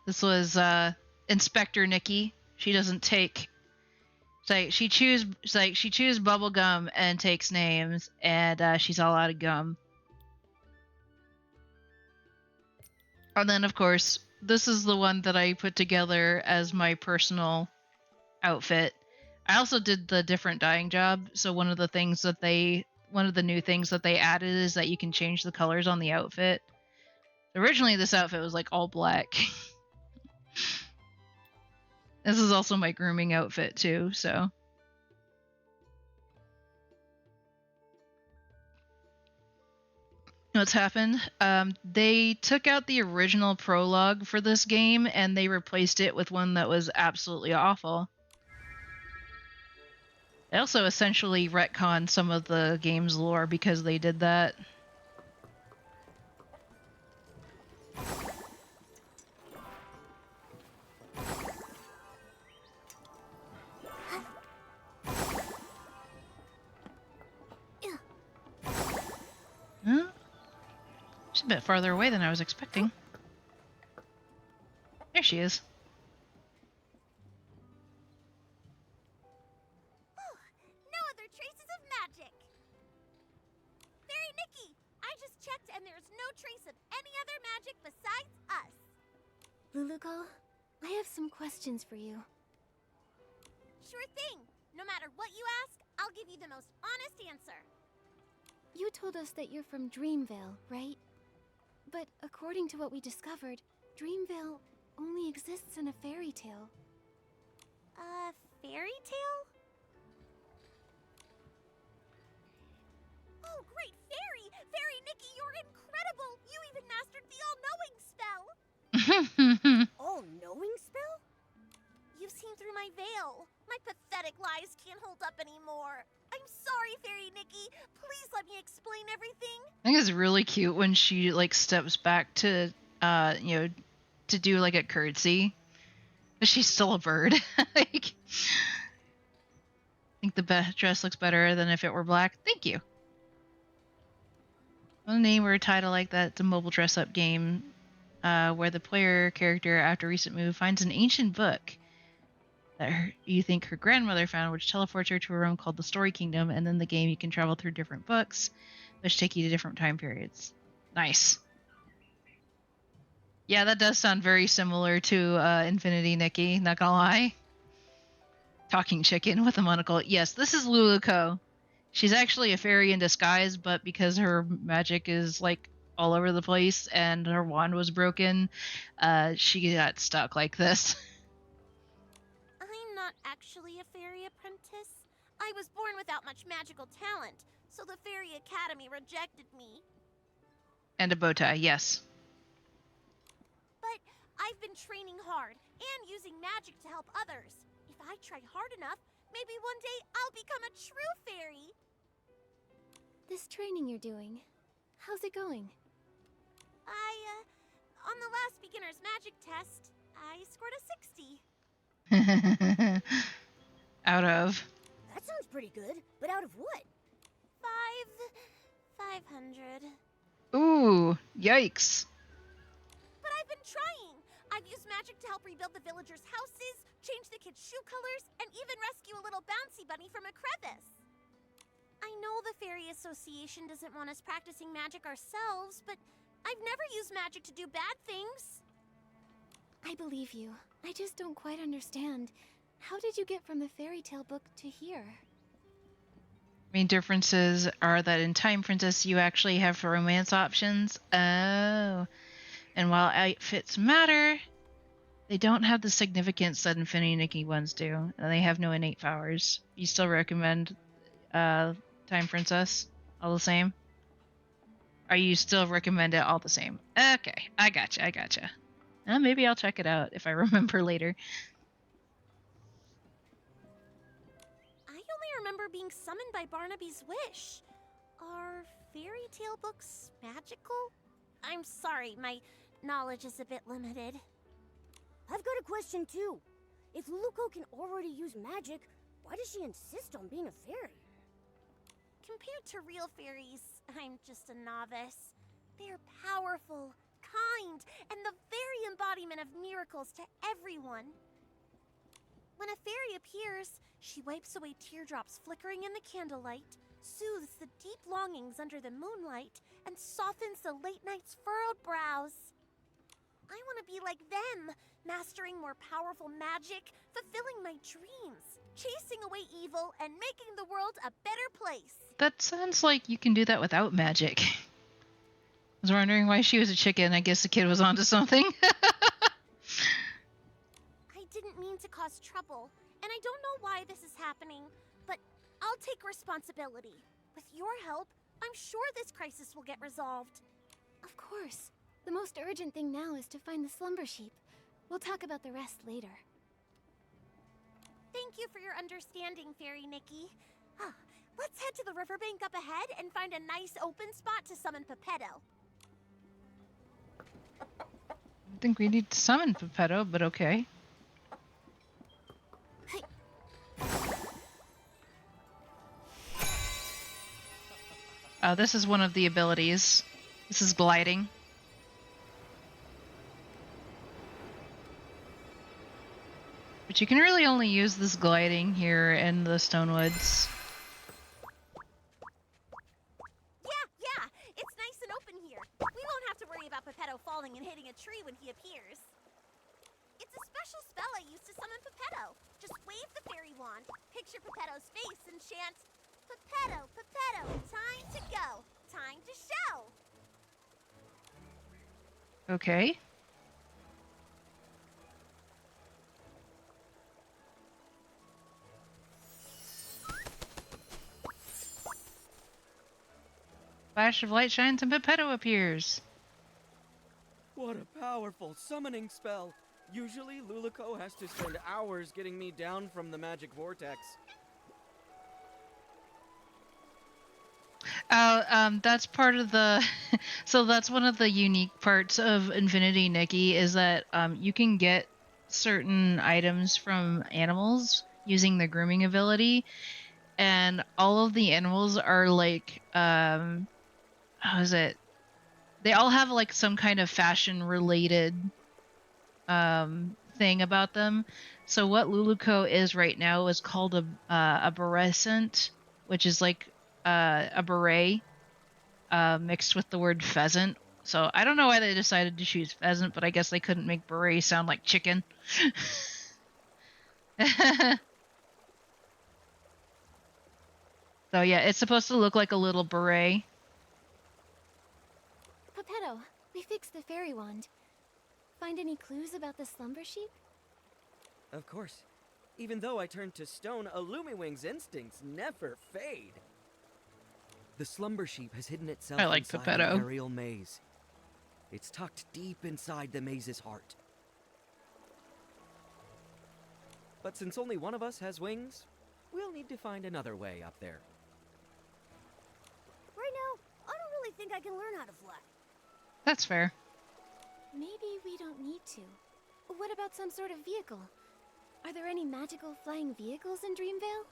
This was Inspector Nikki. She doesn't take. She chews bubblegum and takes names, and she's all out of gum. And then, of course, this is the one that I put together as my personal outfit. I also did the different dyeing job. So one of the new things that they added is that you can change the colors on the outfit. Originally, this outfit was like all black. This is also my grooming outfit too, so. What's happened? They took out the original prologue for this game and they replaced it with one that was absolutely awful. They also essentially retconned some of the game's lore because they did that. a bit farther away than I was expecting. There she is. Oh, no other traces of magic. Fairy Nikki, I just checked and there's no trace of any other magic besides us. Luluko, I have some questions for you. Sure thing. No matter what you ask, I'll give you the most honest answer. You told us that you're from Dreamvale, right? But according to what we discovered, Dreamvale only exists in a fairy tale. A fairy tale? Oh, great fairy! Fairy Nikki, you're incredible! You even mastered the all-knowing spell! All-knowing spell? You've seen through my veil. My pathetic lies can't hold up anymore. I'm sorry, Fairy Nikki. Please let me explain everything. I think it's really cute when she like steps back to to do like a curtsy. But she's still a bird. Like, I think the dress looks better than if it were black. Thank you. A name or a title like that, it's a mobile dress-up game where the player character, after a recent move, finds an ancient book that you think her grandmother found, which teleports her to a room called the Story Kingdom, and then the game you can travel through different books, which take you to different time periods. Nice. Yeah, that does sound very similar to Infinity Nikki, not gonna lie. Talking chicken with a monocle. Yes, this is Luluko. She's actually a fairy in disguise, but because her magic is like all over the place and her wand was broken, she got stuck like this. I'm not actually a fairy apprentice. I was born without much magical talent, so the Fairy Academy rejected me. And a bow tie, yes. But I've been training hard and using magic to help others. If I try hard enough, maybe one day I'll become a true fairy. This training you're doing, how's it going? On the last beginner's magic test, I scored a 60. Out of? That sounds pretty good, but out of what? 500. Ooh, yikes. But I've been trying. I've used magic to help rebuild the villagers' houses, change the kids' shoe colors, and even rescue a little bouncy bunny from a crevice. I know the Fairy Association doesn't want us practicing magic ourselves, but I've never used magic to do bad things. I believe you. I just don't quite understand. How did you get from the fairy tale book to here? Main differences are that in Time Princess you actually have romance options. Oh. And while outfits matter, they don't have the significance that Infinity Nikki ones do. And they have no innate powers. You still recommend Time Princess all the same? Or you still recommend it all the same? Okay, I gotcha. Maybe I'll check it out if I remember later. I only remember being summoned by Barnaby's wish. Are fairy tale books magical? I'm sorry, my knowledge is a bit limited. I've got a question too. If Luluko can already use magic, why does she insist on being a fairy? Compared to real fairies, I'm just a novice. They're powerful, kind, and the very embodiment of miracles to everyone. When a fairy appears, she wipes away teardrops flickering in the candlelight, soothes the deep longings under the moonlight, and softens the late night's furrowed brows. I want to be like them, mastering more powerful magic, fulfilling my dreams, chasing away evil, and making the world a better place. That sounds like you can do that without magic. I was wondering why she was a chicken. I guess the kid was onto something. I didn't mean to cause trouble, and I don't know why this is happening, but I'll take responsibility. With your help, I'm sure this crisis will get resolved. Of course. The most urgent thing now is to find the slumber sheep. We'll talk about the rest later. Thank you for your understanding, Fairy Nikki. Let's head to the riverbank up ahead and find a nice open spot to summon Pepetto. I think we need to summon Pepetto, but okay. This is one of the abilities. This is gliding. But you can really only use this gliding here in the Stonewoods. Yeah, it's nice and open here. We won't have to worry about Pepetto falling and hitting a tree when he appears. It's a special spell I use to summon Pepetto. Just wave the fairy wand, picture Pepetto's face, and chant, Pepetto, Pepetto, time to go, time to show. Okay. Flash of light shines and Pepetto appears. What a powerful summoning spell! Usually, Luluco has to spend hours getting me down from the magic vortex. That's part of the so that's one of the unique parts of Infinity Nikki is that you can get certain items from animals using the grooming ability, and all of the animals are like how is it? They all have like some kind of fashion related thing about them. So what Luluco is right now is called a berescent, which is like a beret mixed with the word pheasant. So I don't know why they decided to choose pheasant, but I guess they couldn't make beret sound like chicken. So yeah, it's supposed to look like a little beret. Pepetto, we fixed the fairy wand. Find any clues about the slumber sheep? Of course. Even though I turned to stone, Illumiwing's instincts never fade. The slumber sheep has hidden itself I like inside Pepetto. an aerial maze. It's tucked deep inside the maze's heart. But since only one of us has wings, we'll need to find another way up there. Right now, I don't really think I can learn how to fly. That's fair. Maybe we don't need to. What about some sort of vehicle? Are there any magical flying vehicles in Dreamvale?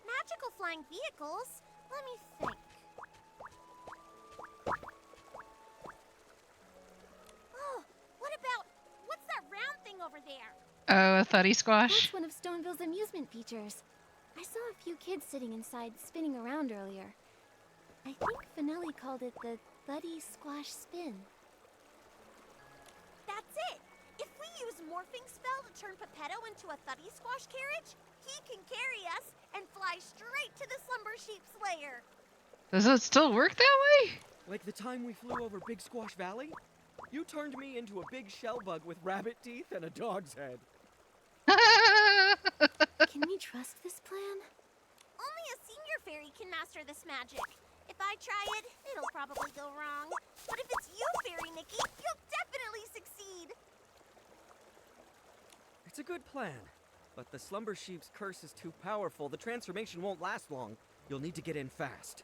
Magical flying vehicles? Let me think. Oh, what's that round thing over there? Oh, a thuddy squash. That's one of Stoneville's amusement features. I saw a few kids sitting inside spinning around earlier. I think Finelli called it the Thuddy Squash Spin. That's it! If we use Morphing Spell to turn Pepetto into a Thuddy Squash carriage, he can carry us and fly straight to the Slumber Sheep's lair. Does it still work that way? Like the time we flew over Big Squash Valley? You turned me into a big shell bug with rabbit teeth and a dog's head. Can we trust this plan? Only a senior fairy can master this magic. If I try it, it'll probably go wrong. But if it's you, Fairy Nikki, you'll definitely succeed. It's a good plan. But the Slumber Sheep's curse is too powerful. The transformation won't last long. You'll need to get in fast.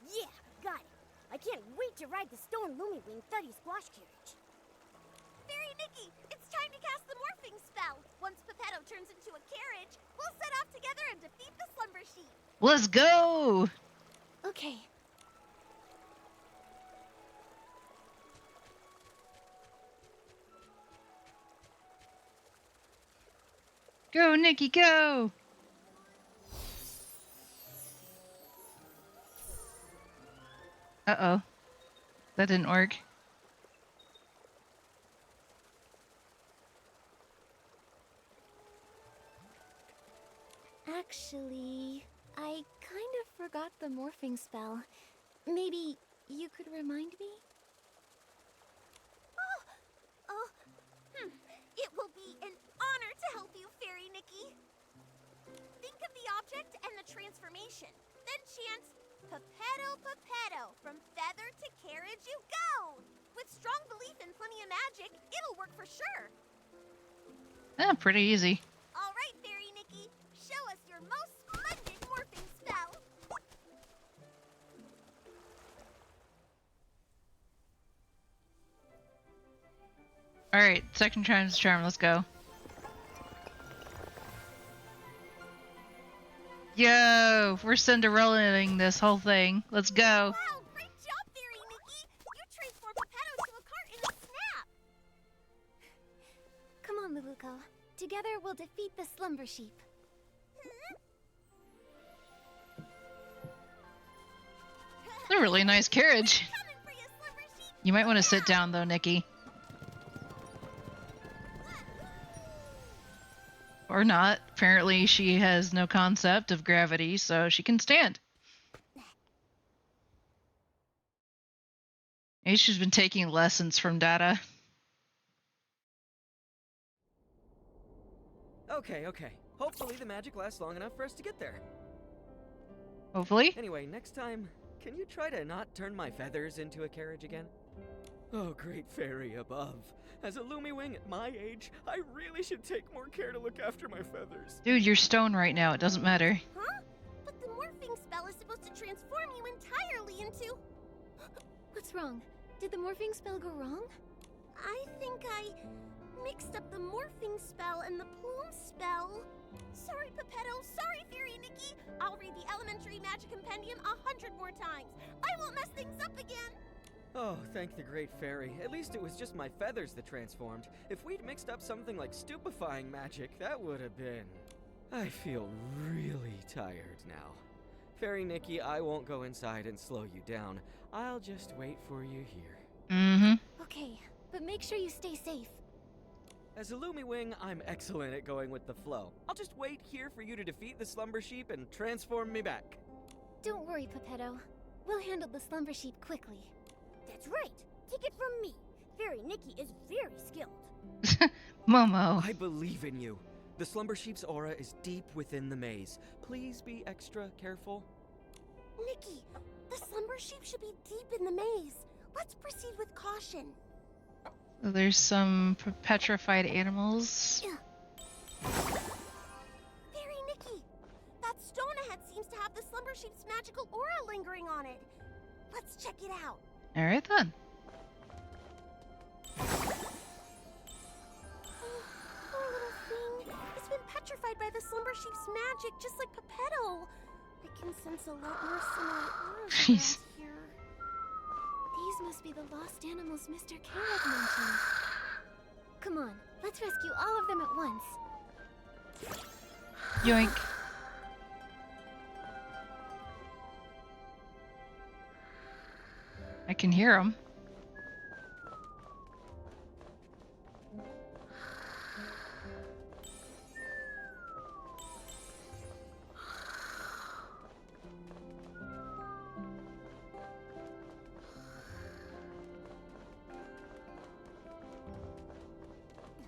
Yeah, got it. I can't wait to ride the Stone Lumiwing Thuddy Squash carriage. Fairy Nikki, it's time to cast the morphing spell. Once Pepetto turns into a carriage, we'll set off together and defeat the Slumber Sheep. Let's go! Okay. Go, Nikki, go! Uh-oh. That didn't work. Actually, I kind of forgot the morphing spell. Maybe you could remind me? It will be an honor to help you, Fairy Nikki. Think of the object and the transformation. Then chant, Pepetto, Pepetto, from feather to carriage you go! With strong belief and plenty of magic, it'll work for sure. Pretty easy. All right, Fairy Nikki, show us your most splendid morphing spell. Alright, second time's the charm, let's go. Yo, we're Cinderellaing this whole thing. Let's go. Wow, great job, Fairy Nikki! Luluko. Together we'll defeat the Slumber Sheep. It's a really nice carriage. Coming for you, Slumber Sheep. You might want to sit down though, Nikki. Or not. Apparently she has no concept of gravity, so she can stand. Maybe she's been taking lessons from Dada. Okay. Hopefully the magic lasts long enough for us to get there. Hopefully. Anyway, next time, can you try to not turn my feathers into a carriage again? Oh, great fairy above. As a Lumiwing at my age, I really should take more care to look after my feathers. Dude, you're stone right now. It doesn't matter. Huh? But the morphing spell is supposed to transform you entirely into... What's wrong? Did the morphing spell go wrong? I think I mixed up the morphing spell and the plume spell. Sorry, Pepetto. Sorry, Fairy Nikki. I'll read the Elementary Magic Compendium 100 more times. I won't mess things up again. Oh, thank the great fairy. At least it was just my feathers that transformed. If we'd mixed up something like stupefying magic, that would have been... I feel really tired now. Fairy Nikki, I won't go inside and slow you down. I'll just wait for you here. Mm-hmm. Okay, but make sure you stay safe. As a Lumiwing, I'm excellent at going with the flow. I'll just wait here for you to defeat the Slumber Sheep and transform me back. Don't worry, Pepetto. We'll handle the Slumber Sheep quickly. That's right. Take it from me. Fairy Nikki is very skilled. Momo. I believe in you. The Slumber Sheep's aura is deep within the maze. Please be extra careful. Nikki, the Slumber Sheep should be deep in the maze. Let's proceed with caution. So there's some petrified animals. Fairy Nikki, that stone ahead seems to have the Slumber Sheep's magical aura lingering on it. Let's check it out. All right then. Poor little thing. It's been petrified by the Slumber Sheep's magic, just like Pepetto. I can sense a lot more similar auras Jeez. around here. These must be the lost animals Mr. Caleb mentioned. Come on, let's rescue all of them at once. Yoink. I can hear them.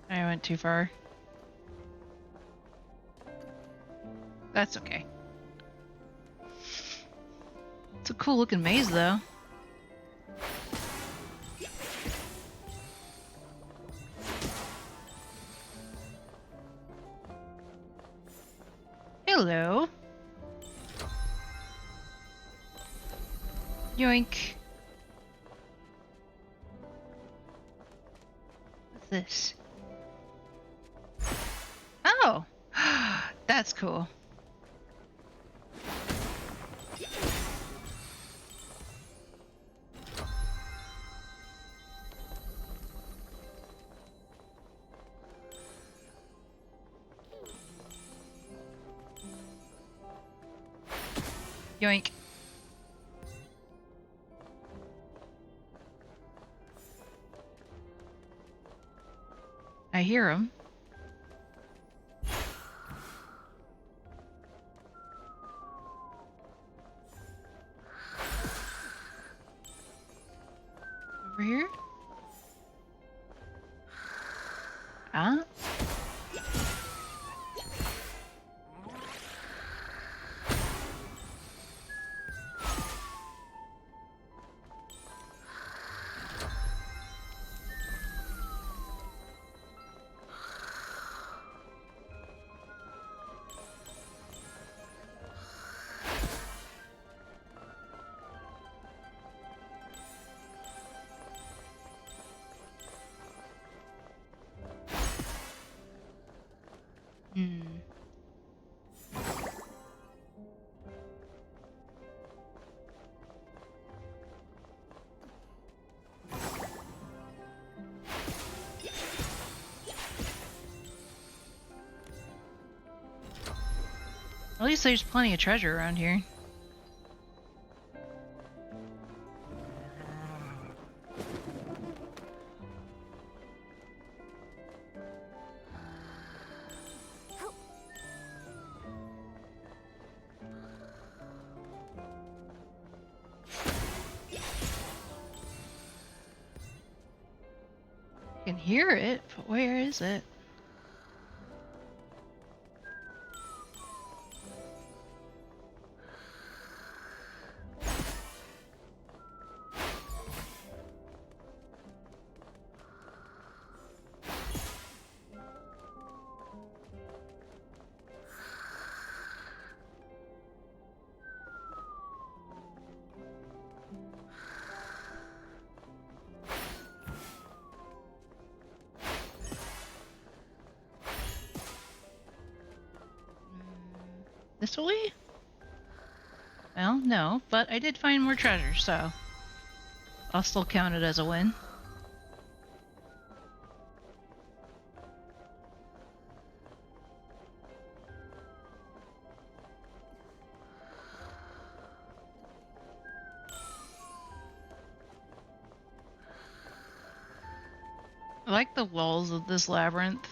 I went too far. That's okay. It's a cool looking maze though. Hello. Yoink. What's this? Oh! That's cool. Yoink. I hear him. Over here? Huh? At least there's plenty of treasure around here. I can hear it, but where is it? This way? Well, no, but I did find more treasure, so I'll still count it as a win. I like the walls of this labyrinth.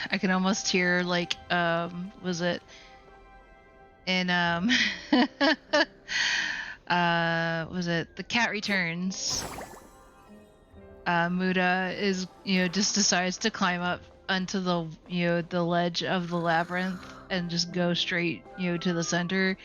I can almost hear, like, was it in, was it The Cat Returns? Muda is, just decides to climb up onto the, the ledge of the labyrinth and just go straight, to the center.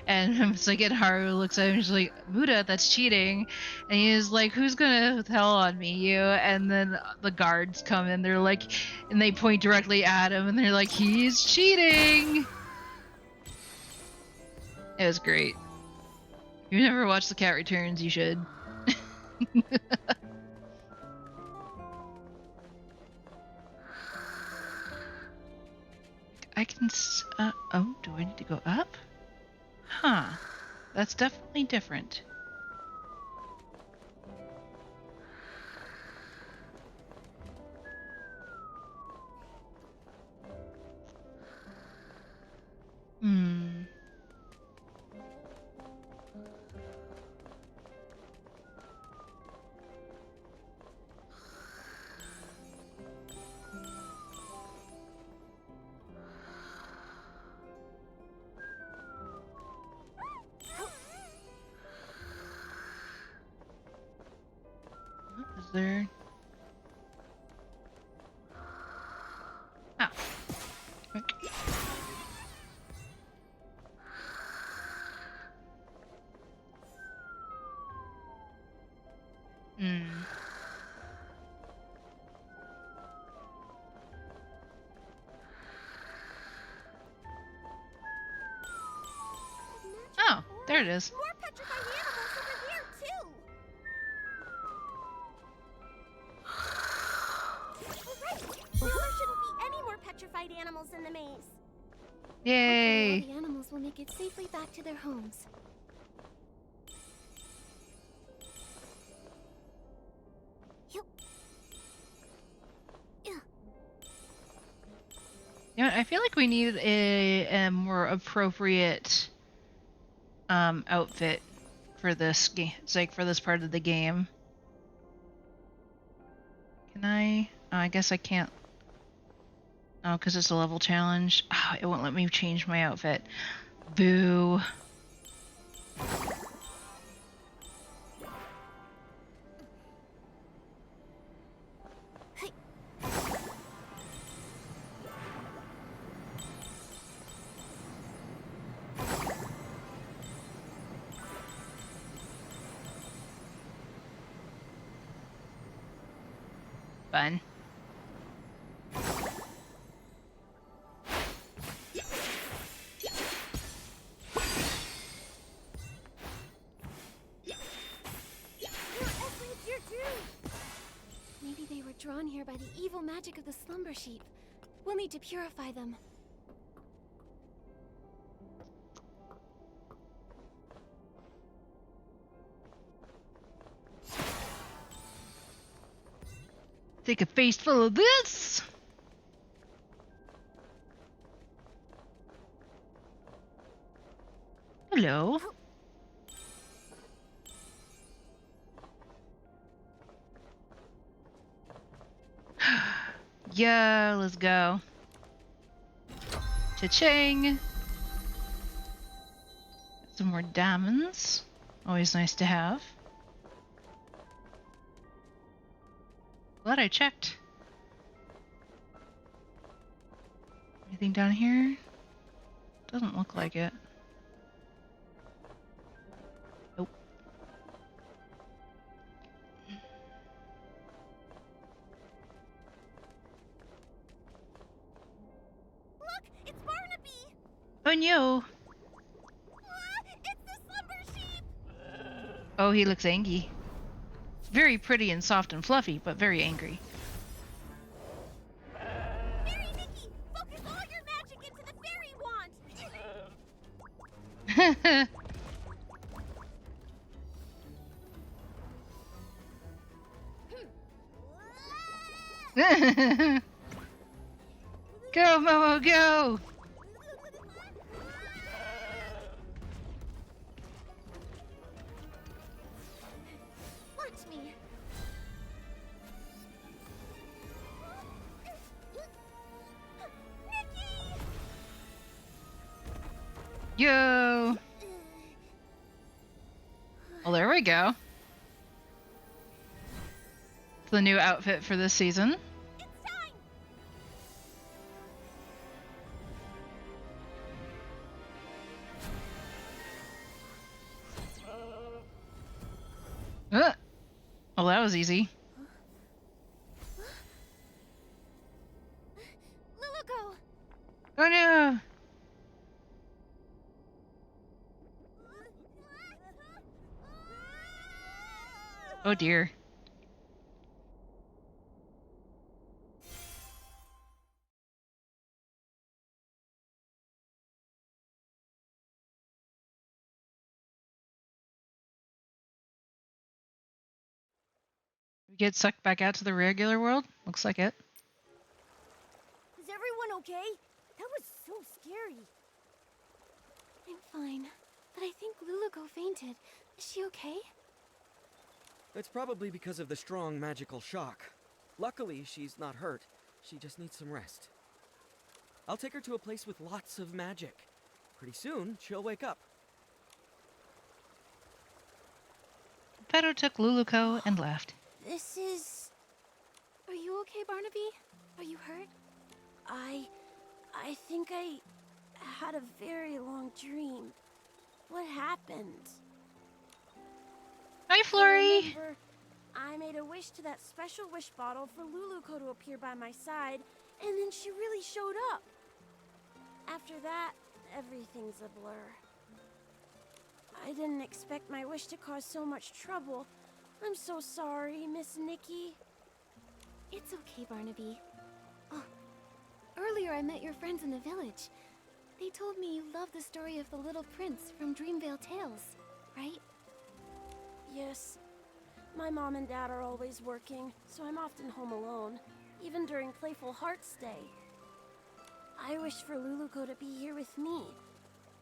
And it's like, Haru looks at him and she's like, Muda, that's cheating. And he's like, who's gonna tell on me, you? And then the guards come and they're like, and they point directly at him and they're like, he's cheating. It was great. If you've never watched The Cat Returns, you should. I can oh, do I need to go up? Huh. That's definitely different. Hmm. Is there? Oh. Okay. Hmm. Oh, there it is. More petrified animals over here, too! Alright, now there shouldn't be any more petrified animals in the maze. Yay! Hopefully all the animals will make it safely back to their homes. I feel like we need a more appropriate outfit for this game. It's like for this part of the game. Can I? Oh, I guess I can't. Oh, because it's a level challenge. Oh, it won't let me change my outfit. Boo. Fun. Maybe they were drawn here by the evil magic of the slumber sheep. We'll need to purify them. Take a face full of this. Hello. Yeah, let's go. Cha-ching! Some more diamonds. Always nice to have. Glad I checked. Anything down here? Doesn't look like it. Nope. Look, it's Barnaby! Oh no! It's the slumber sheep! Oh, he looks angry. Very pretty and soft and fluffy, but very angry. Fairy Nikki, focus all your magic into the fairy wand! Go, Momo, go! Watch me. Nikki! Yo! Well, there we go. It's the new outfit for this season. It's time! Well, that was easy. Luluko! Oh no! Oh dear. We get sucked back out to the regular world? Looks like it. Is everyone okay? That was so scary. I'm fine, but I think Luluko fainted. Is she okay? It's probably because of the strong magical shock. Luckily, she's not hurt. She just needs some rest. I'll take her to a place with lots of magic. Pretty soon, she'll wake up. Pedo took Luluko and left. This is... Are you okay, Barnaby? Are you hurt? I think I had a very long dream. What happened? Hi, Flurry! I made a wish to that special wish bottle for Luluko to appear by my side, and then she really showed up. After that, everything's a blur. I didn't expect my wish to cause so much trouble. I'm so sorry, Miss Nikki. It's okay, Barnaby. Oh, earlier I met your friends in the village. They told me you love the story of the little prince from Dreamvale Tales, right? Yes. My mom and dad are always working, so I'm often home alone, even during Playful Hearts Day. I wish for Luluko to be here with me,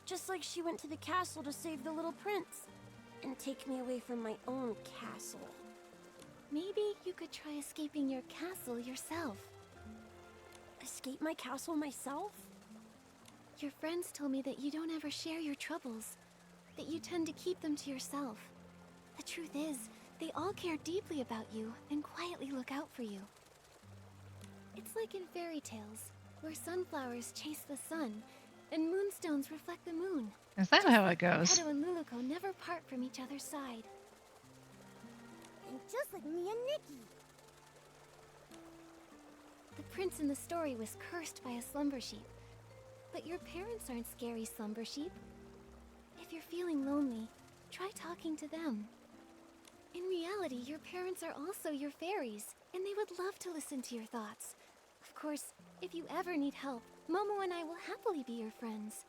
just like she went to the castle to save the little prince, and take me away from my own castle. Maybe you could try escaping your castle yourself. Escape my castle myself? Your friends told me that you don't ever share your troubles, that you tend to keep them to yourself. The truth is, they all care deeply about you and quietly look out for you. It's like in fairy tales, where sunflowers chase the sun, and moonstones reflect the moon. Is that how it goes? Pedo and Luluko never part from each other's side. And just like me and Nikki. The prince in the story was cursed by a slumber sheep. But your parents aren't scary slumber sheep. If you're feeling lonely, try talking to them. In reality, your parents are also your fairies, and they would love to listen to your thoughts. Of course, if you ever need help, Momo and I will happily be your friends.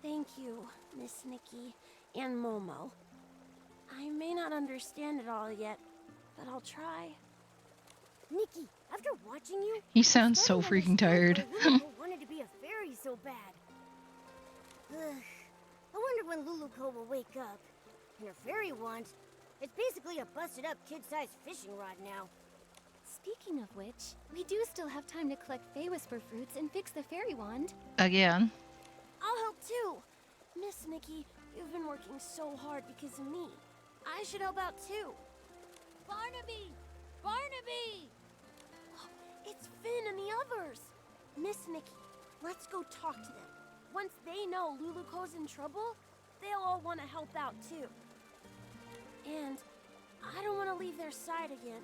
Thank you, Miss Nikki and Momo. I may not understand it all yet, but I'll try. Nikki, after watching you, He sounds I'm so starting to freaking tired. understand why Luluko wanted to be a fairy so bad. Ugh. I wonder when Luluko will wake up. And her fairy wand, it's basically a busted-up kid-sized fishing rod now. Speaking of which, we do still have time to collect Fey Whisper fruits and fix the fairy wand. Again. I'll help too. Miss Nikki, you've been working so hard because of me. I should help out too. Barnaby! Barnaby! It's Finn and the others. Miss Nikki, let's go talk to them. Once they know Luluko's in trouble, they'll all want to help out too. And I don't want to leave their side again.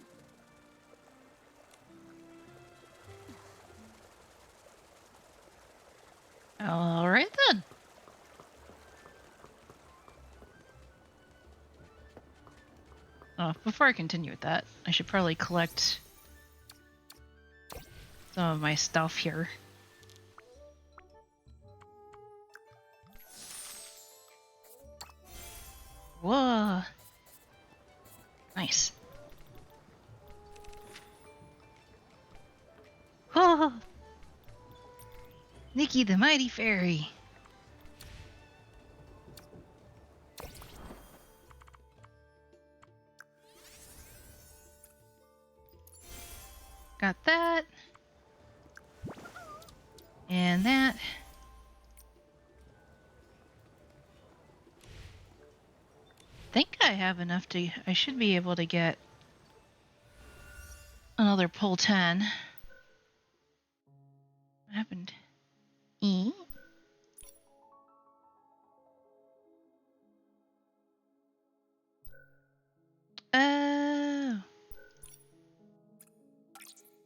All right then. Oh, before I continue with that, I should probably collect some of my stuff here. Whoa. Nice. Oh. Nikki the Mighty Fairy. Got that. And that. I think I have enough to... I should be able to get another pull 10. What happened? E? Oh.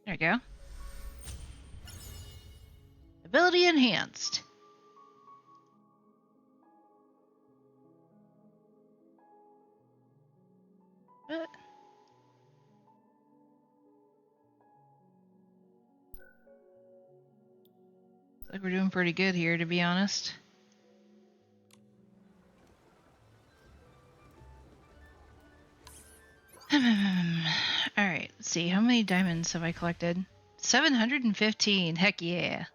There we go. Ability enhanced. What? Looks like we're doing pretty good here, to be honest. Alright, let's see. How many diamonds have I collected? 715. Heck yeah.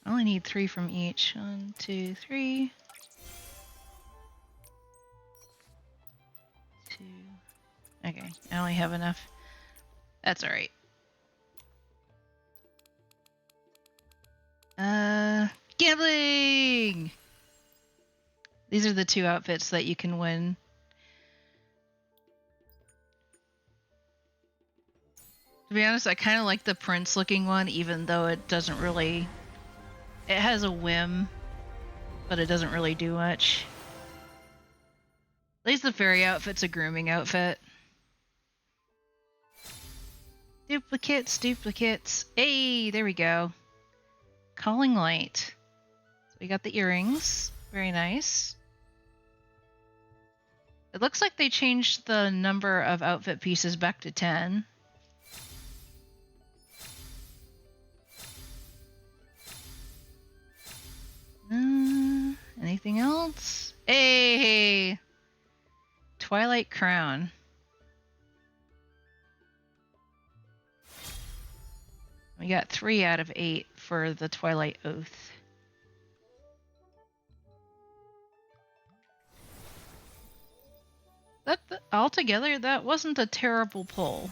I only need 3 from each. 1, 2, 3. 2. Okay, I only have enough. That's alright. Gambling! These are the 2 outfits that you can win. To be honest, I kind of like the prince looking one, even though it doesn't really... It has a whim, but it doesn't really do much. At least the fairy outfit's a grooming outfit. Duplicates, duplicates. Hey, there we go. Calling light. So we got the earrings. Very nice. It looks like they changed the number of outfit pieces back to 10. Anything else? Hey! Twilight Crown. We got 3 out of 8 for the Twilight Oath. Altogether, that wasn't a terrible pull.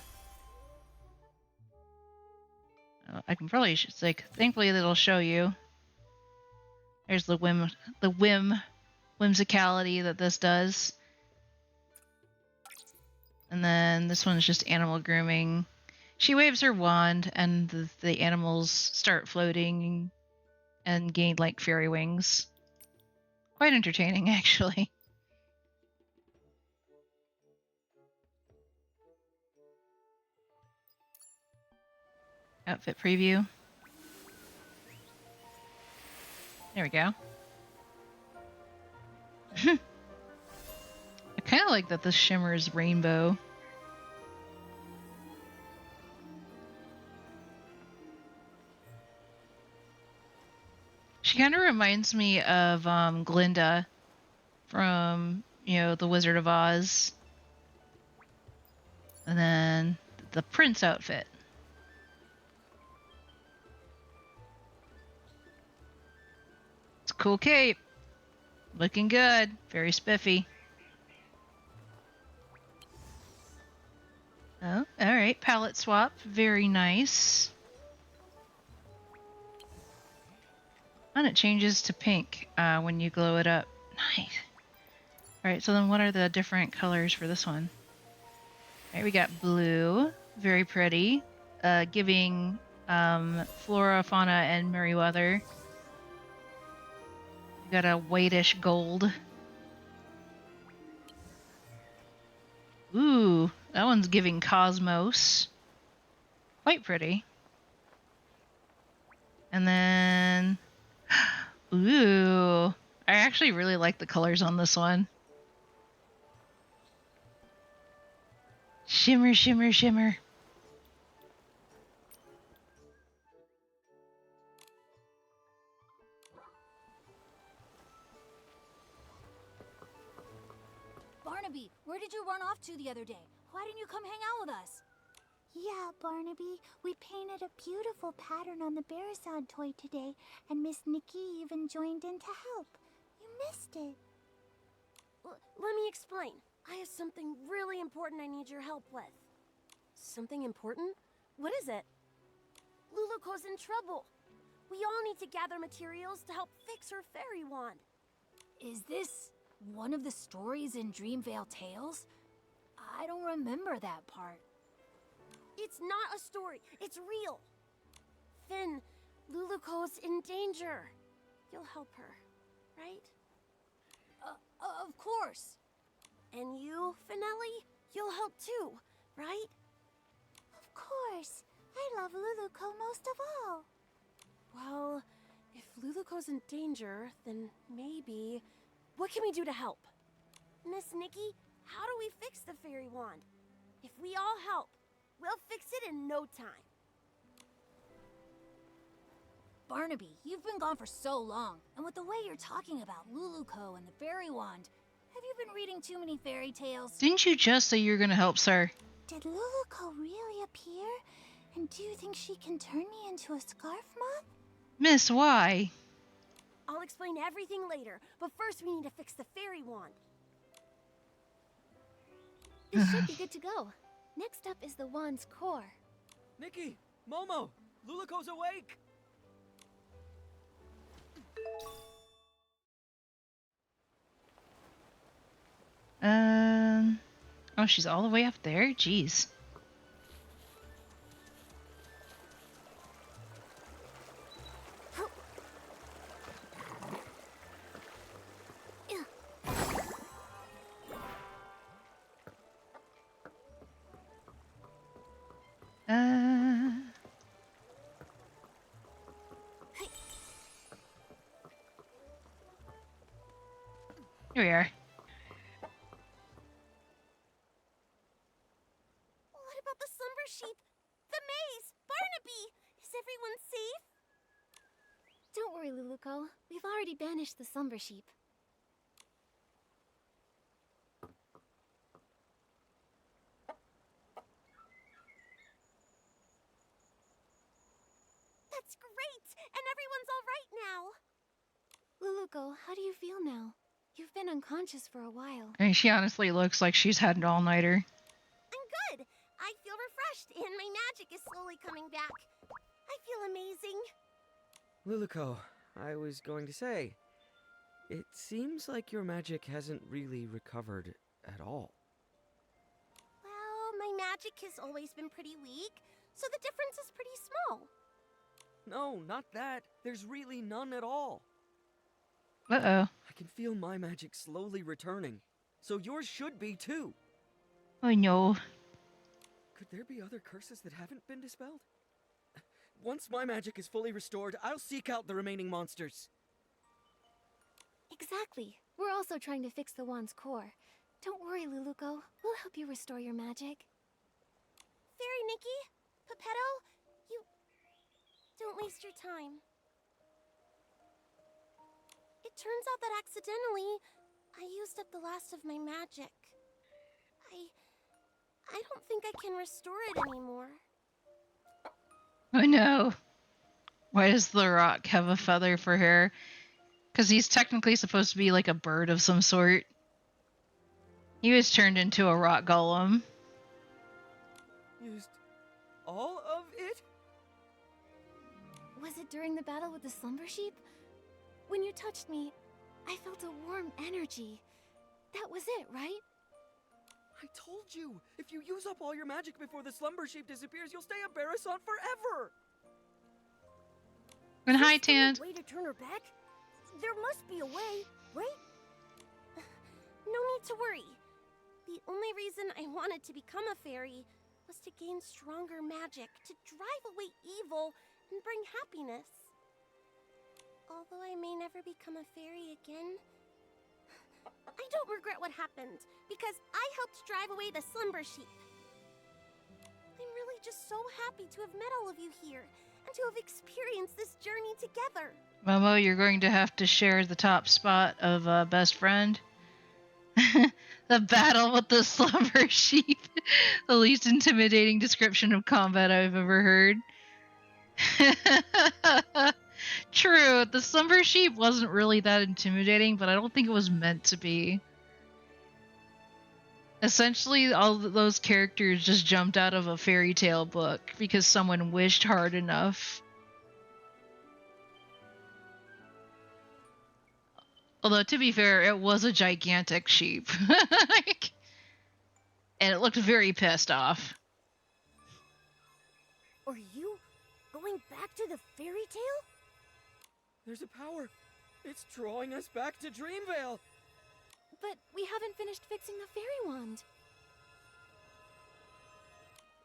I can probably just like, thankfully it'll show you. There's the whimsicality that this does. And then this one's just animal grooming. She waves her wand and the animals start floating and gain like fairy wings. Quite entertaining, actually. Outfit preview. There we go. I kind of like that this shimmer is rainbow. She kind of reminds me of Glinda from the Wizard of Oz. And then the prince outfit. It's a cool cape. Looking good. Very spiffy. Oh, alright. Palette swap. Very nice. And it changes to pink when you glow it up. Nice. Alright, so then what are the different colors for this one? Alright, we got blue. Very pretty. Giving flora, fauna, and Merryweather. We got a whitish gold. Ooh, that one's giving cosmos. Quite pretty. And then... Ooh, I actually really like the colors on this one. Shimmer, shimmer, shimmer. Barnaby, where did you run off to the other day? Why didn't you come hang out with us? Yeah, Barnaby, we painted a beautiful pattern on the Bearsod toy today, and Miss Nikki even joined in to help. You missed it. Let me explain. I have something really important I need your help with. Something important? What is it? Luluko's in trouble. We all need to gather materials to help fix her fairy wand. Is this one of the stories in Dreamvale Tales? I don't remember that part. It's not a story. It's real. Finn, Luluko's in danger. You'll help her, right? Of course. And you, Finelli? You'll help too, right? Of course. I love Luluko most of all. Well, if Luluko's in danger, then maybe... What can we do to help? Miss Nikki, how do we fix the fairy wand? If we all help, we'll fix it in no time. Barnaby, you've been gone for so long, and with the way you're talking about Luluko and the fairy wand, have you been reading too many fairy tales? Didn't you just say you're gonna help, sir? Did Luluko really appear? And do you think she can turn me into a scarf moth? Miss, why? I'll explain everything later, but first we need to fix the fairy wand. This should be good to go. Next up is the wand's core. Nikki! Momo! Luluko's awake! Oh, she's all the way up there? Jeez. Here we are. What about the slumber sheep? The maze? Barnaby? Is everyone safe? Don't worry, Luluko. We've already banished the slumber sheep. That's great! And everyone's all right now! Luluko, how do you feel now? You've been unconscious for a while. I mean, she honestly looks like she's had an all-nighter. I'm good! I feel refreshed, and my magic is slowly coming back. I feel amazing. Luluko, I was going to say, it seems like your magic hasn't really recovered at all. Well, my magic has always been pretty weak, so the difference is pretty small. No, not that. There's really none at all. Uh-oh. I can feel my magic slowly returning, so yours should be too. Oh no. Could there be other curses that haven't been dispelled? Once my magic is fully restored, I'll seek out the remaining monsters. Exactly. We're also trying to fix the wand's core. Don't worry, Luluko. We'll help you restore your magic. Fairy Nikki? Pepetto? You... Don't waste your time. It turns out that accidentally, I used up the last of my magic. I don't think I can restore it anymore. Oh no. Why does the rock have a feather for hair? Because he's technically supposed to be like a bird of some sort. He was turned into a rock golem. Used all of it? Was it during the battle with the slumber sheep? When you touched me, I felt a warm energy. That was it, right? I told you, if you use up all your magic before the slumber sheep disappears, you'll stay a Barasant forever! And hi, Is there Tant. a way to turn her back? There must be a way, right? No need to worry. The only reason I wanted to become a fairy was to gain stronger magic, to drive away evil and bring happiness. Although I may never become a fairy again, I don't regret what happened, because I helped drive away the slumber sheep. I'm really just so happy to have met all of you here, and to have experienced this journey together. Momo, you're going to have to share the top spot of best friend. The battle with the slumber sheep. The least intimidating description of combat I've ever heard. True, the slumber sheep wasn't really that intimidating, but I don't think it was meant to be. Essentially, all those characters just jumped out of a fairy tale book because someone wished hard enough. Although, to be fair, it was a gigantic sheep. And it looked very pissed off. Are you going back to the fairy tale? There's a power. It's drawing us back to Dreamvale. But we haven't finished fixing the fairy wand.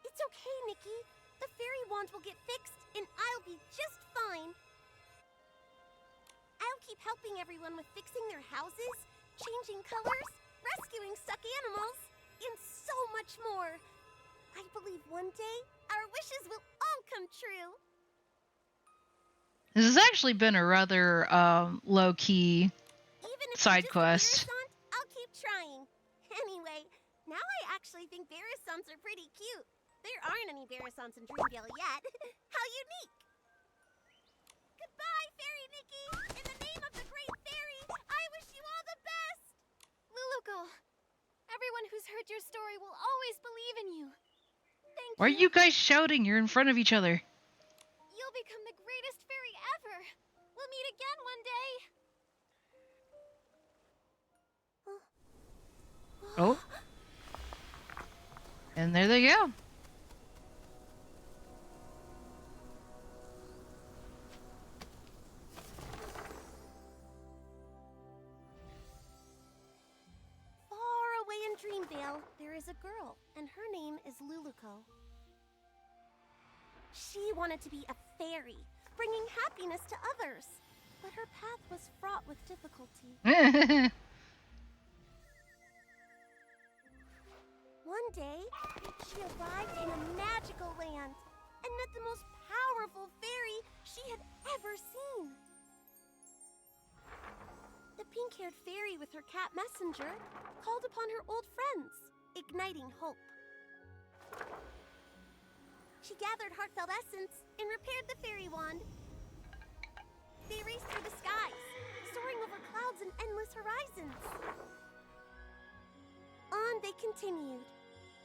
It's okay, Nikki. The fairy wand will get fixed, and I'll be just fine. I'll keep helping everyone with fixing their houses, changing colors, rescuing stuck animals, and so much more. I believe one day our wishes will all come true. This has actually been a rather low-key Even if side I'm just a quest. Barasant, I'll keep trying. Anyway, now I actually think Barasants are pretty cute. There aren't any Barasants in Dreamvale yet. How unique! Goodbye, Fairy Nikki! In the name of the Great Fairy, I wish you all the best! Luluko, everyone who's heard your story will always believe in you. Thank Why are you. you guys shouting? You're in front of each other. You'll become the greatest fairy ever. We'll meet again one day. Oh. And there they go. Far away in Dreamvale, there is a girl, and her name is Luluko. She wanted to be a fairy, bringing happiness to others, but her path was fraught with difficulty. One day, she arrived in a magical land and met the most powerful fairy she had ever seen. The pink-haired fairy with her cat messenger called upon her old friends, igniting hope. She gathered heartfelt essence and repaired the fairy wand. They raced through the skies, soaring over clouds and endless horizons. On they continued.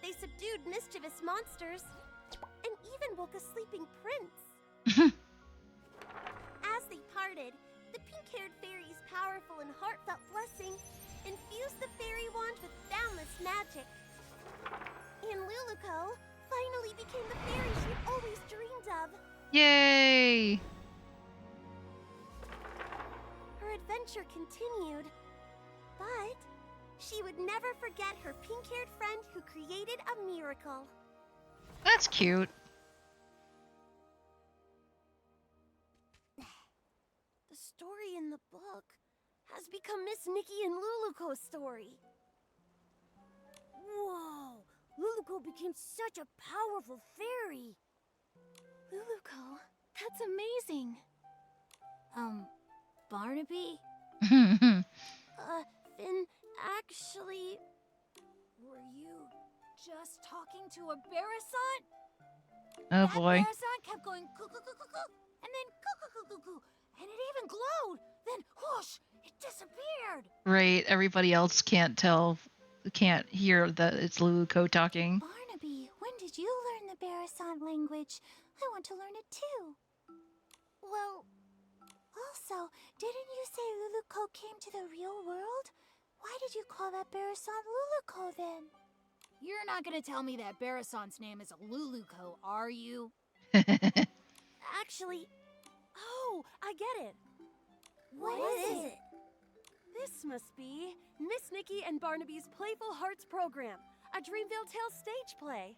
They subdued mischievous monsters and even woke a sleeping prince. As they parted, the pink-haired fairy's powerful and heartfelt blessing infused the fairy wand with boundless magic. And Luluko finally became the fairy she'd always dreamed of. Yay! Her adventure continued, but she would never forget her pink-haired friend who created a miracle. That's cute. The story in the book has become Miss Nikki and Luluko's story. Whoa! Luluko became such a powerful fairy! Luluko, that's amazing. Barnaby? Finn, Actually, Were you just talking to a Barasant? Oh That boy. Barasant kept going coo-coo-coo-coo-coo, and then coo-coo-coo-coo-coo, and it even glowed. Then whoosh, it disappeared. Right, everybody else can't hear that it's Luluco talking. Barnaby, when did you learn the Barasant language? I want to learn it too. Well, Also, didn't you say Luluco came to the real world? Why did you call that Barasant Luluco then? You're not gonna tell me that Barasant's name is Luluco, are you? Actually, oh, I get it. What is it? This must be Miss Nikki and Barnaby's Playful Hearts program, a Dreamville Tales stage play.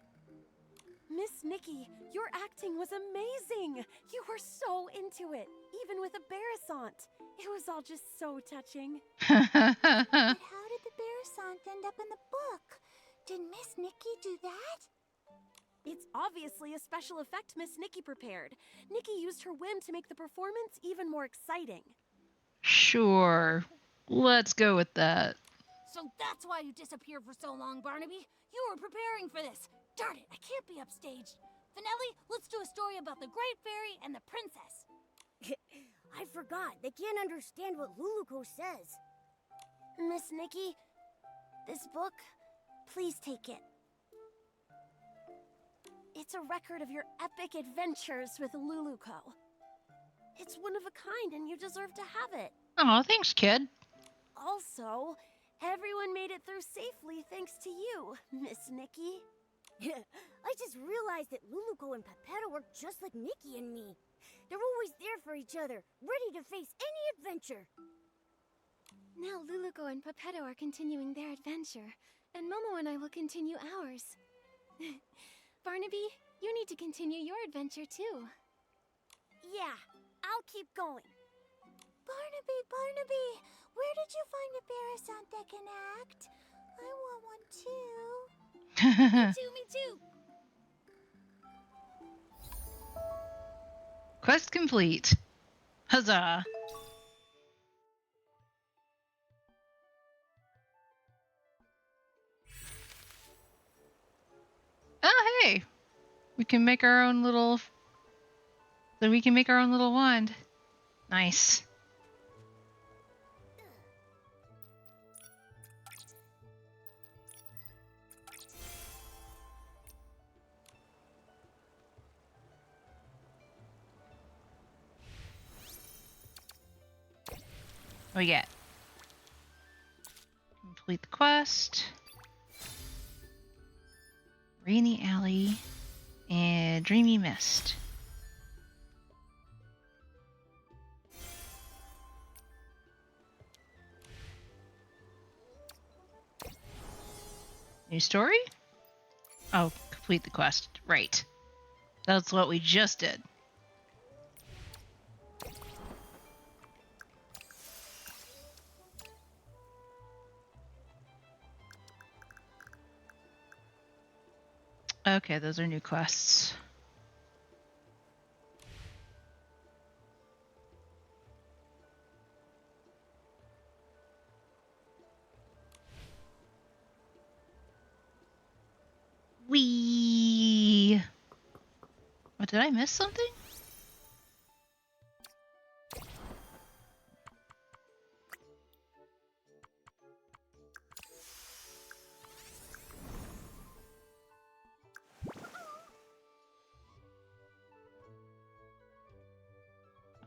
Miss Nikki, your acting was amazing. You were so into it, even with a Barasant. It was all just so touching. But how did the Barasant end up in the book? Did Miss Nikki do that? It's obviously a special effect Miss Nikki prepared. Nikki used her whim to make the performance even more exciting. Sure. Let's go with that. So that's why you disappeared for so long, Barnaby. You were preparing for this. Darn it, I can't be upstaged. Finelli, let's do a story about the Great Fairy and the Princess. I forgot. They can't understand what Luluco says. Miss Nikki, this book, please take it. It's a record of your epic adventures with Luluco. It's one of a kind and you deserve to have it. Oh, thanks, kid. Also, everyone made it through safely thanks to you, Miss Nikki. I just realized that Luluco and Pepetto are just like Nikki and me. They're always there for each other, ready to face any adventure. Now Luluco and Pepetto are continuing their adventure, and Momo and I will continue ours. Barnaby, you need to continue your adventure too. Yeah, I'll keep going. Barnaby, where did you find a Barasant that can act? I want one too. Me too. Quest complete. Huzzah. Oh, hey. We can make our own little wand. Nice. What we get? Complete the quest. Rainy Alley and Dreamy Mist. New story? Oh, complete the quest. Right. That's what we just did. Okay, those are new quests. Wee. What, did I miss something?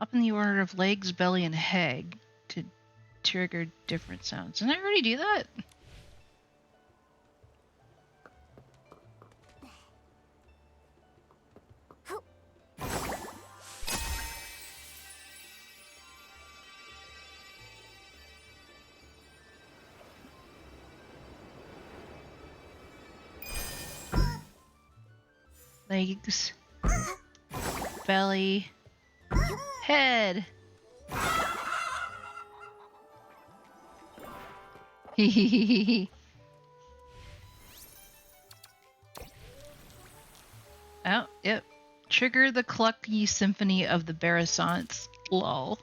Up in the order of legs, belly, and head to trigger different sounds. Didn't I already do that? Legs, belly, head. Oh, yep. Trigger the clucky symphony of the Barasants. Lol.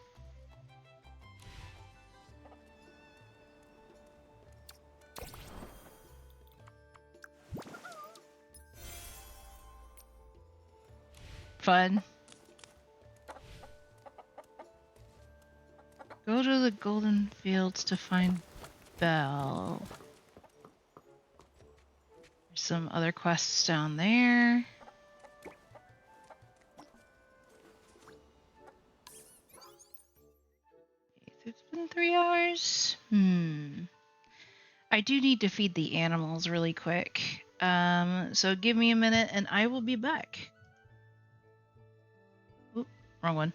fun. Go to the Golden Fields to find Belle. There's some other quests down there. It's been 3 hours. I do need to feed the animals really quick. So give me a minute and I will be back. Oop, wrong one.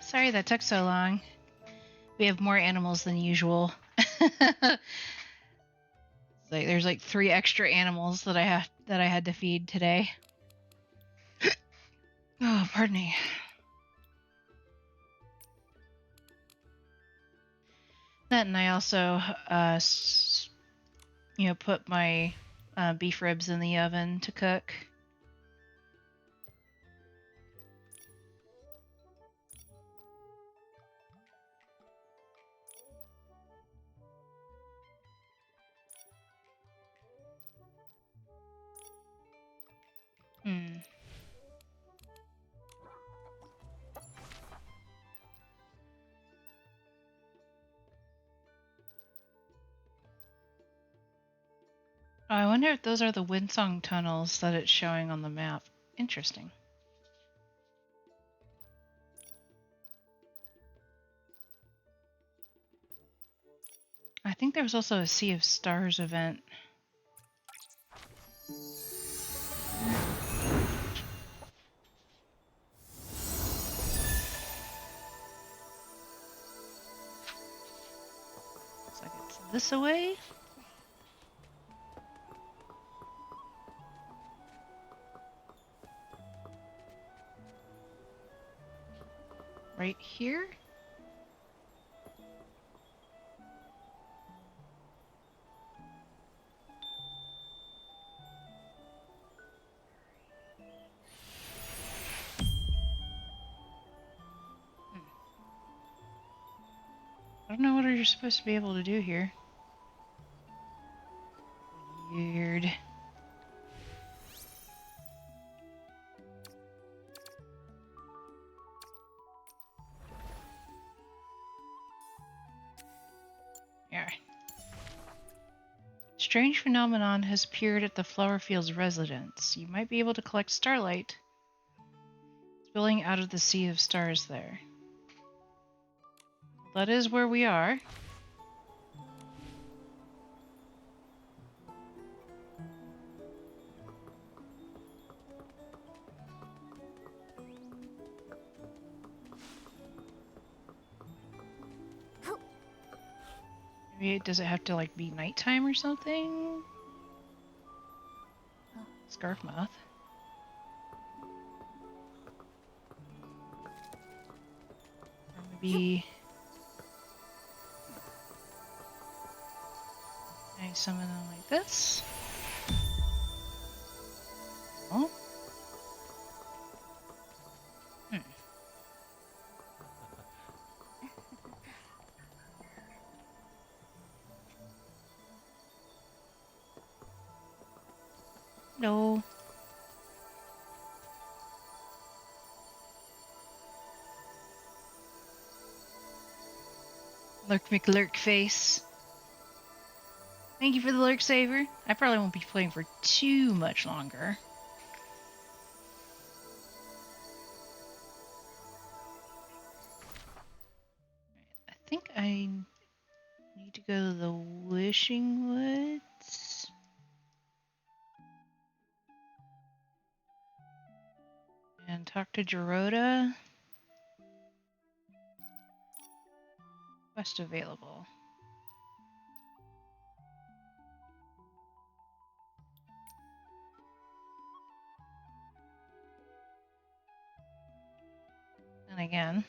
Sorry that took so long. We have more animals than usual. There's like 3 extra animals that I had to feed today. Oh, pardon me. That, and I also, put my beef ribs in the oven to cook. Oh, I wonder if those are the Windsong tunnels that it's showing on the map. Interesting. I think there was also a Sea of Stars event. Looks like it's this away. Right here? I don't know what you're supposed to be able to do here. Weird. Yeah. Strange phenomenon has appeared at the Flowerfield's residence. You might be able to collect starlight spilling out of the Sea of Stars there. That is where we are. Maybe does it have to like be nighttime or something? Scarf moth. Or maybe I summon them like this. Oh. No. Lurk McLurk face. Thank you for the lurk saver. I probably won't be playing for too much longer. I think I need to go to the Wishing Woods. And talk to Gerota. Quest available. And again.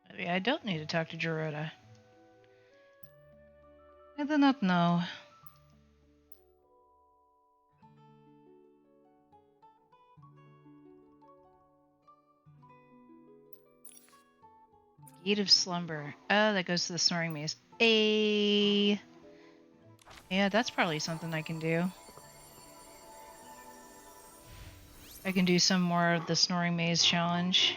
Maybe I don't need to talk to Gerota. I do not know. Gate of Slumber. Oh, that goes to the Snoring Maze. Yeah, that's probably something I can do. I can do some more of the Snoring Maze challenge.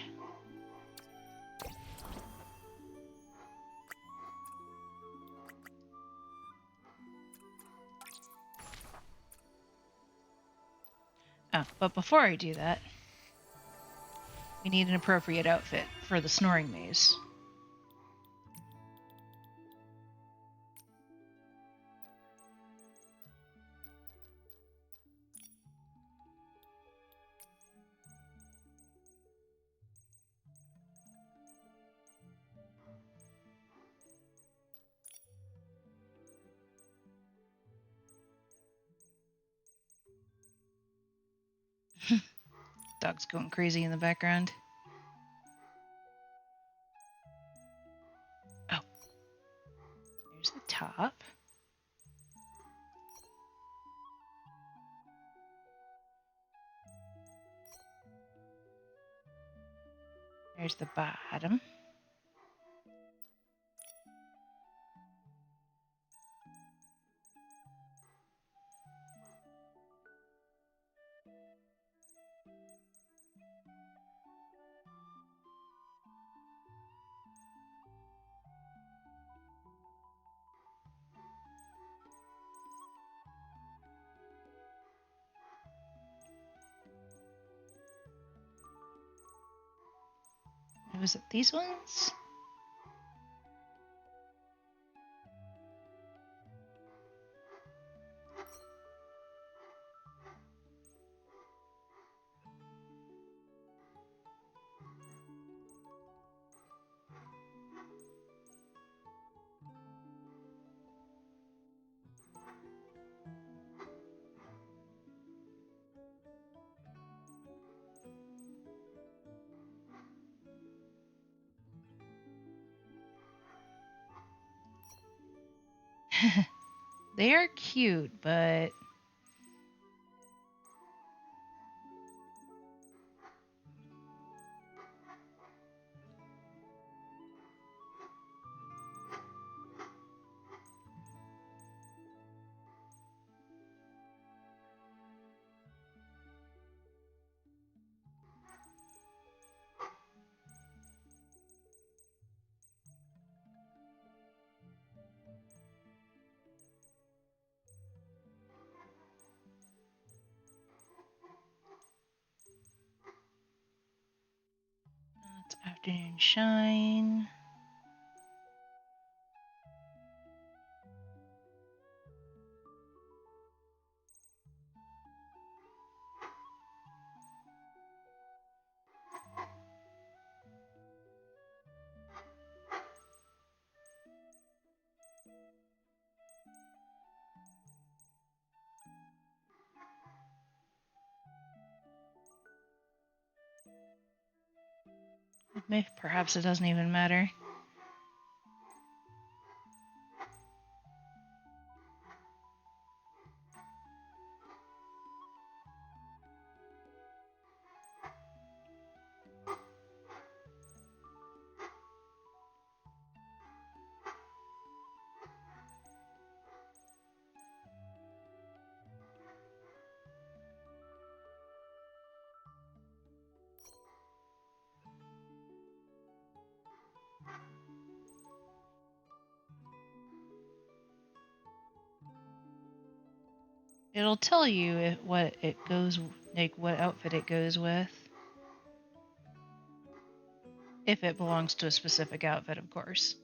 Oh, but before I do that, we need an appropriate outfit for the Snoring Maze. Dog's going crazy in the background. Oh. There's the top. There's the bottom. Was it these ones? They are cute, but it's afternoon shine. Maybe perhaps it doesn't even matter. It'll tell you what it goes, like what outfit it goes with. If it belongs to a specific outfit, of course.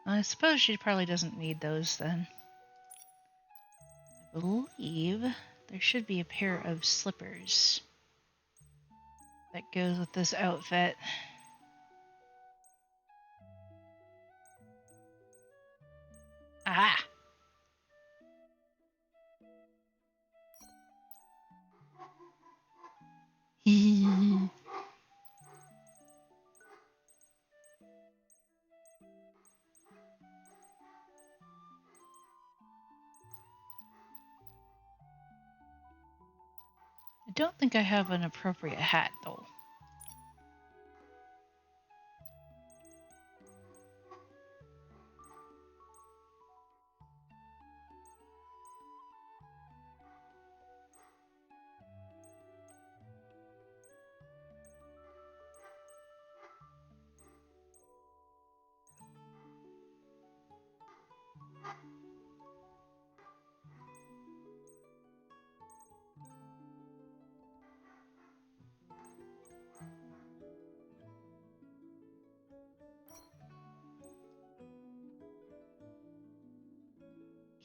I suppose she probably doesn't need those then. I believe there should be a pair of slippers that goes with this outfit. Ah! I don't think I have an appropriate hat, though.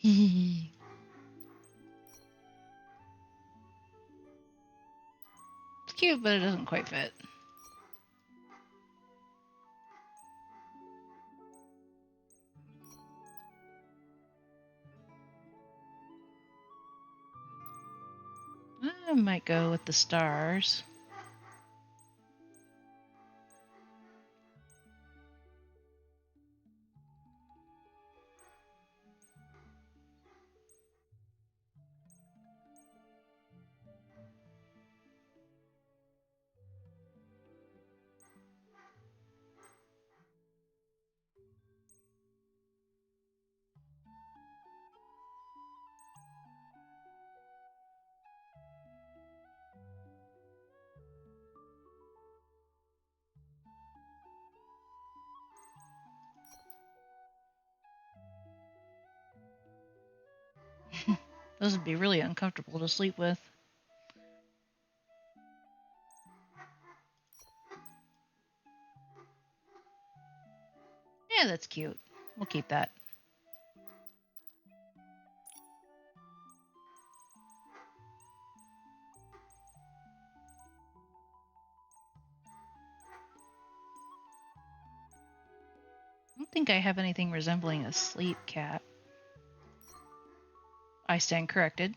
It's cute, but it doesn't quite fit. I might go with the stars. Those would be really uncomfortable to sleep with. Yeah, that's cute. We'll keep that. I don't think I have anything resembling a sleep cat. I stand corrected.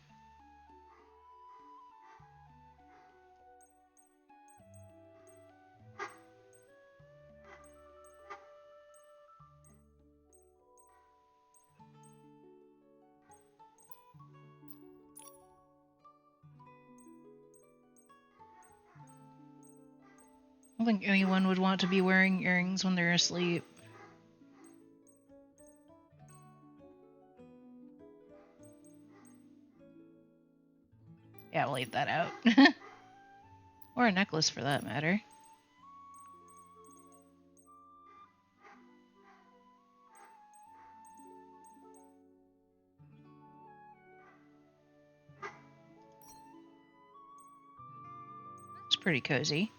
I don't think anyone would want to be wearing earrings when they're asleep. Yeah, we'll leave that out. Or a necklace for that matter. It's pretty cozy.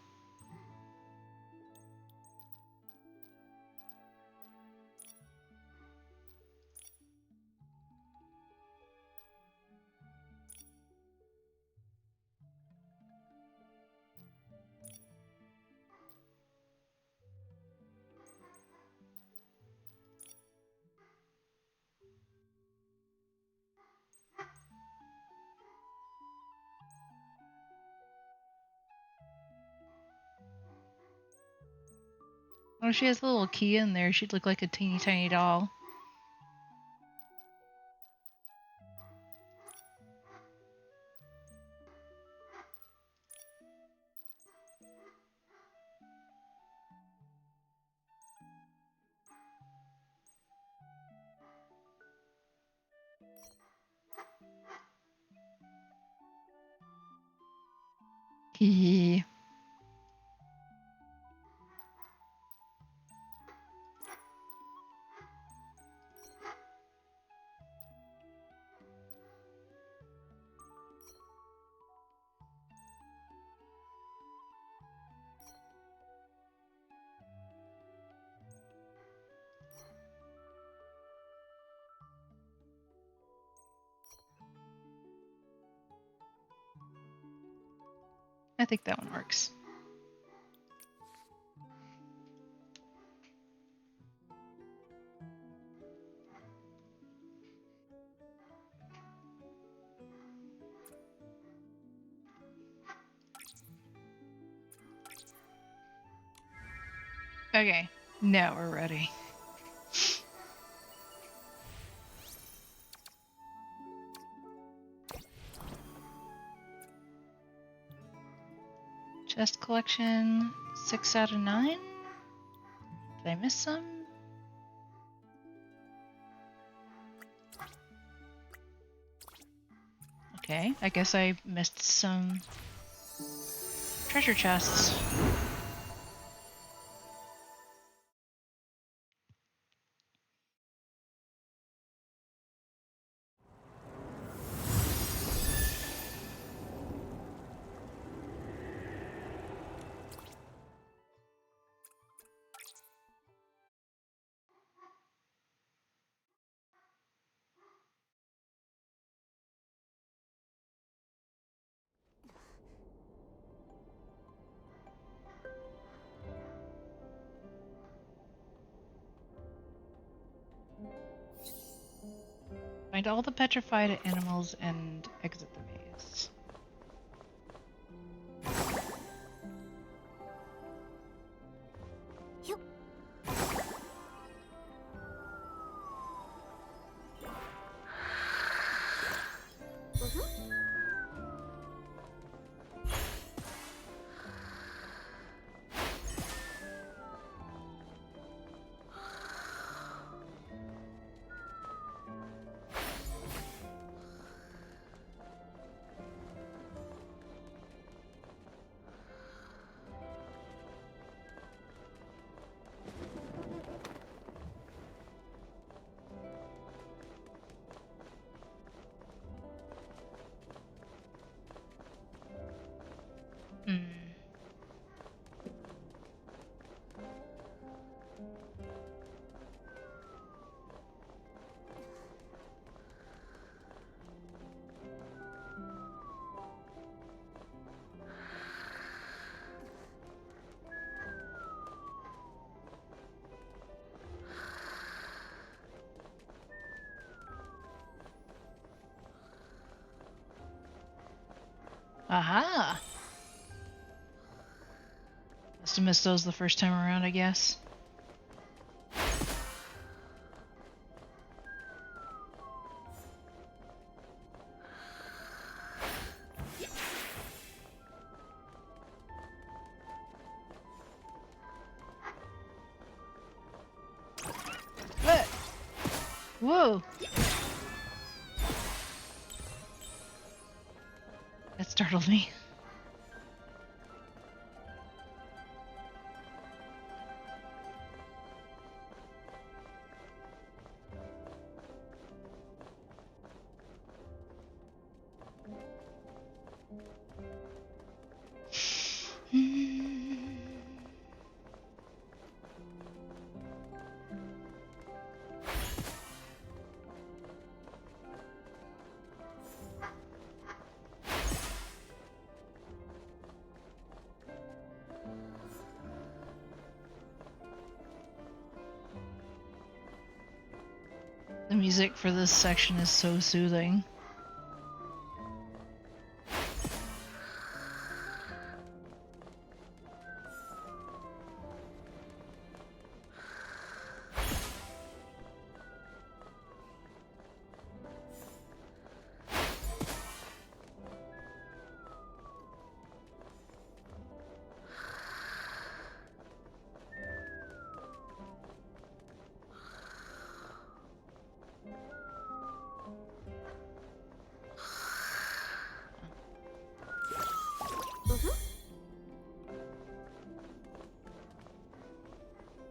Oh, she has a little key in there. She'd look like a teeny tiny doll. Hee. I think that one works. Okay, now we're ready. Chest collection, 6 out of 9? Did I miss some? Okay, I guess I missed some treasure chests. Find all the petrified animals and exit the maze. Yup. Hmm. Aha! Must have missed those the first time around, I guess. What? Whoa! That startled me. The music for this section is so soothing.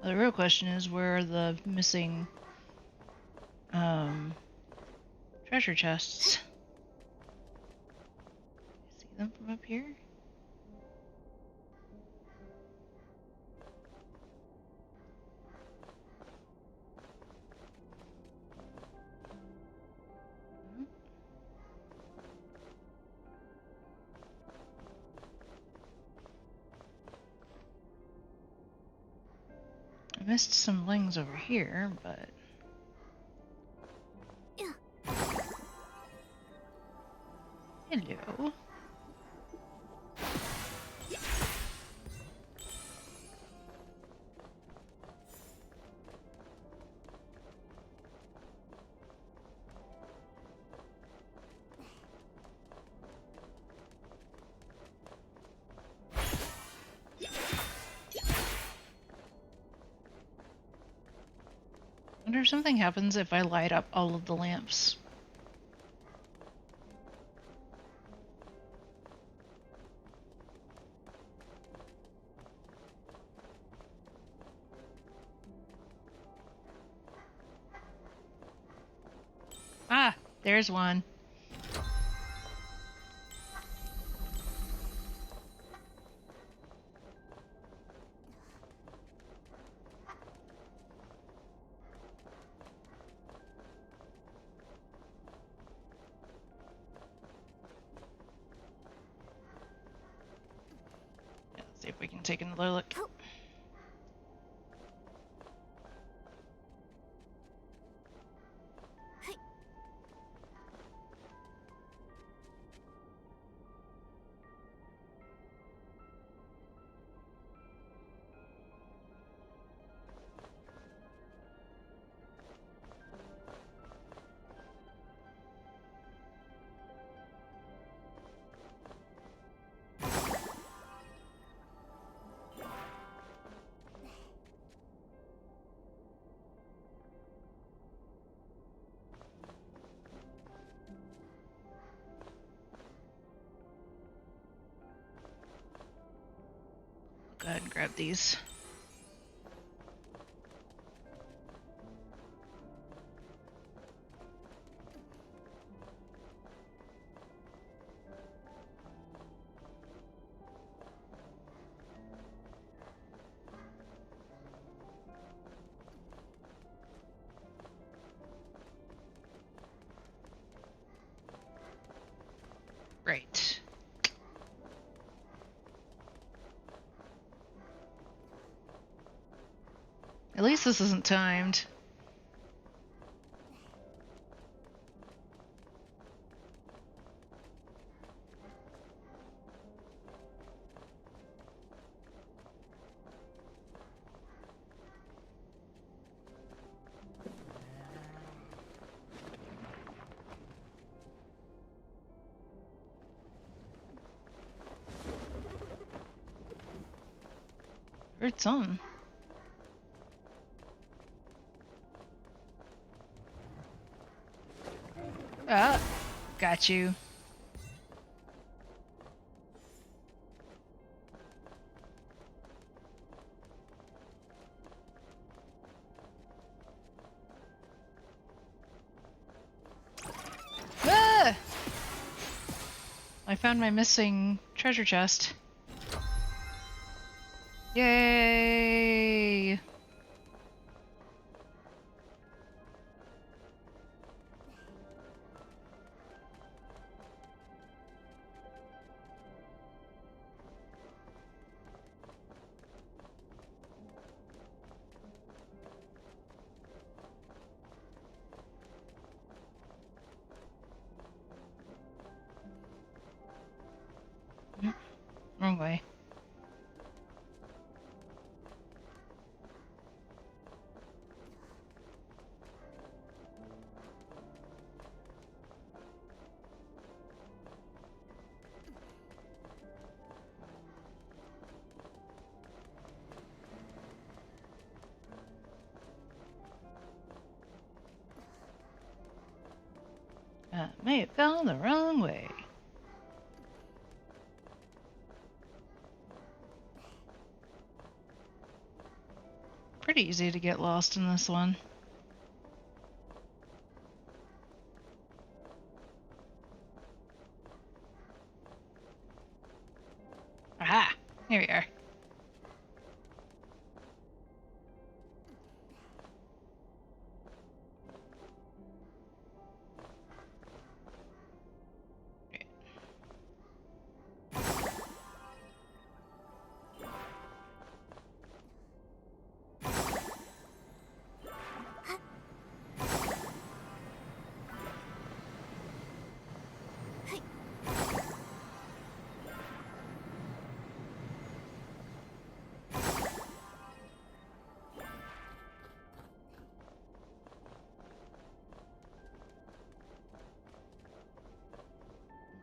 The real question is, where are the missing treasure chests? See them from up here? I missed some lings over here, but... Hello. Wonder if something happens if I light up all of the lamps. Ah, there's one. Let's see if we can take another look. go ahead and grab these. Right. At least this isn't timed. Heard some. Ah, got you. Ah! I found my missing treasure chest. Yay! Wrong way. May have gone the wrong way. Pretty easy to get lost in this one. Aha! Here we are.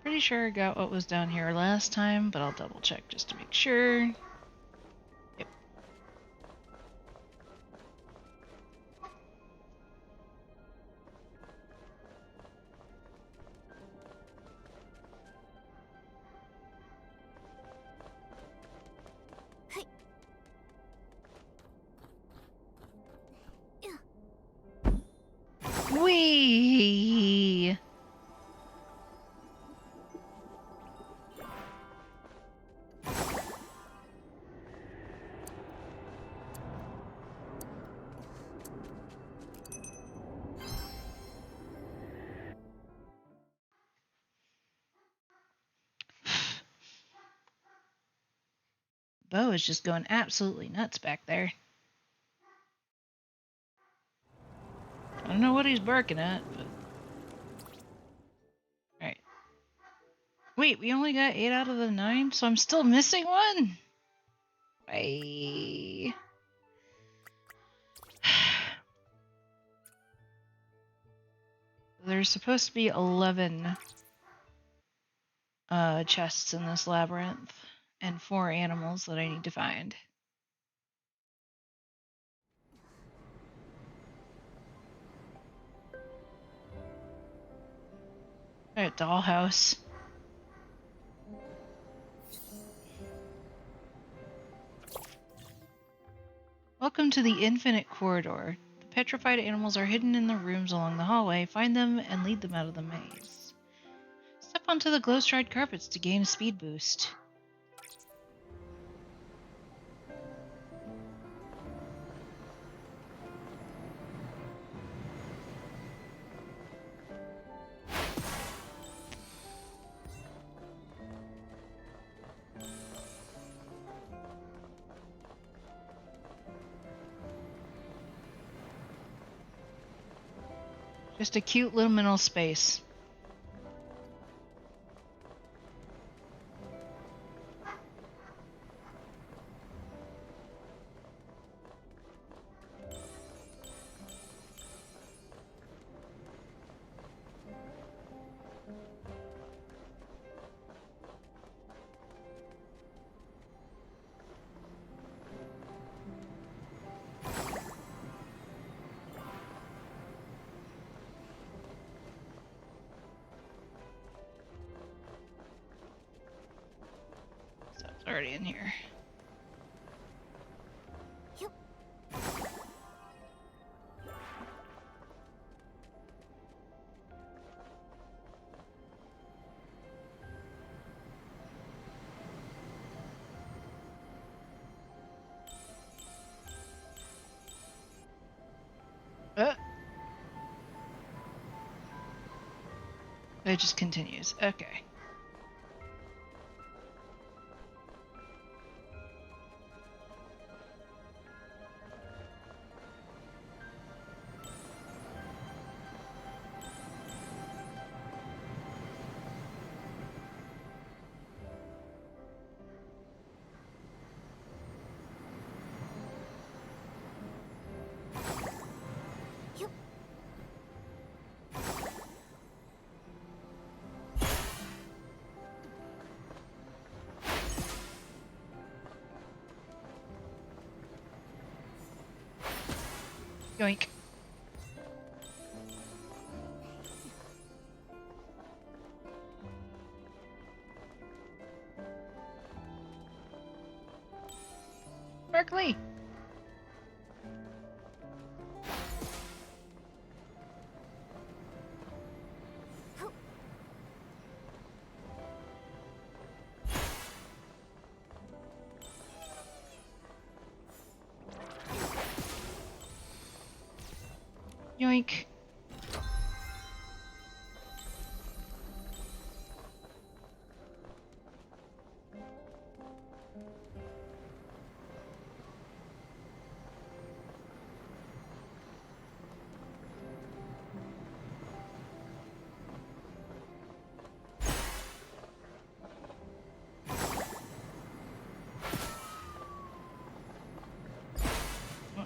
Pretty sure I got what was down here last time, but I'll double check just to make sure. Yep. Whee! Bo is just going absolutely nuts back there. I don't know what he's barking at, but... Alright. Wait, we only got 8 out of the 9, so I'm still missing one? Bye. There's supposed to be 11 chests in this labyrinth, and 4 animals that I need to find. Alright, dollhouse. Welcome to the Infinite Corridor. The petrified animals are hidden in the rooms along the hallway. Find them and lead them out of the maze. Step onto the glow-stride carpets to gain a speed boost. Just a cute liminal space. Stuff's already in here. It just continues. Okay. Yoink. Berkeley. Yoink.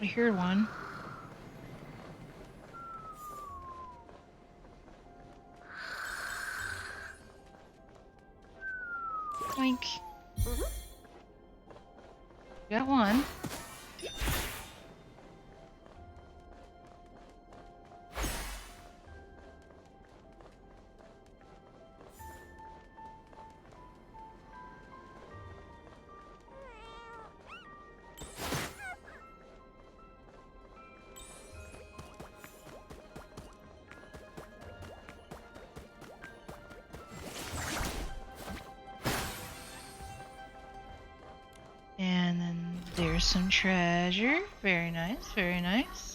I hear one. Yoink. Got one. And then there's some treasure. Very nice, very nice.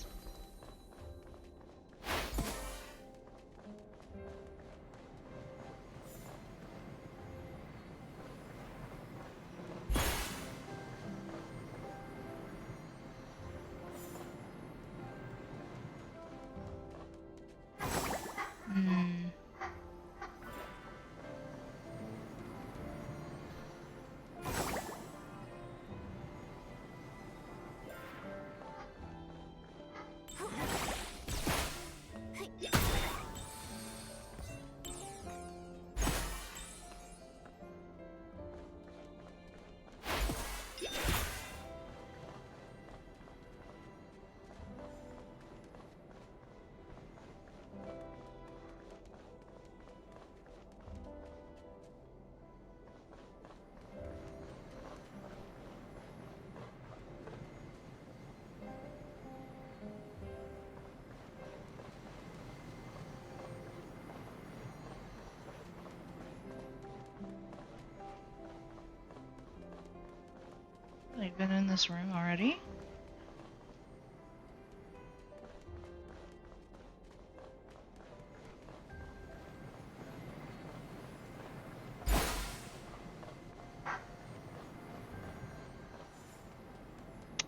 I've been in this room already.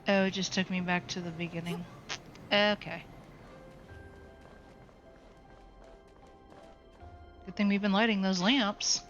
Oh, it just took me back to the beginning. Okay. Good thing we've been lighting those lamps.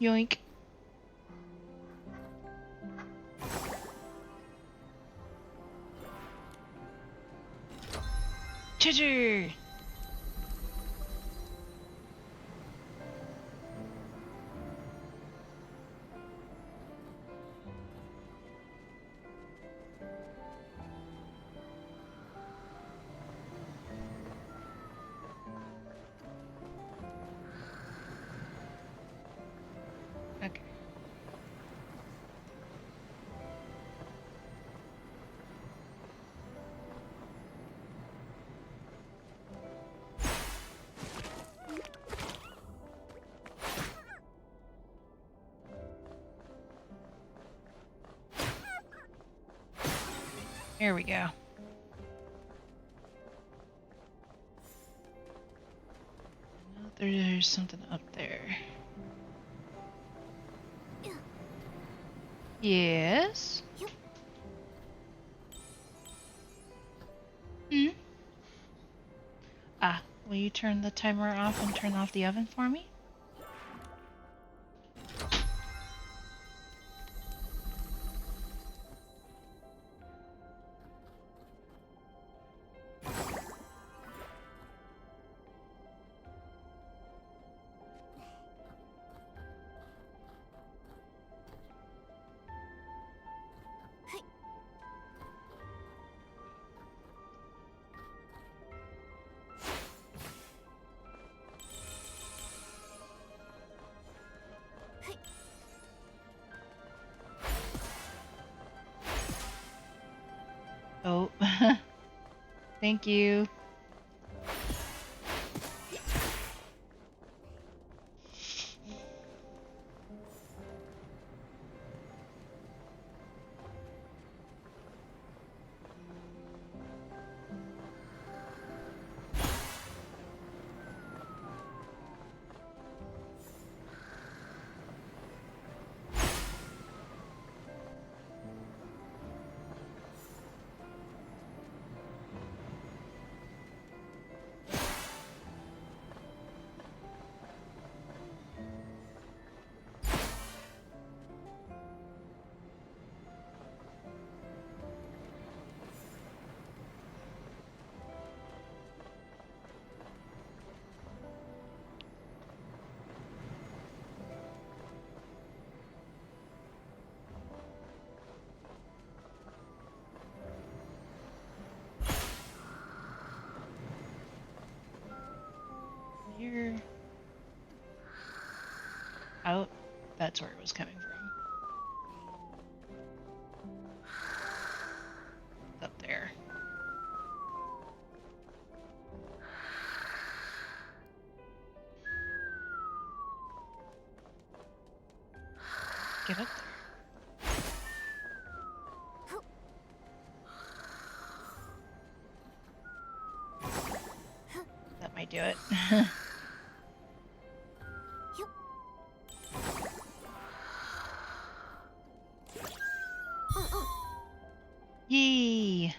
Yoink. Choo-choo! Okay. Here we go. There's something up there. Yes? Hmm? Ah, will you turn the timer off and turn off the oven for me? Oh, thank you. Here. Out. That's where it was coming from. Up there. Get up there. That might do it. Yay!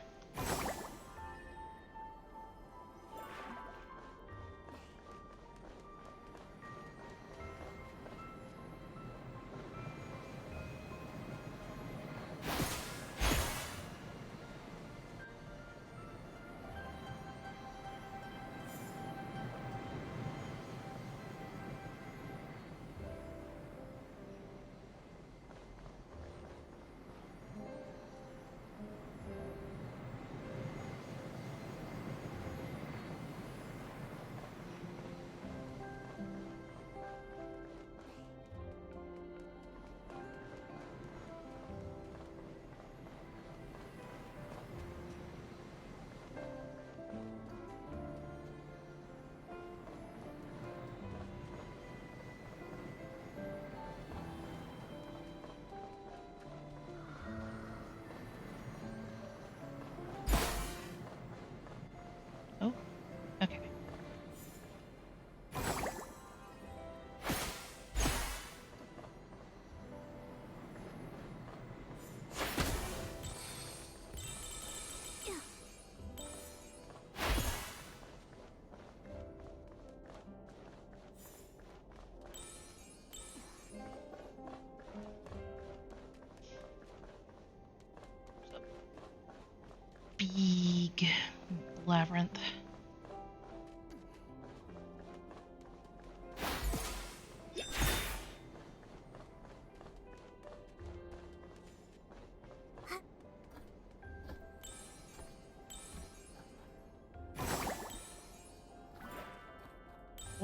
labyrinth.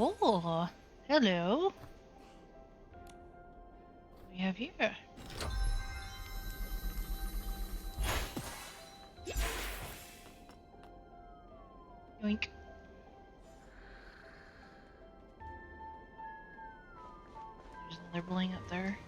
Oh, hello. What do we have here? Yoink. There's another bling up there.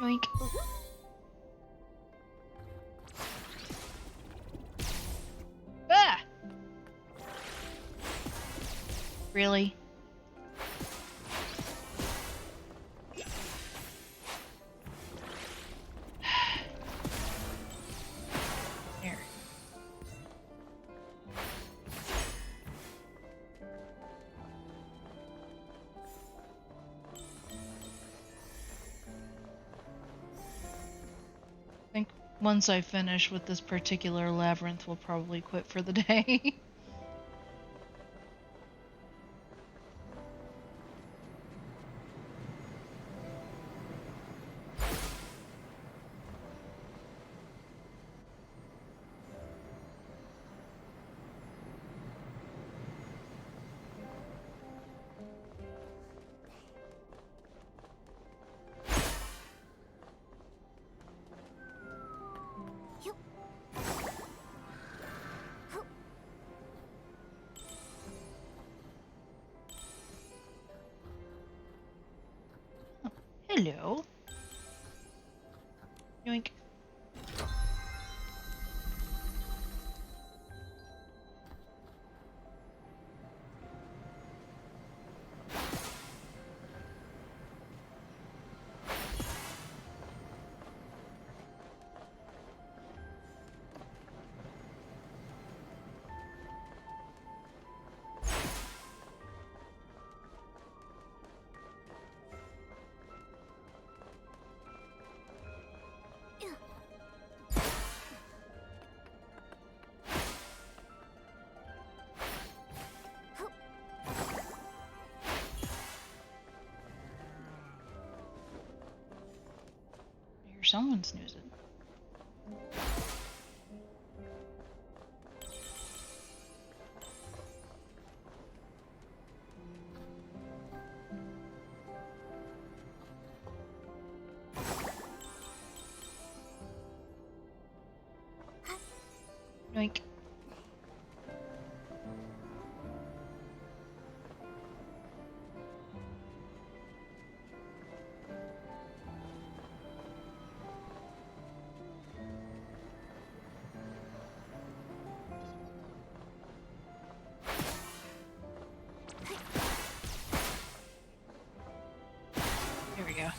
Yoink. Ah! Really? Here. I think once I finish with this particular labyrinth, we'll probably quit for the day. Hello. Yoink. I hear someone snoozing. Yoink. Here we go.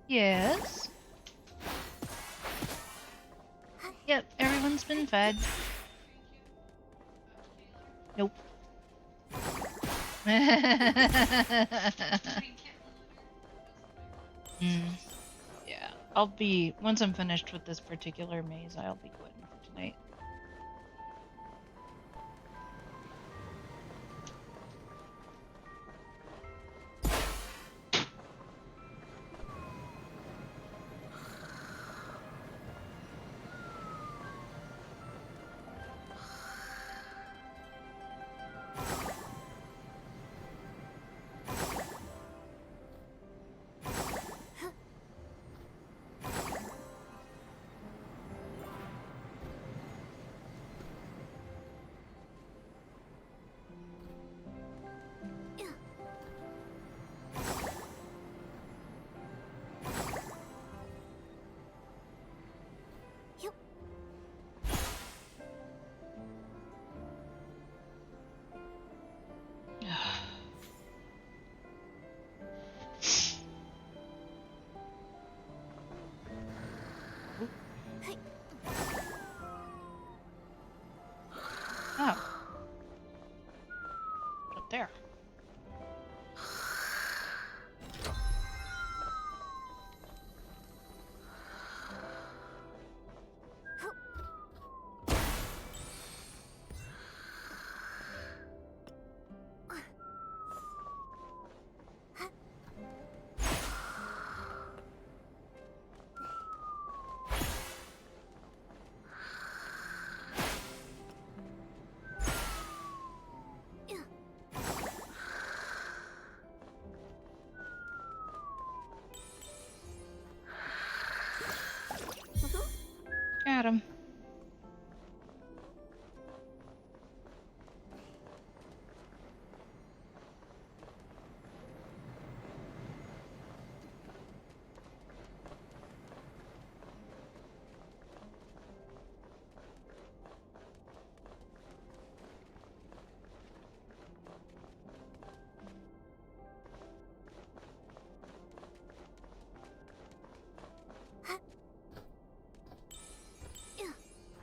Yes. Yep, everyone's been fed. Nope. Yeah, I'll be, once I'm finished with this particular maze, I'll be quitting for tonight. got him.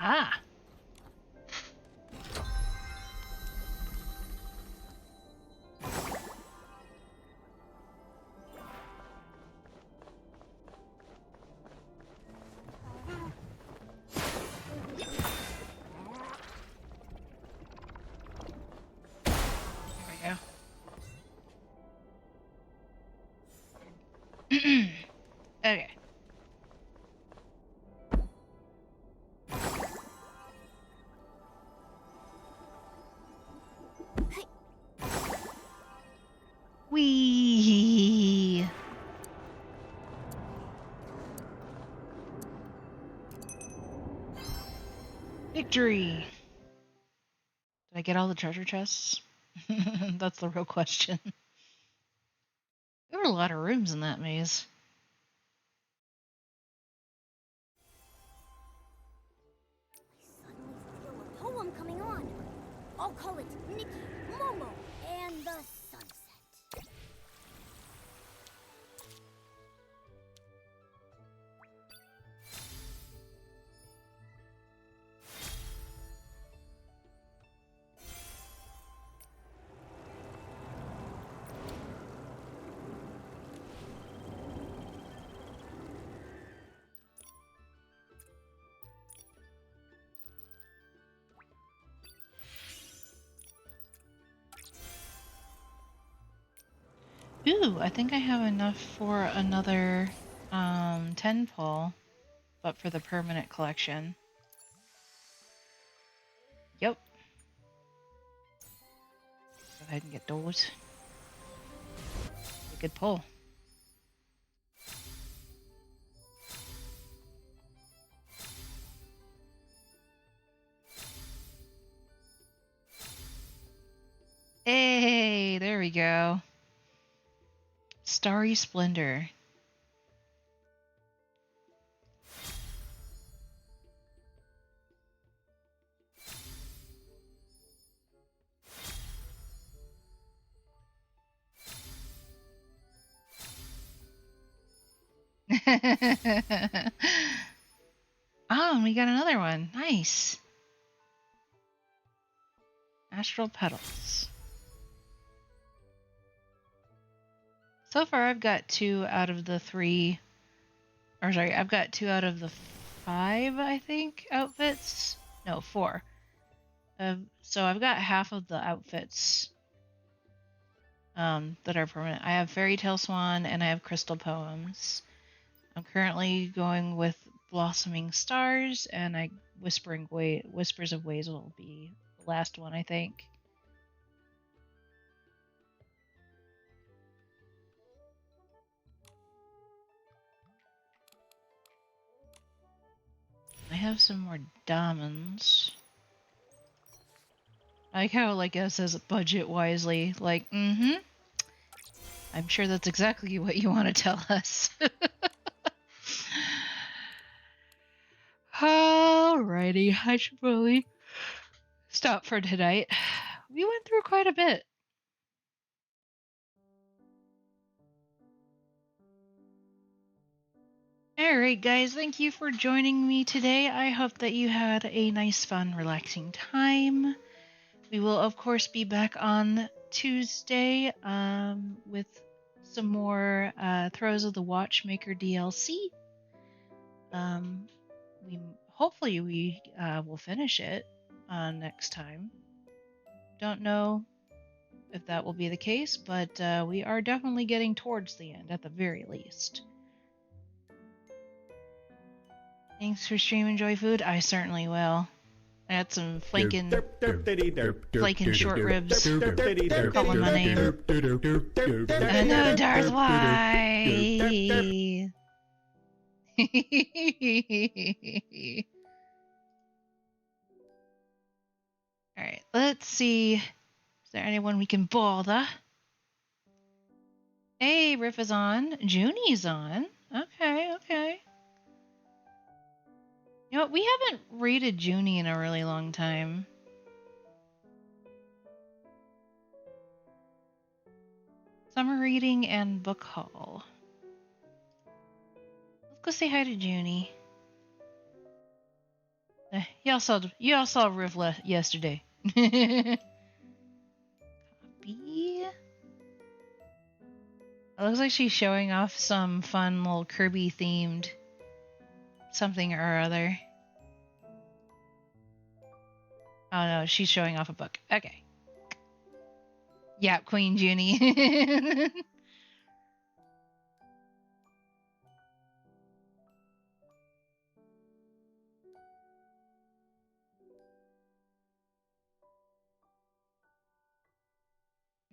Ah. There we go. Okay. Wee. Victory. Did I get all the treasure chests? That's the real question. There were a lot of rooms in that maze. I suddenly feel a poem coming on. I'll call it Nikki, Momo, and the Sunset. Ooh, I think I have enough for another 10 pull, but for the permanent collection. Yep. Go ahead and get those. A good pull. Hey, there we go. Starry Splendor. Oh, and we got another one. Nice. Astral Petals. So far, I've got 2 out of the 3, or sorry, I've got 2 out of the 5, I think, outfits. No, 4. So I've got half of the outfits that are permanent. I have Fairy Tale Swan and I have Crystal Poems. I'm currently going with Blossoming Stars, and Whispers of Ways will be the last one, I think. I have some more diamonds. I like how, like, it says budget wisely. Like, I'm sure that's exactly what you want to tell us. Alrighty, I should probably stop for tonight. We went through quite a bit. Alright guys, thank you for joining me today. I hope that you had a nice, fun, relaxing time. We will, of course, be back on Tuesday with some more Throws of the Watchmaker DLC. Hopefully we will finish it next time. Don't know if that will be the case, but we are definitely getting towards the end at the very least. Thanks for streaming Joy Food. I certainly will. I had some flanking short ribs. Calling my name. Hello, Darth White. Alright, let's see. Is there anyone we can bother? Hey, Riff is on. Junie's on. Okay, okay. You know what? We haven't rated Junie in a really long time. Summer reading and book haul. Let's go say hi to Junie. Y'all saw Riff yesterday. Copy. It looks like she's showing off some fun little Kirby themed something or other. Oh no, she's showing off a book. Okay. Yeah, Queen Junie.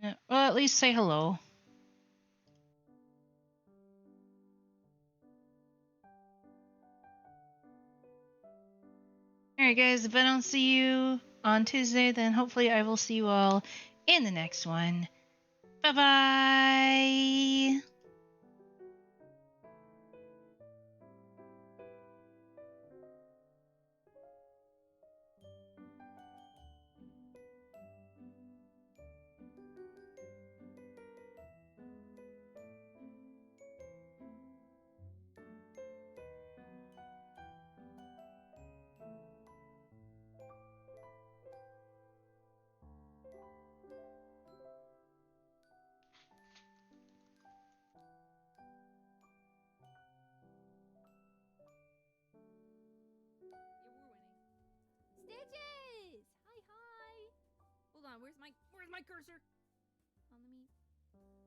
Yeah, well, at least say hello. Alright guys, if I don't see you on Tuesday, then hopefully I will see you all in the next one. Bye-bye! Stitches! Hi, hi! Hold on, where's my cursor? Oh, let me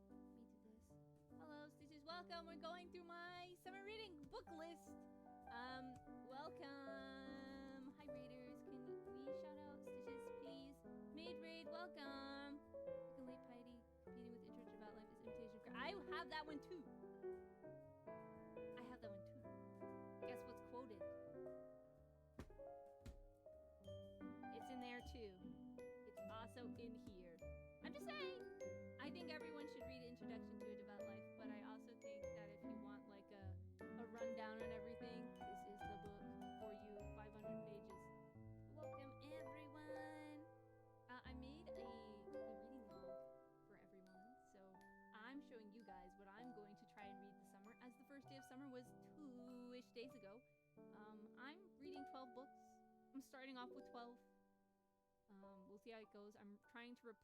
do this. Hello, Stitches, welcome. We're going through my summer reading book list. Welcome. Hi, Raiders. Can we shout out Stitches, please? Maid Raid, welcome. Second late piety, competing with Intro About Life is Imitation of I have that one too. I have that one too. Guess what's quoted? It's in there too. It's also in here. I'm just saying. I think everyone should read Introduction to a Devout Life, but I also think that if you want like a rundown on everything, this is the book for you. 500 pages. Welcome everyone. I made a reading log for everyone, so I'm showing you guys what I'm going to try and read this summer. As the first day of summer was 2-ish days ago, I'm reading 12 books. I'm starting off with 12. We'll see how it goes. I'm trying to